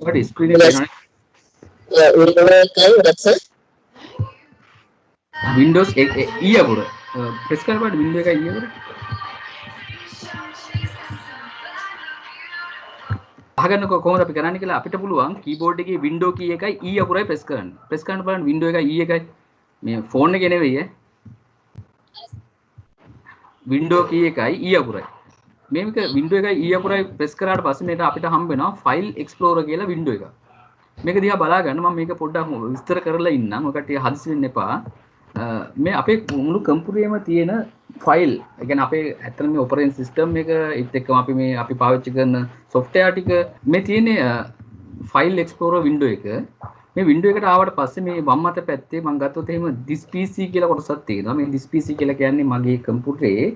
what is screen Windows E අකුර press කරපුවාට window එකයි E අකුර අහගන්න කොහොමද අපි කරන්නේ කියලා අපිට පුළුවන් keyboard එකේ window key එකයි E අකුරයි press කරන්න. press කරන්න බලන්න window එකයි E එකයි මේ phone එකේ නෙවෙයි window key එකයි E අකුරයි. මේක window එකයි E අකුරයි press කරාට පස්සේ මේක අපිට හම්බ වෙනවා file explorer කියලා window එකක්. මේක දිහා බලා ගන්න මම මේක පොඩ්ඩක් විස්තර කරලා ඉන්නම්. ඔය කට්ටිය හදිසි වෙන්න එපා. මේ අපේ මුළු කම්පියුටරේම තියෙන ෆයිල්, ඒ කියන්නේ අපේ ඇත්තටම මේ ඔපරේටින් සිස්ටම් එක ඒත් එක්කම අපි පාවිච්චි කරන software ටික මේ තියෙන ෆයිල් එක්ස්ප්ලෝරර් window එක. මේ window එකට ආවට පස්සේ මේ වම් අත පැත්තේ මම ගත්තොත් එහෙම this PC කියලා කොටසක් තියෙනවා. මේ this PC කියලා කියන්නේ මගේ කම්පියුටරේ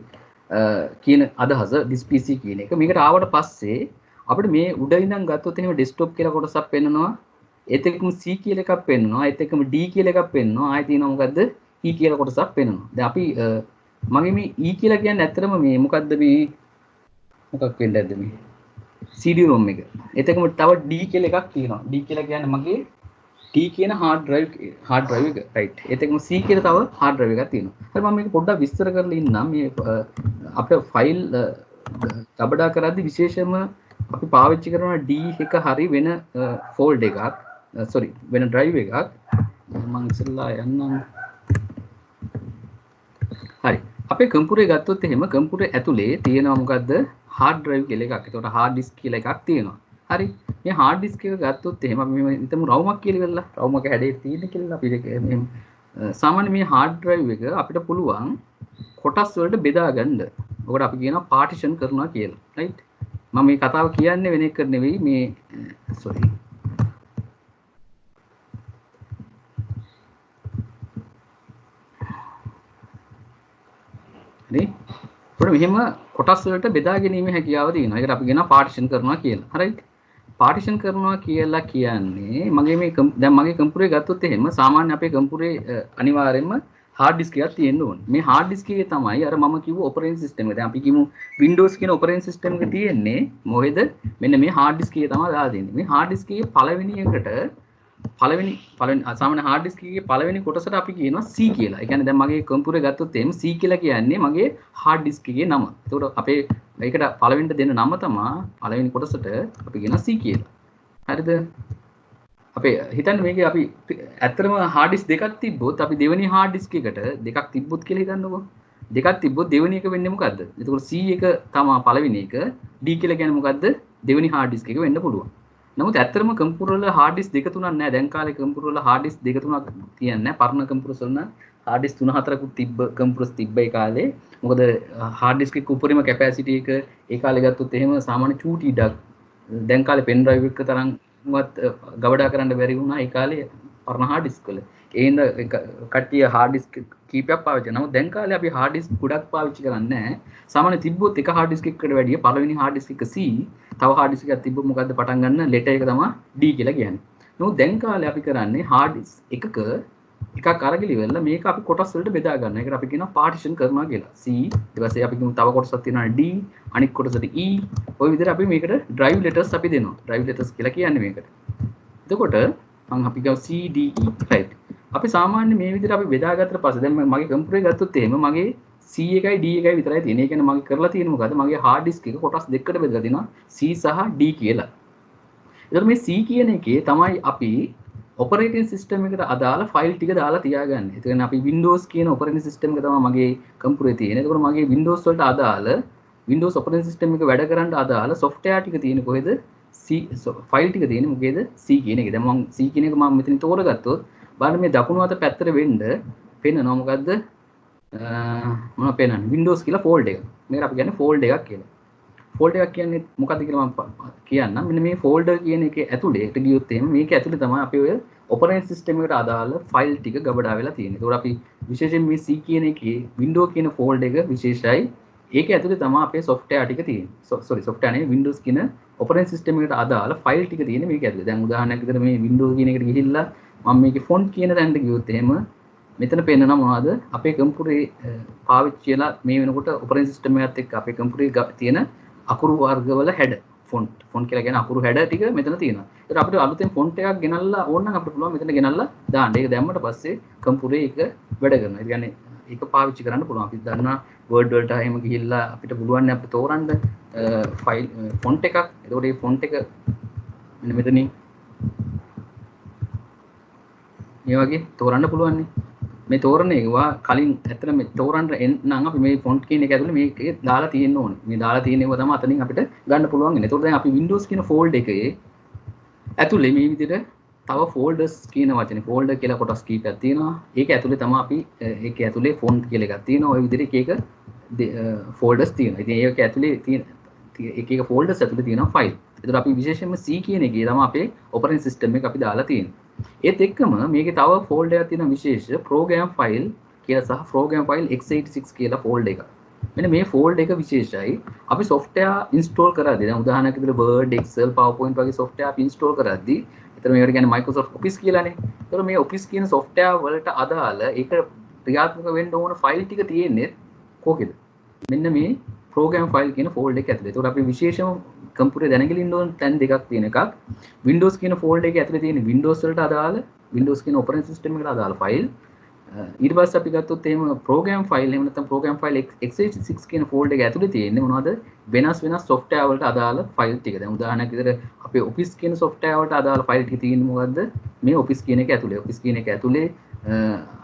කියන අදහස this PC කියන එක. මේකට ආවට පස්සේ අපිට මේ උඩ ඉඳන් ගත්තොත් එහෙම desktop කියලා කොටසක් පෙන්නනවා. ඒත් එක්කම C කියලා එකක් පෙන්නනවා. ඒත් එක්කම D කියලා එකක් පෙන්නනවා. ආයෙ තියෙනවා මොකද්ද? E කියලා කොටසක් පෙන්නනවා. දැන් අපි මගේ මේ E කියලා කියන්නේ ඇත්තටම මේ මොකද්ද මේ මොකක් වෙන්නද මේ CD ROM එක. ඒත් එක්කම තව D කියලා එකක් තියෙනවා. D කියලා කියන්නේ මගේ T කියන hard drive එක right. ඒත් එක්කම C කියලා තව hard drive එකක් තියෙනවා. හරි මම මේක පොඩ්ඩක් විස්තර කරලා ඉන්නම්. මේ අපේ ෆයිල් තබඩා කරද්දී විශේෂයෙන්ම අපි පාවිච්චි කරන D එක හරි වෙන folder එකක් sorry වෙන drive එකක් මම ඉස්සෙල්ලා යන්නම්. හරි අපේ කම්පියුටරේ ගත්තොත් එහෙම කම්පියුටරේ ඇතුලේ තියෙනවා මොකද්ද hard drive කියලා එකක්. ඒකට hard disk කියලා එකක් තියෙනවා. හරි මේ hard disk එක ගත්තොත් එහෙම අපි මේ හිතමු රවුමක් කියලා ඉවරලා රවුමක හැඩේ තියෙන කියලා අපි මේ සාමාන්‍ය මේ hard drive එක අපිට පුළුවන් කොටස් වලට බෙදා ගන්න. ඔකට අපි කියනවා partition කරනවා කියලා. right මම මේ කතාව කියන්නේ වෙන එක නෙවෙයි මේ sorry හරි පොඩි මෙහෙම කොටස් වලට බෙදා ගැනීමේ හැකියාව තියෙනවා. ඒකට අපි කියනවා partition කරනවා කියලා. හරිද? partition කරනවා කියලා කියන්නේ මගේ මේ දැන් මගේ කම්පියුටරේ ගත්තොත් එහෙම සාමාන්‍ය අපේ කම්පියුටරේ අනිවාර්යයෙන්ම hard disk එකක් තියෙන්න ඕනේ. මේ hard disk එකේ තමයි අර මම කිව්ව operating system එක. දැන් අපි කියමු Windows කියන operating system එක තියෙන්නේ මොකේද? මෙන්න මේ hard disk එකේ තමයි දාලා තියෙන්නේ. මේ hard disk එකේ පළවෙනි සාමාන්‍ය hard disk එකේ පළවෙනි කොටසට අපි කියනවා C කියලා. ඒ කියන්නේ දැන් මගේ කම්පියුටරේ ගත්තොත් එහෙම C කියලා කියන්නේ මගේ hard disk එකේ නම. ඒකට අපේ ඒකට පළවෙනිට දෙන නම තමයි පළවෙනි කොටසට අපි කියනවා C කියලා. හරිද? අපේ හිතන්න මේකේ අපි ඇත්තටම hard disk දෙකක් තිබ්බොත් අපි දෙවෙනි hard disk එකට දෙකක් තිබ්බොත් කියලා හිතන්නකෝ. දෙකක් තිබ්බොත් දෙවෙනි එක වෙන්නේ මොකද්ද? එතකොට C එක තමයි පළවෙනි එක. D කියලා කියන්නේ මොකද්ද? දෙවෙනි hard disk එක වෙන්න පුළුවන්. නමුත් ඇත්තටම කම්පියුටර් වල hard disk දෙක තුනක් නැහැ. දැන් කාලේ කම්පියුටර් වල hard disk දෙක තුනක් තියන්නේ නැහැ. පරණ කම්පියුටර්ස් වල නම් hard disk 3-4කුත් තිබ්බ කම්පියුටර්ස් තිබ්බ ඒ කාලේ. මොකද hard disk එක උපරිම capacity එක ඒ කාලේ ගත්තොත් එහෙම සාමාන්‍ය චූටි ඉඩක්. දැන් කාලේ pen drive එක තරම්වත් ගවඩා කරන්න බැරි වුණා ඒ කාලේ පරණ hard disk වල. ඒ හින්දා කට්ටිය hard disk කීපයක් පාවිච්චි කරනවා. නමුත් දැන් කාලේ අපි hard disk ගොඩක් පාවිච්චි කරන්නේ නැහැ. සාමාන්‍ය තිබ්බොත් එක hard disk එකකට වැඩිය පළවෙනි hard disk එක C තව hard disk එකක් තිබ්බොත් මොකද්ද පටන් ගන්න letter එක තමයි D කියලා කියන්නේ. නමුත් දැන් කාලේ අපි කරන්නේ hard disk එකක එකක් අරගෙන ඉවරලා මේක අපි කොටස් වලට බෙදා ගන්නවා. ඒකට අපි කියනවා partition කරනවා කියලා. C ඊට පස්සේ අපි කියමු තව කොටසක් තියෙනවා D අනිත් කොටසට E. ওই විදිහට අපි මේකට drive letters අපි දෙනවා. drive letters කියලා කියන්නේ මේකට. එතකොට මම අපි ගාව C D E right. අපි සාමාන්‍ය මේ විදිහට අපි බෙදාගත්තට පස්සේ දැන් මගේ කම්පියුටරේ ගත්තොත් එහෙම මගේ C එකයි D එකයි විතරයි තියෙන්නේ. ඒ කියන්නේ මගේ කරලා තියෙන්නේ මොකද්ද? මගේ hard disk එක කොටස් දෙකකට බෙදලා දෙනවා C සහ D කියලා. එතකොට මේ C කියන එකේ තමයි අපි operating system එකට අදාළ ෆයිල් ටික දාලා තියාගන්නේ. ඒ කියන්නේ අපි Windows කියන operating system එක තමයි මගේ කම්පියුටරේ තියෙන්නේ. එතකොට මගේ Windows වලට අදාළ Windows operating system එක වැඩ කරන්න අදාළ software ටික තියෙන්නේ කොහෙද? C ෆයිල් ටික තියෙන්නේ මොකේද? C කියන එක. දැන් මම C කියන එක මම මෙතන තෝරගත්තොත් බලන්න මේ දකුණු අත පැත්තට වෙන්න පෙන්නනවා මොකද්ද? මොනවද පෙන්නන්නේ? Windows කියලා folder එක. මේකට අපි කියන්නේ folder එකක් කියලා. ෆෝල්ඩර් එකක් කියන්නේ මොකක්ද කියලා මම කියන්නම්. මෙන්න මේ ෆෝල්ඩර් කියන එකේ ඇතුලේ ගියොත් එහෙම මේක ඇතුලේ තමයි අපි ඔය ඔපරේටින් සිස්ටම් එකට අදාළ ෆයිල් ටික ගබඩා වෙලා තියෙන්නේ. ඒතකොට අපි විශේෂයෙන් මේ C කියන එකේ Windows කියන ෆෝල්ඩර් එක විශේෂයි. ඒක ඇතුලේ තමයි අපේ software ටික තියෙන්නේ. sorry software නෙවෙයි Windows කියන ඔපරේටින් සිස්ටම් එකට අදාළ ෆයිල් ටික තියෙන්නේ මේක ඇතුලේ. දැන් උදාහරණයක් විදිහට මේ Windows කියන එකට ගිහිල්ලා මම මේකේ font කියන තැනට ගියොත් එහෙම මෙතන පෙන්නනවා මොනවද අපේ කම්පියුටරේ පාවිච්චි වෙලා මේ වෙනකොට ඔපරේටින් සිස්ටම් එකත් එක්ක අපේ කම්පියුටරේ තියෙන අකුරු වර්ගවල head font කියලා කියන අකුරු header ටික මෙතන තියෙනවා. ඒකට අපිට අලුතෙන් font එකක් ගෙනල්ලා ඕන නම් අපිට පුළුවන් මෙතන ගෙනල්ලා දාන්න. ඒක දැම්මට පස්සේ කම්පියුටරේ ඒක වැඩ කරනවා. ඒ කියන්නේ ඒක පාවිච්චි කරන්න පුළුවන්. අපි දන්නා Word වලට එහෙම ගිහිල්ලා අපිට පුළුවන් අපිට තෝරන්න ෆයිල් font එකක්. ඒකට මේ font එක මෙන්න මෙතනින් මේ වගේ තෝරන්න පුළුවන් නේ. මේ තෝරන ඒවා කලින් ඇත්තට මේ තෝරන්න නම් අපි මේ ෆොන්ට් කියන එක ඇතුලේ මේකේ දාලා තියෙන්න ඕනේ. මේ දාලා තියෙන ඒවා තමයි අතනින් අපිට ගන්න පුළුවන් වෙන්නේ. ඒතකොට දැන් අපි Windows කියන ෆෝල්ඩර් එකේ ඇතුලේ මේ විදිහට තව ෆෝල්ඩර්ස් කියන වචනේ ෆෝල්ඩර් කියලා කොටස් කීපයක් තියෙනවා. ඒක ඇතුලේ තමයි අපි ඒක ඇතුලේ ෆොන්ට් කියලා එකක් තියෙනවා. ওই විදිහට එක ෆෝල්ඩර්ස් තියෙනවා. ඉතින් ඒක ඇතුලේ තියෙන එක ෆෝල්ඩර්ස් ඇතුලේ තියෙනවා ෆයිල්. ඒතකොට අපි විශේෂයෙන්ම C කියන එකේ තමයි අපේ ඔපරේටින් සිස්ටම් එක අපි දාලා තියෙන්නේ. ඒත් එක්කම මේකේ තව ෆෝල්ඩර් එකක් තියෙන විශේෂ ප්‍රෝග්‍රෑම් ෆයිල් කියලා සහ ප්‍රෝග්‍රෑම් ෆයිල් x86 කියලා ෆෝල්ඩර් එකක්. මෙන්න මේ ෆෝල්ඩර් එක විශේෂයි. අපි software install කරද්දී දැන් උදාහරණයක් විදිහට Word, Excel, PowerPoint වගේ software අපි install කරද්දී එතන මේකට කියන්නේ Microsoft Office කියලානේ. ඒතර මේ Office කියන software වලට අදාළ ඒක ක්‍රියාත්මක වෙන්න ඕන ෆයිල් ටික තියෙන්නේ කොකේද? මෙන්න මේ ප්‍රෝග්‍රෑම් ෆයිල් කියන ෆෝල්ඩර් එක ඇතුලේ. ඒතකොට අපි විශේෂම කම්පියුටර් දැනගෙන ඉන්න ඕන තැන් දෙකක් තියෙන එකක්. Windows කියන ෆෝල්ඩර් එකේ ඇතුලේ තියෙන Windows වලට අදාළ Windows කියන ඔපරේටින් සිස්ටම් එකට අදාළ ෆයිල්. ඊට පස්සේ අපි ගත්තොත් එහෙම ප්‍රෝග්‍රෑම් ෆයිල් එහෙම නැත්නම් ප්‍රෝග්‍රෑම් ෆයිල් x86 කියන ෆෝල්ඩර් එක ඇතුලේ තියෙන්නේ මොනවද? වෙනස් software වලට අදාළ ෆයිල් ටික. දැන් උදාහරණයක් විදිහට අපේ Office කියන software වලට අදාළ ෆයිල් ටික තියෙන්නේ මොකද්ද? මේ Office කියන එක ඇතුලේ. Office කියන එක ඇතුලේ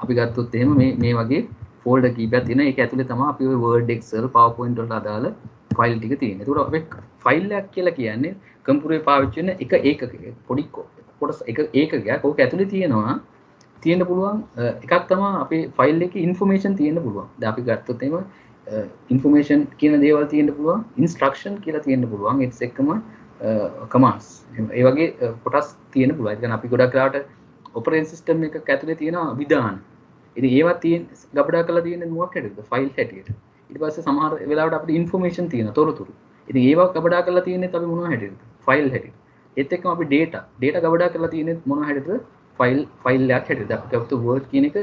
අපි ගත්තොත් එහෙම මේ වගේ ෆෝල්ඩර් කීපයක් තියෙනවා. ඒක ඇතුලේ තමයි අපි ඔය Word, Excel, PowerPoint වලට අදාළ ෆයිල් ටික තියෙන්නේ. ඒකට අපි ෆයිල් එකක් කියලා කියන්නේ කම්පියුටරේ පාවිච්චි වෙන එක ඒකකයක්. පොඩි කොටස් එක ඒකකයක්. ඕක ඇතුලේ තියෙන්න පුළුවන් එකක් තමයි අපේ ෆයිල් එකේ ඉන්ෆර්මේෂන් තියෙන්න පුළුවන්. දැන් අපි ගත්තොත් එහෙම ඉන්ෆර්මේෂන් කියන දේවල් තියෙන්න පුළුවන්, ඉන්ස්ට්‍රක්ෂන් කියලා තියෙන්න පුළුවන්. ඒත් එක්කම කමාන්ඩ්ස්. ඒ වගේ කොටස් තියෙන්න පුළුවන්. ඒ කියන්නේ අපි ගොඩක් වෙලාවට ඔපරේටින් සිස්ටම් එකක ඇතුලේ තියෙන විධාන. ඉතින් ඒවා ගබඩා කරලා තියෙන්නේ මොකක් හැටියද? ෆයිල් හැටියට. ඊට පස්සේ සමහර වෙලාවට අපිට ඉන්ෆර්මේෂන් තියෙනවා, තොරතුරු. ඉතින් ඒවා ගබඩා කරලා තියෙන්නේ අපි මොනවා හැටියද? ෆයිල් හැටියට. ඒත් එක්කම අපි data ගබඩා කරලා තියෙන්නේ මොනවා හැටියද? ෆයිල් එකක් හැටියට. අපි Word කියන එක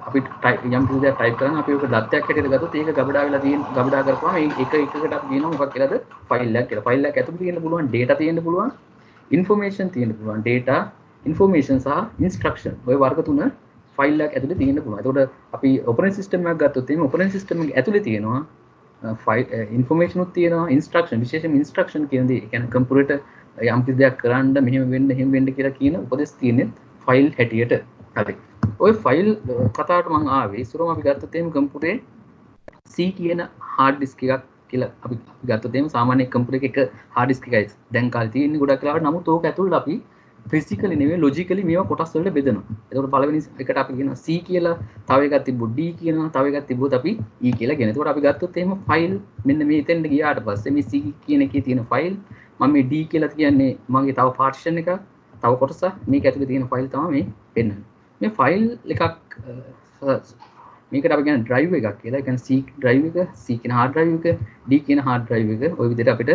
අපි යම් කිසි දෙයක් ටයිප් කරන අපි ඔක දත්තයක් හැටියට ගත්තොත් ඒක ගබඩා කරපුවාම එක එකකට අපි කියනවා මොකක් කියලාද? ෆයිල් එකක් කියලා. ෆයිල් එකක් ඇතුළේ තියෙන්න පුළුවන් data තියෙන්න පුළුවන්, information තියෙන්න පුළුවන්. data, information සහ instruction. ඔය වර්ග තුන ෆයිල් එකක් ඇතුලේ තියෙන්න පුළුවන්. එතකොට අපි ඔපරේටින් සිස්ටම් එකක් ගත්තොත් එහෙනම් ඔපරේටින් සිස්ටම් එක ඇතුලේ තියෙනවා ෆයිල් ඉන්ෆර්මේෂන් උත් තියෙනවා, ඉන්ස්ට්‍රක්ෂන්, විශේෂයෙන්ම ඉන්ස්ට්‍රක්ෂන් කියන දේ. ඒ කියන්නේ කම්පියුටර් යම් කිසි දෙයක් කරන්න මෙහෙම වෙන්න කියලා කියන උපදෙස් තියෙන්නේ ෆයිල් හැටියට. හරි. ওই ෆයිල් කතාවට මම ආවේ ඉස්සරම අපි ගත්තොත් එහෙනම් කම්පියුටරේ C කියන hard disk එකක් කියලා අපි ගත්තොත් එහෙනම් සාමාන්‍ය කම්පියුටර් එකක hard disk එකයි දැන් කාලේ තියෙන්නේ ගොඩක් වෙලාවට. නමුත් ඕක ඇතුළේ අපි ෆිසිකලි නෙවෙයි ලොජිකලි මේවා කොටස් වලට බෙදනවා. එතකොට පළවෙනි එකට අපි කියනවා C කියලා, තව එකක් තිබ්බොත් D කියනවා, තව එකක් තිබ්බොත් අපි E කියලා කියනවා. එතකොට අපි ගත්තොත් එහෙම ෆයිල් මෙන්න මේ එතෙන්ට ගියාට පස්සේ මේ C කියන එකේ තියෙන ෆයිල් මම මේ D කියලා කියන්නේ මගේ තව පාර්ටිෂන් එකක්, තව කොටසක්. මේක ඇතුලේ තියෙන ෆයිල් තමයි මේ පෙන්නන්නේ. මේ ෆයිල් එකක් මේකට අපි කියන්නේ ඩ්‍රයිව් එකක් කියලා. ඒ කියන්නේ C ඩ්‍රයිව් එක, C කියන hard drive එක, D කියන hard drive එක ওই විදිහට අපිට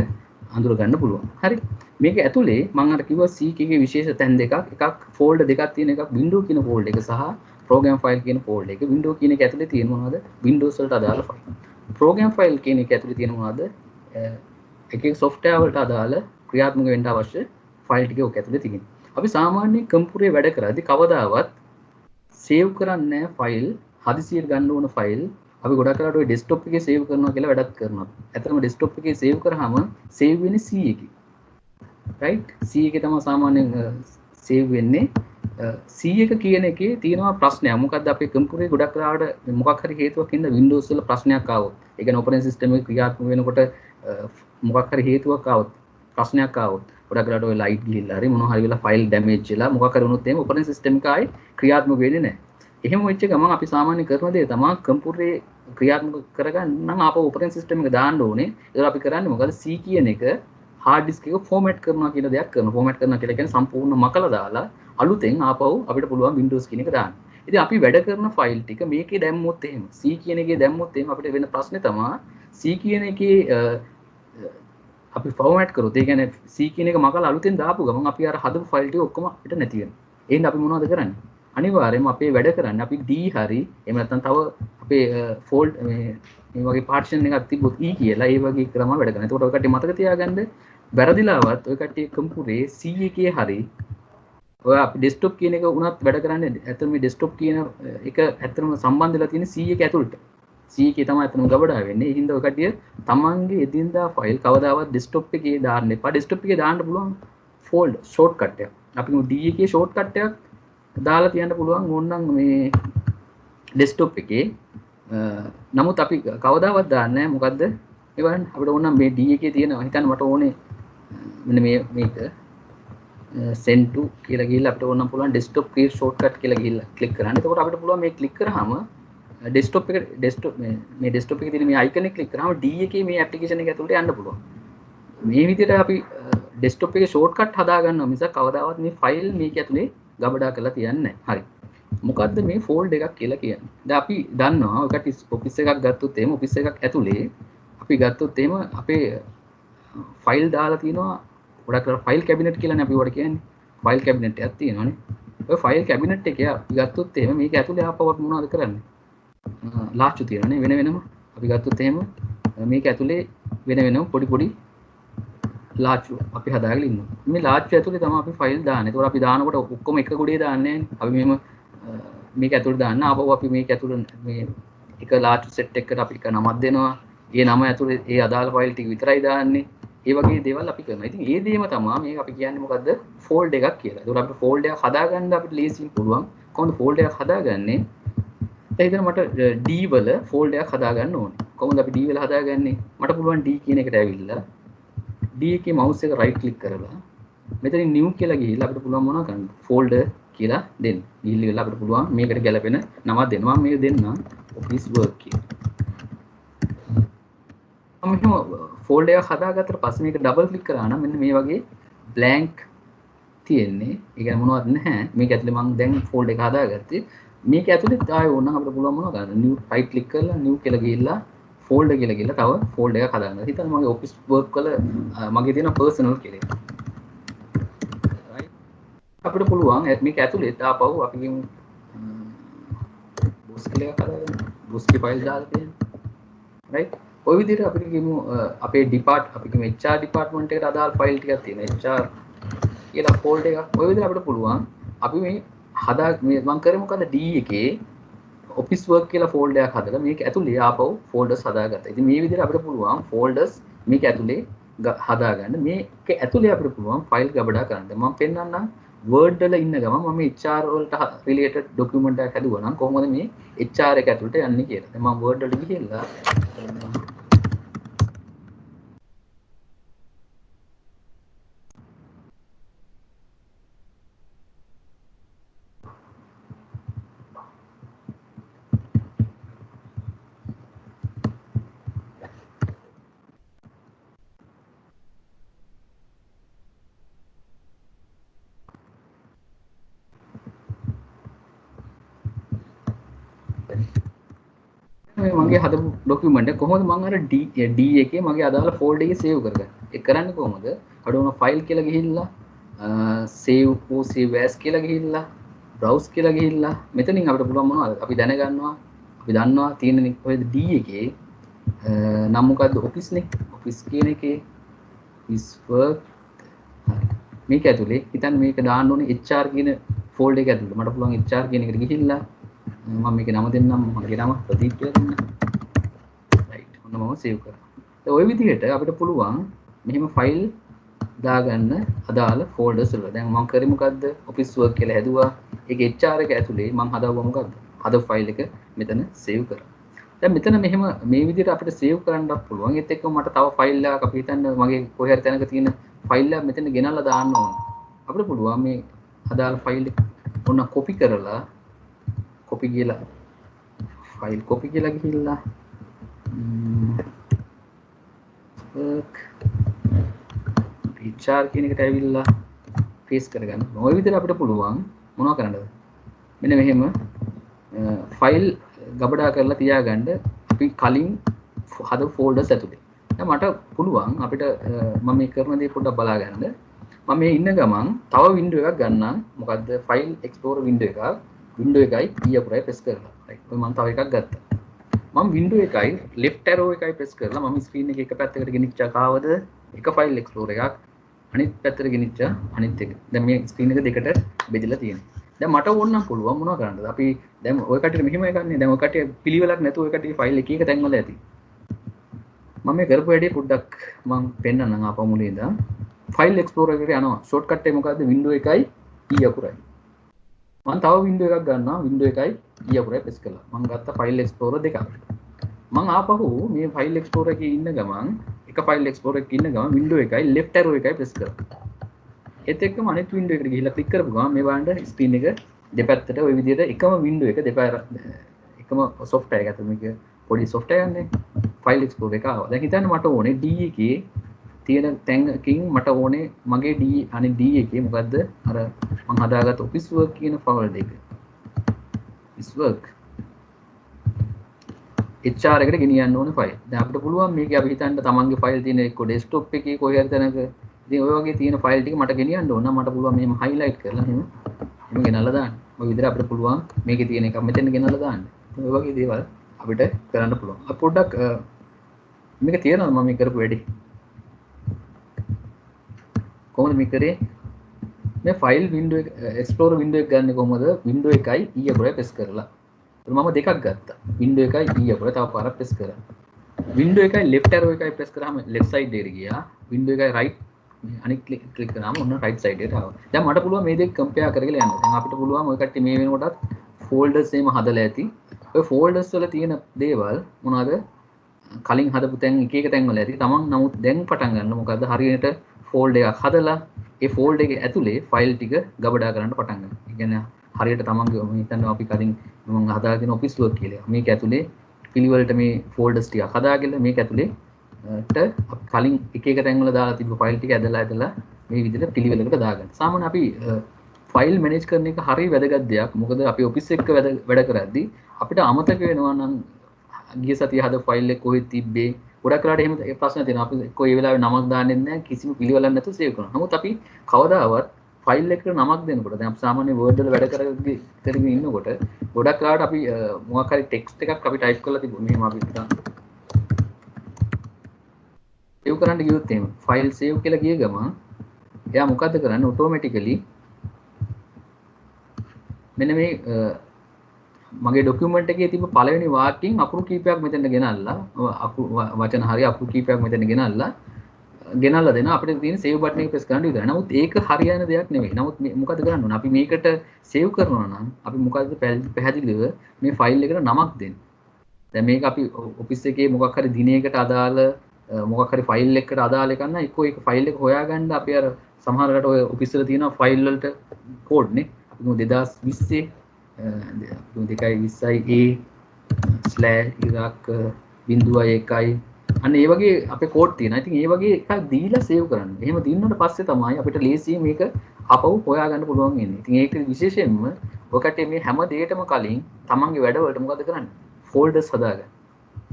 අඳුර ගන්න පුළුවන්. හරි. මේක ඇතුලේ මම අර කිව්වා C එකේ විශේෂ තැන් දෙකක්. එකක් ෆෝල්ඩර් දෙකක් තියෙන එකක් Windows කියන ෆෝල්ඩර් එක සහ program file කියන ෆෝල්ඩර් එක. Windows කියන එක ඇතුලේ තියෙන මොනවද? Windows වලට අදාළ ෆයිල්. program file කියන එක ඇතුලේ තියෙන මොනවද? එක software වලට අදාළ ක්‍රියාත්මක වෙන්න අවශ්‍ය ෆයිල් ටික ඔක ඇතුලේ තියෙනවා. අපි සාමාන්‍ය කම්පියුටරේ වැඩ කරද්දී කවදාවත් සේව් කරන්නේ නැහැ ෆයිල්. හදිසියට ගන්න ඕන ෆයිල් අපි ගොඩක් කරලා ඔය ඩෙස්ක්ටොප් එකේ සේව් කරනවා කියලා වැඩක් කරනවා. ඇත්තටම ඩෙස්ක්ටොප් එකේ සේව් කරාම සේව් වෙන්නේ C එකේ. right? C එකේ තමයි සාමාන්‍යයෙන් සේව් වෙන්නේ. C එක කියන එකේ තියෙනවා ප්‍රශ්නයක්. මොකද්ද අපේ කම්පියුටරේ ගොඩක් කරලාට මොකක් හරි හේතුවක් හින්දා Windows වල ප්‍රශ්නයක් ආවොත්. ඒ කියන්නේ ඔපරේටින් සිස්ටම් එක ක්‍රියාත්මක වෙනකොට මොකක් හරි හේතුවක් ආවොත්, ප්‍රශ්නයක් ආවොත් ගොඩක් කරලාට ඔය ලයිට් ගිහිල්ලා හරි මොනවා හරි වෙලා ෆයිල් ඩැමේජ් වෙලා මොකක් හරි වුණොත් එහෙම ඔපරේටින් සිස්ටම් එක ආයේ ක්‍රියාත්මක වෙන්නේ නැහැ. එහෙම වෙච්ච ගමන් අපි සාමාන්‍ය කරන දේ තමයි කම්පියුටරේ ක්‍රියාත්මක කරගන්න නම් ආපහු ඔපරේටින් සිස්ටම් එක දාන්න ඕනේ. ඒක අපි කරන්නේ මොකද? C කියන එක hard disk එක format කරනවා කියන දෙයක් කරනවා. format කරනවා කියලා කියන්නේ සම්පූර්ණ මකලා දාලා අලුතෙන් ආපහු අපිට පුළුවන් Windows කියන එක දාන්න. ඉතින් අපි වැඩ කරන ෆයිල් ටික මේකේ දැම්මොත් එහෙම C කියන එකේ දැම්මොත් එහෙම අපිට වෙන ප්‍රශ්නේ තමයි C කියන එකේ අපි format කරොත් ඒ කියන්නේ C කියන එක මකලා අලුතෙන් දාපු ගමන් අපි අර හදපු ෆයිල් ටික ඔක්කොම අපිට නැති වෙනවා. එහෙනම් අපි මොනවද කරන්නේ? අනිවාර්යයෙන්ම අපේ වැඩ කරන්නේ අපි D හරි එහෙම නැත්නම් තව අපේ ෆෝල්ඩ් මේ වගේ පාර්ටිෂන් එකක් තිබ්බොත් E කියලා ඒ වගේ ක්‍රම වැඩ කරනවා. එතකොට ඔය කට්ටිය මතක තියාගන්න වැරදිලාවත් ඔය කට්ටිය කම්පියුටරේ C එකේ හරි ඔය අපි ඩෙස්ක්ටොප් කියන එක උනත් වැඩ කරන්නේ ඇත්තටම මේ ඩෙස්ක්ටොප් කියන එක ඇත්තටම සම්බන්ධ වෙලා තියෙන C එක ඇතුළට. C එකේ තමයි ඇත්තටම ගබඩා වෙන්නේ. ඒ හින්දා ඔය කට්ටිය තමන්ගේ එදිනදා ෆයිල් කවදාවත් ඩෙස්ක්ටොප් එකේ දාන්න එපා. ඩෙස්ක්ටොප් එකේ දාන්න පුළුවන් ෆෝල්ඩ් ෂෝට්කට් එකක්. අපි D එකේ ෂෝට්කට් එකක් දාලා තියන්න පුළුවන් ඕනනම් මේ ඩෙස්ක්ටොප් එකේ. නමුත් අපි කවදාවත් දාන්නේ නැහැ. මොකද්ද? ඒ බලන්න අපිට ඕනනම් මේ D එකේ තියෙනවා. හිතන්න මට ඕනේ මෙන්න මේක send to කියලා ගිහිල්ලා අපිට ඕනනම් පුළුවන් desktop clear shortcut කියලා ගිහිල්ලා click කරන්න. එතකොට අපිට පුළුවන් මේ click කරාම desktop මේ desktop එකේ තියෙන මේ icon එක click කරාම D එකේ මේ application එක ඇතුළට යන්න පුළුවන්. මේ විදිහට අපි desktop එකේ shortcut හදා ගන්නවා මිසක් කවදාවත් මේ file මේක ඇතුලේ ගබඩා කරලා තියන්නේ නැහැ. හරි. මොකද්ද මේ fold එකක් කියලා කියන්නේ? දැන් අපි දන්නවා ඔකට office එකක් ගත්තොත් එහෙම office එකක් ඇතුලේ අපි ගත්තොත් එහෙම අපේ file දාලා තියෙනවා ගොඩක් ෆයිල් කැබිනට් කියලානේ අපි වඩ කියන්නේ. ෆයිල් කැබිනට් එකක් තියෙනවානේ. ඔය ෆයිල් කැබිනට් එකේ අපි ගත්තොත් එහෙම මේක ඇතුලේ ආපහු අපි මොනවද කරන්නේ? ලාච්චු තියෙනවානේ වෙන වෙනම. අපි ගත්තොත් එහෙම මේක ඇතුලේ වෙන වෙනම පොඩි පොඩි ලාච්චු අපි හදාගෙන ඉන්නවා. මේ ලාච්චු ඇතුලේ තමයි අපි ෆයිල් දාන්නේ. ඒකෝර අපි දානකොට ඔක්කොම එක ගොඩේ දාන්නේ නැහැ. අපි මෙහෙම මේක ඇතුලේ දාන්න ආපහු අපි මේක ඇතුලේ මේ එක ලාච්චු සෙට් එකකට අපි එක නමක් දෙනවා. ඒ නම ඇතුලේ ඒ අදාළ ෆයිල් ටික විතරයි දාන්නේ. ඒ වගේ දේවල් අපි කරනවා. ඉතින් ඒ දේම තමයි මේක අපි කියන්නේ මොකද්ද? ෆෝල්ඩ් එකක් කියලා. ඒකෝර අපිට ෆෝල්ඩ් එකක් හදාගන්න අපිට ලේසියෙන් පුළුවන්. කොහොමද ෆෝල්ඩ් එකක් හදාගන්නේ? එහෙනම් මට D වල ෆෝල්ඩ් එකක් හදාගන්න ඕනේ. කොහොමද අපි D වල හදාගන්නේ? මට පුළුවන් D කියන එකට ඇවිල්ලා D එකේ mouse එක right click කරලා මෙතනින් new කියලා ගිහිල්ලා අපිට පුළුවන් මොනවද කරන්න? folder කියලා දෙන්න. ගිහිල්ලා අපිට පුළුවන් මේකට ගැලපෙන නමක් දෙන්න. මම මේක දෙන්නම් office work කියලා. මම ෆෝල්ඩර් එකක් හදාගත්තට පස්සේ මේක ඩබල් ක්ලික් කරා නම් මෙන්න මේ වගේ blank තියෙන්නේ. ඒ කියන්නේ මොනවත් නැහැ. මේක ඇතුලේ මම දැන් ෆෝල්ඩර් එක හදාගත්තේ. මේක ඇතුලේ ආයෙ ඕනනම් අපිට පුළුවන් මොනවද කරන්න? new right click කරලා new කියලා ගිහිල්ලා folder කියලා ගිහිල්ලා තව folder එකක් හදාගන්න. හිතන්න මගේ office work වල මගේ තියෙන personal කියලා එක. right අපිට පුළුවන් මේක ඇතුලේ දාපහුව අපි කියමු boss කියලා එකක් හදාගන්න. boss කී file දාලා තියෙන. right ඔය විදිහට අපිට කියමු අපේ අපි කියමු HR department එකට අදාළ ෆයිල් ටිකක් තියෙනවා. HR කියලා folder එකක්. ඔය විදිහට අපිට පුළුවන් අපි මේ මම කරේ මොකද D එකේ office work කියලා folder එකක් හදලා මේක ඇතුලේ ආපහු folders හදාගත්තා. ඉතින් මේ විදිහට අපිට පුළුවන් folders මේක ඇතුලේ හදාගන්න. මේක ඇතුලේ අපිට පුළුවන් ෆයිල් ගබඩා කරන්න. මම පෙන්නන්නම් Word වල ඉන්න ගමන් මම HR වලට related document එකක් හදුවා නම් කොහොමද මේ HR එක ඇතුලට යන්නේ කියලා. දැන් මම Word වලට ගිහිල්ලා මගේ හදපු ડોකියුමන්ට් එක කොහොමද මම අර D එකේ මගේ අදාළ ෆෝල්ඩර් එකේ සේව් කරගන්නේ. ඒක කරන්නේ කොහොමද? අඩ උන ෆයිල් කියලා ගිහිල්ලා save as කියලා ගිහිල්ලා browse කියලා ගිහිල්ලා මෙතනින් අපිට පුළුවන් මොනවද? අපි දන්නවා තියෙන ඔය D එකේ නම් මොකද්ද? office නේ. office කියන එකේ office work මේක ඇතුලේ හිතන්න මේක දාන්න ඕනේ HR කියන ෆෝල්ඩර් එක ඇතුලේ. මට පුළුවන් HR කියන එකට ගිහිල්ලා මම මේකේ නම දෙන්නම්. මගේ නම ප්‍රදීප් කියලා දෙන්න. right. ඔන්න මම සේව් කරා. ඒ ඔය විදිහට අපිට පුළුවන් මෙහෙම ෆයිල් දාගන්න අදාළ ෆෝල්ඩර්ස් වල. දැන් මම කරේ මොකද්ද? office work කියලා හැදුවා. ඒකේ HR එක ඇතුලේ මම හදාගුවා මොකද්ද? හදපු ෆයිල් එක මෙතන සේව් කරා. දැන් මෙතන මෙහෙම මේ විදිහට අපිට සේව් කරන්නත් පුළුවන්. ඒත් එක්කම මට තව ෆයිල් එකක් අපි හිතන්න මගේ කොහේ හරි තැනක තියෙන ෆයිල් එක මෙතන ගෙනල්ලා දාන්න ඕන. අපිට පුළුවන් මේ අදාළ ෆයිල් එක ඔන්න කොපි copy කියලා file copy කියලා ගිහිල්ලා work HR කියන එකට ඇවිල්ලා paste කරගන්න. ඔය විදිහට අපිට පුළුවන් මොනවද කරන්නද? මෙන්න මෙහෙම file ගබඩා කරලා තියාගන්න අපි කලින් හදපු folders ඇතුලේ. දැන් මට පුළුවන් අපිට මම මේ කරන දේ පොඩ්ඩක් බලා ගන්න. මම මේ ඉන්න ගමන් තව window එකක් ගන්නම්. මොකද්ද? file explorer window එකක්. window එකයි key අකුරයි press කරලා. right. මම තව එකක් ගත්තා. මම window එකයි left arrow එකයි press කරලා මම screen එකේ එක පැත්තකට ගෙනිච්චා කාවද? එක file explorer එකක්. අනිත් පැත්තට ගෙනිච්චා අනිත් එක. දැන් මේ screen එක දෙකට බෙදලා තියෙනවා. දැන් මට ඕන නම් පුළුවන් මොනවද කරන්නද? අපි දැන් ඔය කට්ටියට මෙහෙමයි ගන්නෙ. දැන් ඔය කට්ටිය පිළිවෙලක් නැතුව ඔය කට්ටිය file එක එක තැන්වල ඇති. මම මේ කරපු වැඩේ පොඩ්ඩක් මම පෙන්නන්නම් ආපහු මුලින් ඉඳන්. file explorer එකට යනවා. shortcut එක මොකද්ද? window එකයි key අකුරයි. මම තව window එකක් ගන්නවා. window එකයි key අකුරයි press කළා. මම ගත්ත file explorer දෙකක්. මම ආපහු මේ file explorer එකේ ඉන්න ගමන් එක file explorer එකේ ඉන්න ගමන් window එකයි left arrow එකයි press කරා. ඒත් එක්කම අනිත් window එකට ගිහිල්ලා click කරපු ගමන් මේ බලන්න screen එක දෙපැත්තට ওই විදිහට එකම window එක දෙපැත්තට එකම software එක ඇතුළේ මේක පොඩි software එකක්නේ file explorer එක ආවා. දැන් හිතන්න මට ඕනේ D එකේ තියෙන තැන්කින් මට ඕනේ මගේ D අනේ D එකේ මොකද්ද අර මම හදාගත්ත office work කියන folder එක. office work HR එකට ගෙනියන්න ඕනේ file. දැන් අපිට පුළුවන් මේකේ අපි හිතන්න තමන්ගේ file තියෙන එක්ක desktop එකේ කොහේ හරි තැනක ඉතින් ඔය වගේ තියෙන file ටික මට ගෙනියන්න ඕන නම් මට පුළුවන් මෙහෙම highlight කරලා එහෙම ගෙනල්ලා දාන්න. ඔය විදිහට අපිට පුළුවන් මේකේ තියෙන එක මෙතන ගෙනල්ලා දාන්න. ඔය වගේ දේවල් අපිට කරන්න පුළුවන්. අපි පොඩ්ඩක් මේක තියෙනවා මම මේ කරපු වැඩේ. කොහොමද මේ කරේ? මේ file window එක explorer window එක ගන්න කොහොමද? window එකයි e අකුරයි press කරලා. මම දෙකක් ගත්තා. window එකයි e අකුර තව පාරක් press කරා. window එකයි left arrow එකයි press කරාම left side එකට ගියා. window එකයි right අනිත් ක්ලික් කරාම ඔන්න right side එකට ආවා. දැන් මට පුළුවන් මේ දෙක compare කරගෙන යන්න. දැන් අපිට පුළුවන් ඔය කට්ටිය මේ වෙනකොටත් folders එහෙම හදලා ඇති. ඔය folders වල තියෙන දේවල් මොනවද? කලින් හදපු තැන් එක එක තැන් වල ඇති. තමන් නමුත් දැන් පටන් ගන්න මොකද්ද? හරියට folder එකක් හදලා ඒ folder එකේ ඇතුලේ file ටික ගබඩා කරන්න පටන් ගන්න. ඒ කියන්නේ හරියට තමන්ගේ මම හිතන්නේ අපි කලින් මම හදාගෙන office work කියලා. මේක ඇතුලේ පිළිවෙලට මේ folders ටික හදාගෙන මේක ඇතුලේ කලින් එක එක තැන්වල දාලා තිබ්බ ෆයිල් ටික ඇදලා මේ විදිහට පිළිවෙලකට දාගන්න. සාමාන්‍ය අපි ෆයිල් මැනේජ් කරන එක හරිය වැදගත් දෙයක්. මොකද අපි ඔෆිස් එක වැඩ කරද්දී අපිට අමතක වෙනවා නම් ගිය සතිය හද ෆයිල් එක කොහෙද තිබ්බේ. ගොඩක් වෙලාවට එහෙම ඒ ප්‍රශ්න තියෙනවා. අපි කොයි වෙලාවෙ නමක් දාන්නෙත් නැහැ. කිසිම පිළිවෙලක් නැතුව සේව් කරනවා. නමුත් අපි කවදාවත් ෆයිල් එකට නමක් දෙනකොට දැන් අපි සාමාන්‍ය Word වල වැඩ කරගෙන ඉන්නකොට ගොඩක් වෙලාවට අපි මොකක් හරි ටෙක්ස්ට් එකක් අපි ටයිප් කරලා තිබුණා. මෙහෙම අපි සේව් කරන්න ගියොත් එහෙම ෆයිල් සේව් කියලා ගිය ගමන් එයා මොකද්ද කරන්නේ ඔටෝමැටිකලි මෙන්න මේ මගේ ડોකියුමන්ට් එකේ තිබ්බ පළවෙනි වාක්‍යයෙන් අකුරු කීපයක් මෙතෙන්ට ගෙනල්ලා වචන හරිය අකුරු කීපයක් මෙතෙන්ට ගෙනල්ලා දෙන අපිට තියෙන සේව් බටන් එක ප්‍රෙස් කරන්න විතරයි. නමුත් ඒක හරියන දෙයක් නෙවෙයි. නමුත් මොකද කරන්න ඕන? අපි මේකට සේව් කරනවා නම් අපි මොකද්ද පැහැදිලිව මේ ෆයිල් එකට නමක් දෙන්න. දැන් මේක අපි ඔෆිස් එකේ මොකක් හරි දිනයකට අදාළ මොකක් හරි ෆයිල් එකකට අදාළ එකක් නම් එක්කෝ ඒක ෆයිල් එක හොයාගන්න අපි අර සමහරකට ඔය ඔෆිස් වල තියෙන ෆයිල් වලට කෝඩ් නේ 2020 220a/iraq.1 අන්න ඒ වගේ අපේ කෝඩ් තියෙනවා. ඉතින් ඒ වගේ එකක් දීලා සේව් කරන්න. එහෙම දිනුනට පස්සේ තමයි අපිට ලේසියෙන් මේක ආපහු හොයාගන්න පුළුවන් වෙන්නේ. ඉතින් ඒක විශේෂයෙන්ම ඔකට මේ හැම දෙයකටම කලින් තමන්ගේ වැඩවලට මොකද කරන්නේ? ෆෝල්ඩර්ස් හදාගන්න.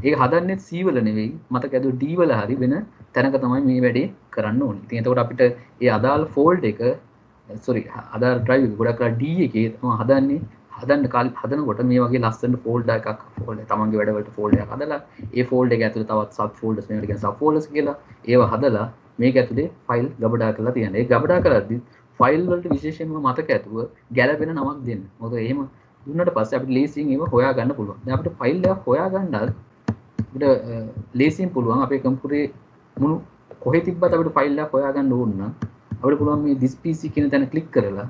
ඒක හදන්නේ C වල නෙවෙයි මතක ඇදුව D වල හරි වෙන තැනක තමයි මේ වැඩේ කරන්න ඕනේ. ඉතින් එතකොට අපිට ඒ අදාළ ෆෝල්ඩ් එක අදාළ ඩ්‍රයිව් එක ගොඩක් D එකේ තමයි හදනකොට මේ වගේ ලස්සන ෆෝල්ඩර් එකක් තමන්ගේ වැඩවලට ෆෝල්ඩර් එකක් හදලා ඒ ෆෝල්ඩර් එක ඇතුලේ තවත් සබ් ෆෝල්ඩර්ස් මේකට කියන සබ් ෆෝල්ඩර්ස් කියලා ඒවා හදලා මේක ඇතුලේ ෆයිල් ගබඩා කරලා තියන්න. ඒ ගබඩා කරද්දි ෆයිල් වලට විශේෂයෙන්ම මතක ඇතුව ගැළපෙන නමක් දෙන්න. මොකද එහෙම දුන්නට පස්සේ අපිට ලේසියෙන් ඒව හොයා ගන්න පුළුවන්. දැන් අපිට ෆයිල් එකක් හොයා ගන්නත් අපිට ලේසියෙන් පුළුවන් අපේ කම්පියුටරේ මුළු කොහෙ තිබ්බත් අපිට ෆයිල් එකක් හොයා ගන්න ඕන නම් අපිට පුළුවන් මේ this pc කියන තැන ක්ලික් කරලා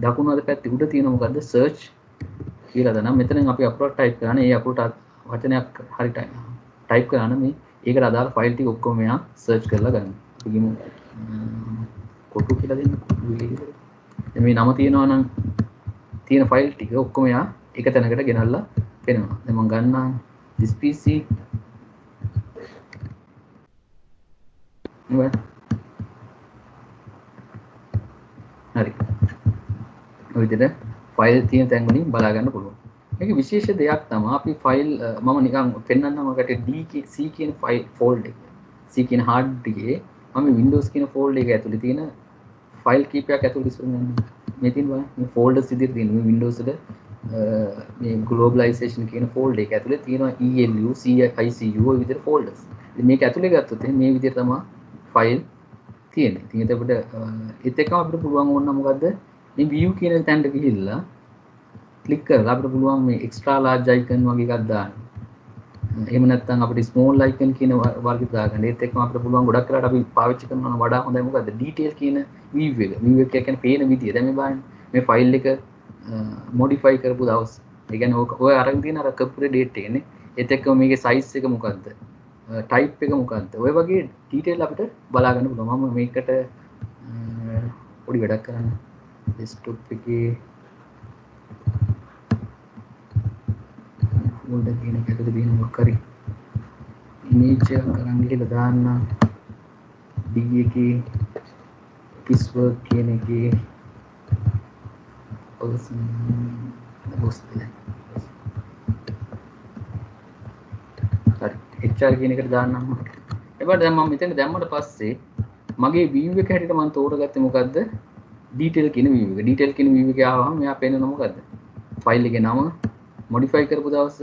දකුණු අත පැත්තේ උඩ තියෙන මොකද්ද search කියලා දානවා. මෙතනින් අපි අප්ලෝඩ් ටයිප් කරන්නේ ඒ අප්ලෝඩ් වචනයක් හරි ටයිප් කරන මේ ඒකට අදාළ ෆයිල් ටික ඔක්කොම මෙයා සර්ච් කරලා ගන්න. අපි ගිමු කොටු කියලා දෙන්න. මේ නම තියෙනවා නම් තියෙන ෆයිල් ටික ඔක්කොම එයා එක තැනකට ගෙනල්ලා පෙන්වනවා. දැන් මම ගන්නවා this PC හරි. ඔය විදිහට ෆයිල් තියෙන තැන් වලින් බලා ගන්න පුළුවන්. මේක විශේෂ දෙයක් තමයි අපි ෆයිල් මම නිකන් පෙන්නන්නම් ඔකට D C කියන ෆයිල් ෆෝල්ඩර් එක. C කියන hard එකේ මම Windows කියන ෆෝල්ඩර් එක ඇතුලේ තියෙන ෆයිල් කීපයක් ඇතුලේ ඉස්සරහට මේ තියෙන බලන්න මේ ෆෝල්ඩර්ස් විදිහට තියෙන මේ Windows වල මේ globalization කියන ෆෝල්ඩර් එක ඇතුලේ තියෙනවා ELU CICU ඔය විදිහට ෆෝල්ඩර්ස්. ඉතින් මේක ඇතුලේ ගත්තොත් මේ විදිහට තමයි ෆයිල් තියෙන්නේ. ඉතින් එතකොට ඒත් එක්කම අපිට පුළුවන් වුණා මොකද්ද මේ view කියන තැනට ගිහිල්ලා ක්ලික් කරලා අපිට පුළුවන් මේ extra large icon වගේ එකක් දාන්න. එහෙම නැත්නම් අපිට small icon කියන වර්ගෙ දාගන්න. ඒත් එක්කම අපිට පුළුවන් ගොඩක් කරලා අපි පාවිච්චි කරනවා නම් වඩා හොඳයි මොකද්ද detail කියන view එක. view එක කියන්නේ පේන විදිය. දැන් මේ බලන්න මේ ෆයිල් එක modify කරපු දවස්. ඒ කියන්නේ ඔය අරන් තියෙන අර කම්පියුටර් date එකනේ. ඒත් එක්කම මේකේ size එක මොකද්ද? type එක මොකද්ද? ඔය වගේ detail අපිට බලා ගන්න පුළුවන්. මම මේකට පොඩි වැඩක් කරන්න. desktop එකේ folder කියන එක ඇතුලේ තියෙන මොකක් හරි image එකක් අරන් ගිහලා දාන්න. D එකේ office work කියන එකේ HR කියන එකට දාන්නම්. එබට දැන් මම මෙතන දැම්මට පස්සේ මගේ view එක හැටියට මම තෝරගත්තේ මොකද්ද? detail කියන view එක. detail කියන view එකේ ආවම මෙයා පේනවා මොකද්ද? ෆයිල් එකේ නම modify කරපු දවස්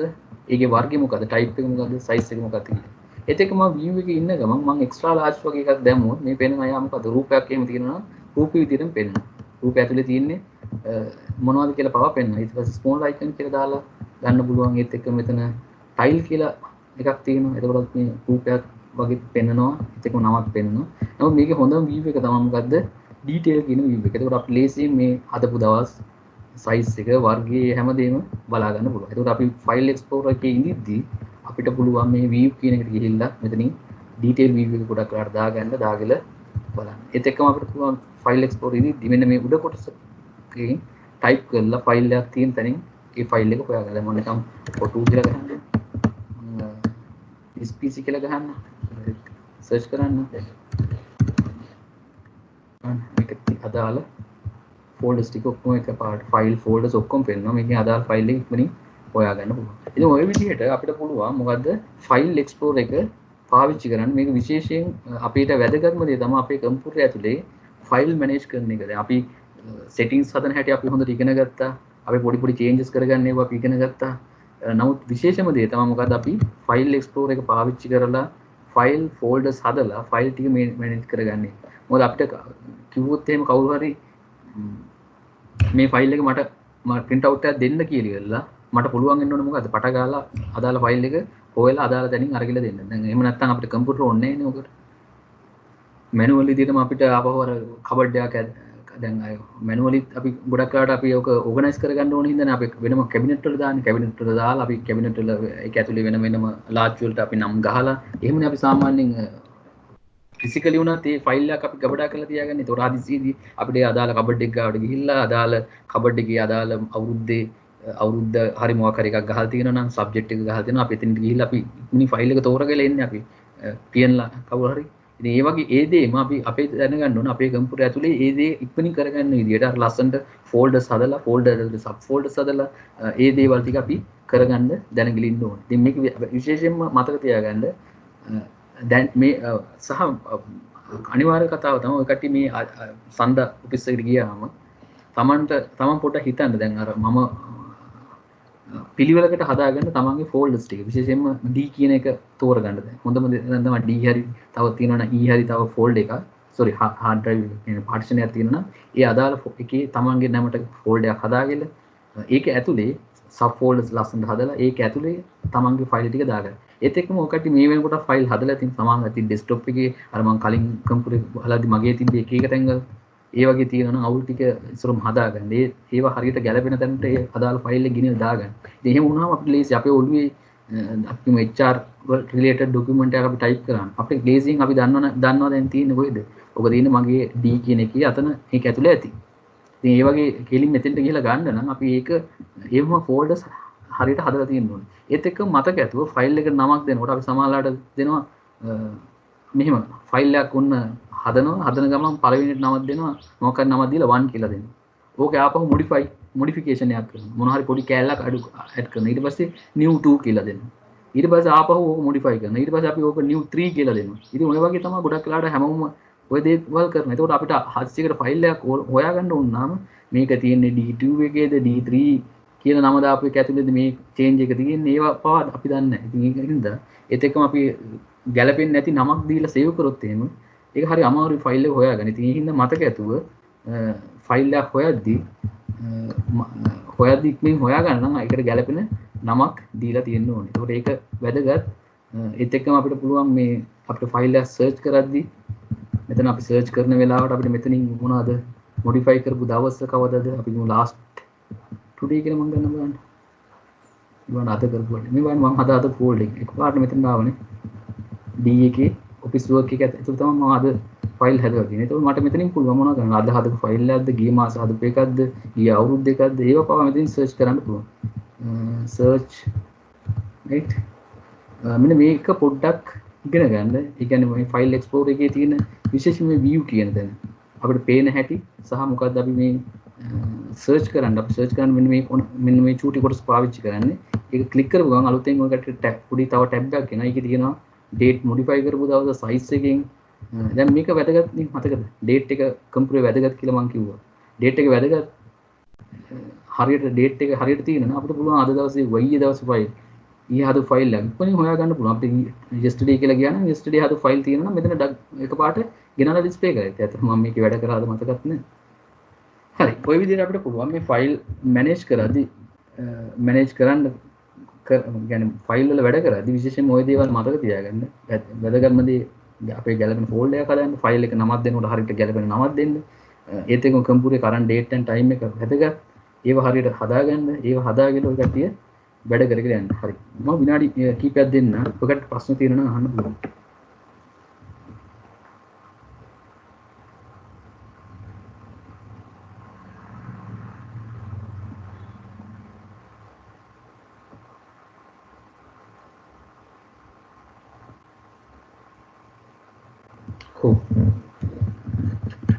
ඒකේ වර්ගය මොකද්ද? type එක මොකද්ද? size එක මොකක්ද කියලා. ඒත් එක්ක මම view එකේ ඉන්න ගමන් මම extra large වගේ එකක් දැම්මොත් මේ පේනවා යා මොකද්ද? රූපයක් එහෙම තියෙනවා. රූපී විදිහටම පේනවා. රූපය ඇතුලේ තියෙන්නේ මොනවද කියලා පවා පෙන්වනවා. ඊට පස්සේ small icon කියලා දාලා ගන්න පුළුවන්. ඒත් එක්ක මෙතන tile කියලා එකක් තියෙනවා. එතකොට මේ රූපයක් වගේ පෙන්වනවා. ඒත් එක්කම නමක් පෙන්වනවා. නමුත් මේකේ හොඳම view එක තමයි මොකද්ද? detail කියන view එක. එතකොට අපි ලේසියෙන් මේ හදපු දවස් size එක වර්ගයේ හැමදේම බලා ගන්න පුළුවන්. එතකොට අපි file explorer එකේ ඉඳිද්දී අපිට පුළුවන් මේ view කියන එකට ගිහිල්ලා මෙතනින් detail view එක ගොඩක් කරලා දාගන්න දාගල බලන්න. ඒත් එක්කම අපිට පුළුවන් file explorer ඉඳිද්දී මෙන්න මේ උඩ කොටසකින් type කරලා file එකක් තියෙන තැනින් ඒ file එක හොයාගන්න. දැන් මම නිකන් photo කියලා ගහන්න. this PC කියලා ගහන්න. search කරන්න. මේක අදාළ folders ටික ඔක්කොම එකපාරට file folders ඔක්කොම පෙන්නනවා. මේකේ අදාළ file එක ඉක්මනින් හොයාගන්න පුළුවන්. ඉතින් ওই විදිහට අපිට පුළුවන් මොකද්ද file explorer එක පාවිච්චි කරන්න. මේක විශේෂයෙන් අපිට වැදගත්ම දේ තමයි අපේ කම්පියුටර් ඇතුලේ file manage කරන එක. දැන් අපි settings හදන හැටි අපි හොඳට ඉගෙන ගත්තා. අපි පොඩි පොඩි changes කරගන්න ඒවා අපි ඉගෙන ගත්තා. නමුත් විශේෂම දේ තමයි මොකද්ද අපි file explorer එක පාවිච්චි කරලා file folders හදලා file ටික manage කරගන්නේ. මොකද අපිට කිව්වොත් එහෙම කවුරු හරි මේ ෆයිල් එක මට print out එකක් දෙන්න කියලා ඉල්ලලා මට පුළුවන් වෙන්න ඕනේ මොකද්ද? පට ගාලා අදාළ ෆයිල් එක හොයලා අදාළ තැනින් අරගෙන දෙන්න. දැන් එහෙම නැත්නම් අපිට කම්පියුටර් ඕනේ නැහැ නේ ඔකට. මැනුවල් විදිහටම අපිට ආපහු අර කබඩ් එකක් දැන් අය මැනුවලි අපි ගොඩක් කරාට අපි ඔක ඕගනයිස් කරගන්න ඕන හින්දානේ අපි වෙනම කැබිනට් වල දාන්නේ. කැබිනට් වල දාලා අපි කැබිනට් වල ඒක ඇතුලේ වෙන වෙනම ලාච් වලට අපි නම් ගහලා එහෙමනේ අපි සාමාන්‍යයෙන් ෆිසිකලි වුණත් ඒ ෆයිල් එකක් අපි ගබඩා කරලා තියාගන්නේ. ඒතොර හදිසියේදී අපිට අදාළ කබඩ් එක ගාවට ගිහිල්ලා අදාළ කබඩ් එකේ අදාළ අවුරුද්ද හරි මොකක් හරි එකක් ගහලා තියෙනවා නම් සබ්ජෙක්ට් එක ගහලා තියෙනවා. අපි එතනට ගිහිල්ලා අපි ඉක්මනින් ෆයිල් එක තෝරගෙන එන්නේ අපි පියන්ලා කවුරු හරි. ඉතින් ඒ වගේ ඒ දේම අපි අපේ දැනගන්න ඕන අපේ කම්පියුටර් ඇතුලේ ඒ දේ ඉක්මනින් කරගන්න විදියට අර ලස්සනට ෆෝල්ඩර්ස් හදලා ෆෝල්ඩර් වල සබ් ෆෝල්ඩර්ස් හදලා ඒ දේවල් ටික අපි කරගන්න දැනගලින්න ඕනේ. ඉතින් මේක විශේෂයෙන්ම මතක තියාගන්න දැන් මේ සහ අනිවාර්ය කතාව තමයි ඔය කට්ටිය මේ සඳ ඔෆිස් එකට ගියාම තමන් පොඩ්ඩක් හිතන්න දැන් අර මම පිළිවෙලකට හදාගන්න තමන්ගේ ෆෝල්ඩර්ස් ටික විශේෂයෙන්ම D කියන එක තෝරගන්න දැන් හොඳම දැන් තමයි D හරි තව තියෙනවා නම් E හරි තව ෆෝල්ඩර් එකක් sorry hard drive කියන පාර්ටිෂන් එකක් තියෙනවා නම් ඒ අදාළ එකේ තමන්ගේ නමට ෆෝල්ඩර් එකක් හදාගෙන ඒක ඇතුලේ සබ් ෆෝල්ඩර්ස් ලස්සනට හදලා ඒක ඇතුලේ තමන්ගේ ෆයිල් ටික දාගන්න. ඒත් එක්කම ඔය කට්ටිය මේ වෙනකොට ෆයිල් හදලා තින් සමාන ඇති ඩෙස්ක්ටොප් එකේ අර මම කලින් කම්පියුටර් බලද්දි මගේ තිබ්බ එක එක තැන්වල ඒ වගේ තියෙනවා නම් අවුල් ටික ඉස්සරම හදාගන්න. ඒවා හරියට ගැලපෙන තැනට ඒ අදාළ ෆයිල් එක ගෙනල්ලා දාගන්න. ඉතින් එහෙම වුණාම අපිට ලේසි අපේ ඔළුවේ අපි HR related document එකක් අපි type කරාම අපේ glazing අපි දන්නවා දැන් තියෙන්නේ කොහෙද? ඔක තියෙන්නේ මගේ D කියන එකේ අතන ඒක ඇතුලේ ඇති. ඉතින් ඒ වගේ කෙලින් මෙතෙන්ට ගිහලා ගන්න නම් අපි ඒක ඒවම ෆෝල්ඩර්ස් හරියට හදලා තියෙන්න ඕනේ. ඒත් එක්ක මතක ඇතුව ෆයිල් එකට නමක් දෙනකොට අපි සමහරවිට දෙනවා මෙහෙම ෆයිල් එකක් උන්න හදන ගමන් පළවෙනිට නමක් දෙනවා මොකක් හරි නමක් දීලා 1 කියලා දෙනවා. ඕකේ ආපහු මොඩිෆිකේෂන් එකක් කරනවා. මොන හරි පොඩි කෑල්ලක් අඩු ඇඩ් කරනවා. ඊට පස්සේ new 2 කියලා දෙනවා. ඊට පස්සේ ආපහු ඕක මොඩිෆයි කරනවා. ඊට පස්සේ අපි ඕක new 3 කියලා දෙනවා. ඉතින් ඔය වගේ තමයි ගොඩක් වෙලාවට හැමෝම ඔය දේවල් කරනවා. එතකොට අපිට හදිස්සියකට ෆයිල් එකක් හොයාගන්න ඕන නම් මේක තියෙන්නේ D2 එකේද D3 කියන නම දාපු එක ඇතුළේද මේ චේන්ජ් එක තියෙන්නේ ඒවා පවා අපි දන්නේ නැහැ. ඉතින් ඒකින්ද ඒත් එක්කම අපි ගැලපෙන්නේ නැති නමක් දීලා සේව් කරොත් එහෙම ඒක හරි අමාරුයි ෆයිල් එක හොයාගන්න. ඉතින් ඒකින්ද මතක ඇතුව ෆයිල් එකක් හොයද්දී ඉක්මනින් හොයාගන්න නම් ඒකට ගැලපෙන නමක් දීලා තියෙන්න ඕනේ. ඒකට ඒක වැදගත්. ඒත් එක්කම අපිට පුළුවන් මේ අපිට ෆයිල් එක සර්ච් කරද්දී මෙතන අපි සර්ච් කරන වෙලාවට අපිට මෙතනින් මොනවද මොඩිෆයි කරපු දවස් කවදද අපි ලාස්ට් ටුඩේ කියලා මම ගන්න බලන්න. ඉවන අද කරපුවා. මේ වань මම අද ෆෝල්ඩ් එක පාට මෙතන ආවනේ. D එකේ ඔෆිස් වර්ක් එක ඇතුළේ තමයි මම අද ෆයිල් හදලා තියෙන්නේ. ඒතකොට මට මෙතනින් පුළුවන් මොනවද කරන්න. අද හදපු ෆයිල් එකක්ද, ගිය මාස හදපු එකක්ද, ගිය අවුරුද්ද එකක්ද ඒව පවා මෙතනින් සර්ච් කරන්න පුළුවන්. Search right. මෙන්න මේක පොඩ්ඩක් ඉගෙන ගන්න. ඒ කියන්නේ මේ ෆයිල් එක්ස්ප්ලෝරර් එකේ තියෙන විශේෂම මේ view කියන දේ. අපිට පේන හැටි සහ මොකද්ද අපි මේ සර්ච් කරන්න මෙන්න මේ චූටි කොටස් පාවිච්චි කරන්නේ. ඒක ක්ලික් කරපු ගමන් අලුතෙන් ඔයකට ටැබ් පොඩි තව ටැබ් එකක් එනවා. ඒකේ තියෙනවා date modify කරපු දවස size එකෙන් දැන් මේක වැදගත් නේ මතකද? date එක කම්පියුටරේ වැදගත් කියලා මම කිව්වා. date එක වැදගත් හරියට date එක හරියට තියෙනවා නම් අපිට පුළුවන් අද දවසේ y දවසේ ෆයිල් ඊයේ හදපු ෆයිල් එක කොහොමද හොයාගන්න පුළුවන්. අපිට yesterday කියලා ගියා නම් yesterday හදපු ෆයිල් තියෙනවා නම් මෙතන එකපාරට ගෙනලා ඩිස්ප්ලේ කරේ. ඒත් මම මේකේ වැඩ කරාද මතකත් නැහැ. හරි. ওই විදිහට අපිට පුළුවන් මේ ෆයිල් මැනේජ් කරද්දී මැනේජ් කරන්න يعني ෆයිල් වල වැඩ කරද්දී විශේෂයෙන්ම ওই දේවල් මතක තියාගන්න. වැදගත්ම දේ අපේ ගැලපෙන ෆෝල්ඩර් එකක් හදාගන්න. ෆයිල් එක නමක් දෙනකොට හරියට ගැලපෙන නමක් දෙන්න. ඒත් එක්කම කම්පියුටරේ කරන්ට් date and time එක වැදගත්. ඒව හරියට හදාගන්න. ඒව හදාගෙන ඔය කට්ටිය වැඩ කරගෙන යන්න. හරි. මම විනාඩි කීපයක් දෙන්න. ඔකට ප්‍රශ්න තියෙනවා නම් අහන්න පුළුවන්.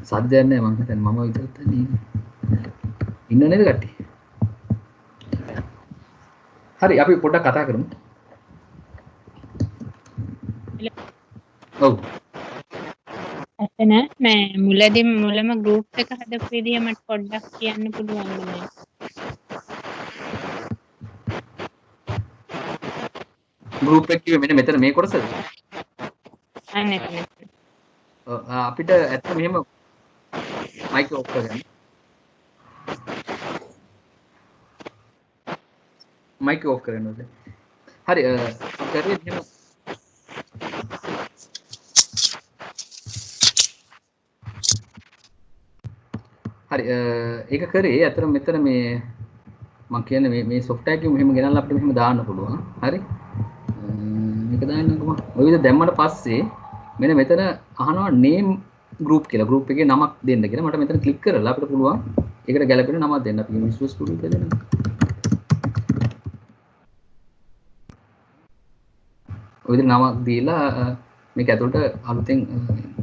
සද්දයක් නැහැ මම හිතන්නේ මම විතරක් තනියි ඉන්න නේද කට්ටිය. හරි අපි පොඩ්ඩක් කතා කරමු. ඔව්. එතන මේ මුලම ගෲප් එක හදපු විදිය මට පොඩ්ඩක් කියන්න පුළුවන්ද මේ? ගෲප් එක කිව්වේ මෙන්න මෙතන මේ කොටසද? අනේ අපිට ඇත්ත මෙහෙම මයික් ඔෆ් කරගන්න. මයික් ඔෆ් කරන්න ඕනේ. හරි කරේ එහෙම හරි ඒක කරේ අතර මෙතන මේ මම කියන්නේ මේ software එක මෙහෙම ගෙනල්ලා අපිට මෙහෙම දාන්න පුළුවන්. හරි මේක දාන්නකෝ. ඔය විදිහ දැම්මට පස්සේ මෙන්න මෙතන අහනවා name group කියලා. group එකේ නමක් දෙන්න කියලා. මට මෙතන ක්ලික් කරලා අපිට පුළුවන් ඒකට ගැලපෙන නමක් දෙන්න. අපි Visual Studio කියලා දෙනවා. ඔය විදිහ නමක් දීලා මේක ඇතුළට අලුතෙන්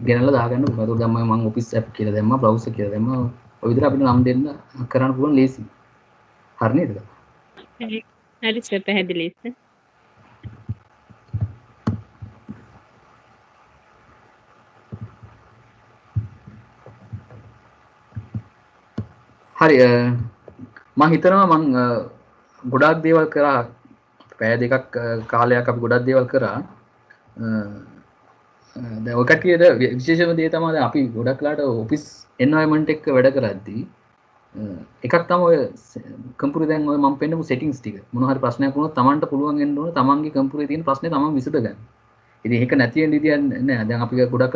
ගෙනල්ලා දාගන්න පුළුවන්. ඒකට දැන් මම office app කියලා දැම්මා, browser කියලා දැම්මා. ඔය විදිහට අපිට නම් දෙන්න කරන්න පුළුවන් ලේසි. හරි නේද? හරි සර් පැහැදිලි සර්. හරි මම හිතනවා මම ගොඩාක් දේවල් කරා. පැය දෙකක් කාලයක් අපි ගොඩක් දේවල් කරා. දැන් ඔය කට්ටියට විශේෂම දේ තමයි අපි ගොඩක් ලාට ඔෆිස් එන්වයරන්මන්ට් එක වැඩ කරද්දී එකක් තමයි ඔය කම්පියුටර් දැන් ඔය මම පෙන්නපු සෙටින්ග්ස් ටික මොන හරි ප්‍රශ්නයක් වුණොත් Tamanට පුළුවන් වෙන්න ඕන තමන්ගේ කම්පියුටරේ තියෙන ප්‍රශ්නේ තමන් විසඳ ගන්න. ඉතින් ඒක නැති වෙන්න ඉතින් නෑ. දැන් අපි ගොඩක්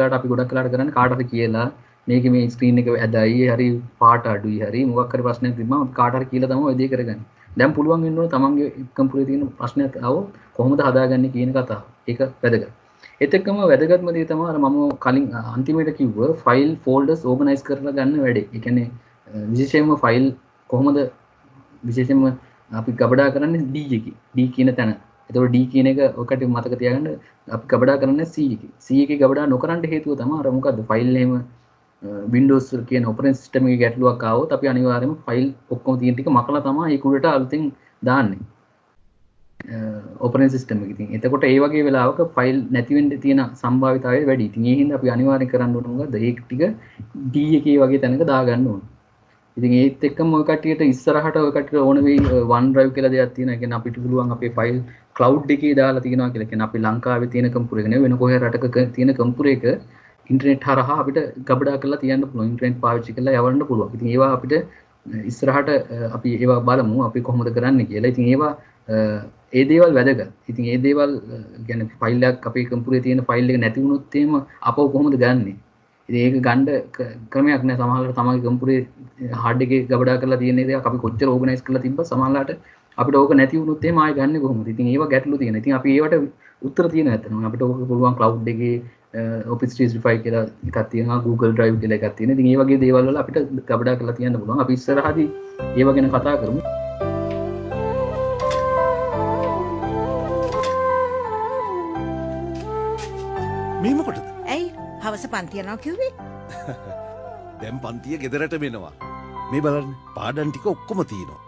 ලාට කරන්නේ කාට හරි කියලා මේකේ මේ ස්ක්‍රීන් එක ඇදයි හරි පාට අඩුයි හරි මොකක් හරි ප්‍රශ්නයක් තිබ්බම කාට හරි කියලා තමයි ඔය දේ කරගන්නේ. දැන් පුළුවන් වෙන්න ඕන තමන්ගේ කම්පියුටරේ තියෙන ප්‍රශ්නයක් આવොත් කොහොමද හදාගන්නේ කියන කතාව. ඒක වැදගත්. ඒත් එක්කම වැදගත්ම දේ තමයි අර මම කලින් අන්තිමේට කිව්ව ෆයිල් ෆෝල්ඩර්ස් ඕගනයිස් කරලා ගන්න වැඩේ. ඒ කියන්නේ විශේෂයෙන්ම ෆයිල් කොහොමද විශේෂයෙන්ම අපි ගබඩා කරන්නේ D එකේ D කියන තැන. එතකොට D කියන එක ඔකට මතක තියාගන්න අපි ගබඩා කරන්නේ C එකේ. C එකේ ගබඩා නොකරන්න හේතුව තමයි අර මොකද්ද ෆයිල් එහෙම Windows කියන ඔපරේටින් සිස්ටම් එකේ ගැටලුවක් ආවොත් අපි අනිවාර්යයෙන්ම ෆයිල් ඔක්කොම තියෙන ටික මකලා තමයි ඒක උඩට අලුතෙන් දාන්නේ. ඔපරේටින් සිස්ටම් එකේ. ඉතින් එතකොට ඒ වගේ වෙලාවක ෆයිල් නැති වෙන්න තියෙන සම්භාවිතාවය වැඩි. ඉතින් ඒ හින්දා අපි අනිවාර්යෙන් කරන්න ඕන මොකද්ද? ඒක ටික D එකේ වගේ තැනක දාගන්න ඕන. ඉතින් ඒත් එක්කම ඔය කට්ටියට ඉස්සරහට ඔය කට්ටියට ඕන වෙයි OneDrive කියලා දෙයක් තියෙනවා. ඒ කියන්නේ අපිට පුළුවන් අපේ ෆයිල් cloud එකේ දාලා තියෙනවා කියලා. කියන්නේ අපි ලංකාවේ තියෙන කම්පියුටර් එක නෙවෙයි වෙන කොහේ රටක තියෙන කම්පියුටර් එක ඉන්ටර්නෙට් හරහා අපිට ගබඩා කරලා තියන්න පුළුවන්. ඉන්ටර්නෙට් පාවිච්චි කරලා යවන්න පුළුවන්. ඉතින් ඒවා අපිට ඉස්සරහට අපි ඒවා බලමු අපි කොහොමද කරන්නේ කියලා. ඉතින් ඒවා ඒ දේවල් වැදගත්. ඉතින් ඒ දේවල් කියන්නේ ෆයිල් එකක් අපේ කම්පියුටරේ තියෙන ෆයිල් එක නැති වුණොත් එහෙම අපව කොහොමද ගන්නෙ? ඉතින් ඒක ගන්න ක්‍රමයක් නෑ. සමහරවිට තමයි කම්පියුටරේ හાર્ඩ් එකේ ගබඩා කරලා තියෙන දේක් අපි කොච්චර ඕගනයිස් කරලා තිබ්බත් සමහරවිට අපිට ඕක නැති වුණොත් එහෙම ආයෙ ගන්නෙ කොහොමද? ඉතින් ඒවා ගැටලු තියෙනවා. ඉතින් අපි ඒවට උත්තර තියෙනවා ඇත්තටම. අපිට ඕක පුළුවන් cloud එකේ Office 365 කියලා එකක් තියෙනවා, Google Drive කියලා එකක් තියෙනවා. ඉතින් ඒ වගේ දේවල් වල අපිට ගබඩා කරලා තියන්න පුළුවන්. අපි ඉස්සරහදී ඒව ගැන කතා කරමු. මේ මොකටද? ඇයි හවස පන්ති යනවා කිව්වේ? දැන් පන්තිය ගෙදරට වෙනවා. මේ බලන්න පාඩම් ටික ඔක්කොම තියෙනවා.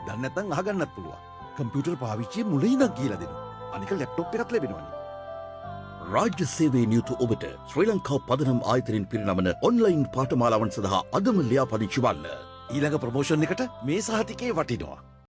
දැන් නැත්නම් අහගන්නත් පුළුවන්. කම්පියුටර් පාවිච්චියේ මුල ඉඳන් කියලා දෙනවා. අනික ලැප්ටොප් එකත් ලැබෙනවනේ. රාජ්‍ය සේවයේ නියුතු ඔබට ශ්‍රී ලංකා පදනම් ආයතනයෙන් පිරිනමන ඔන්ලයින් පාඨමාලාවන් සඳහා අදම ලියාපදිංචි වන්න. ඊළඟ ප්‍රොමෝෂන් එකට මේ සහතිකේ වටිනවා.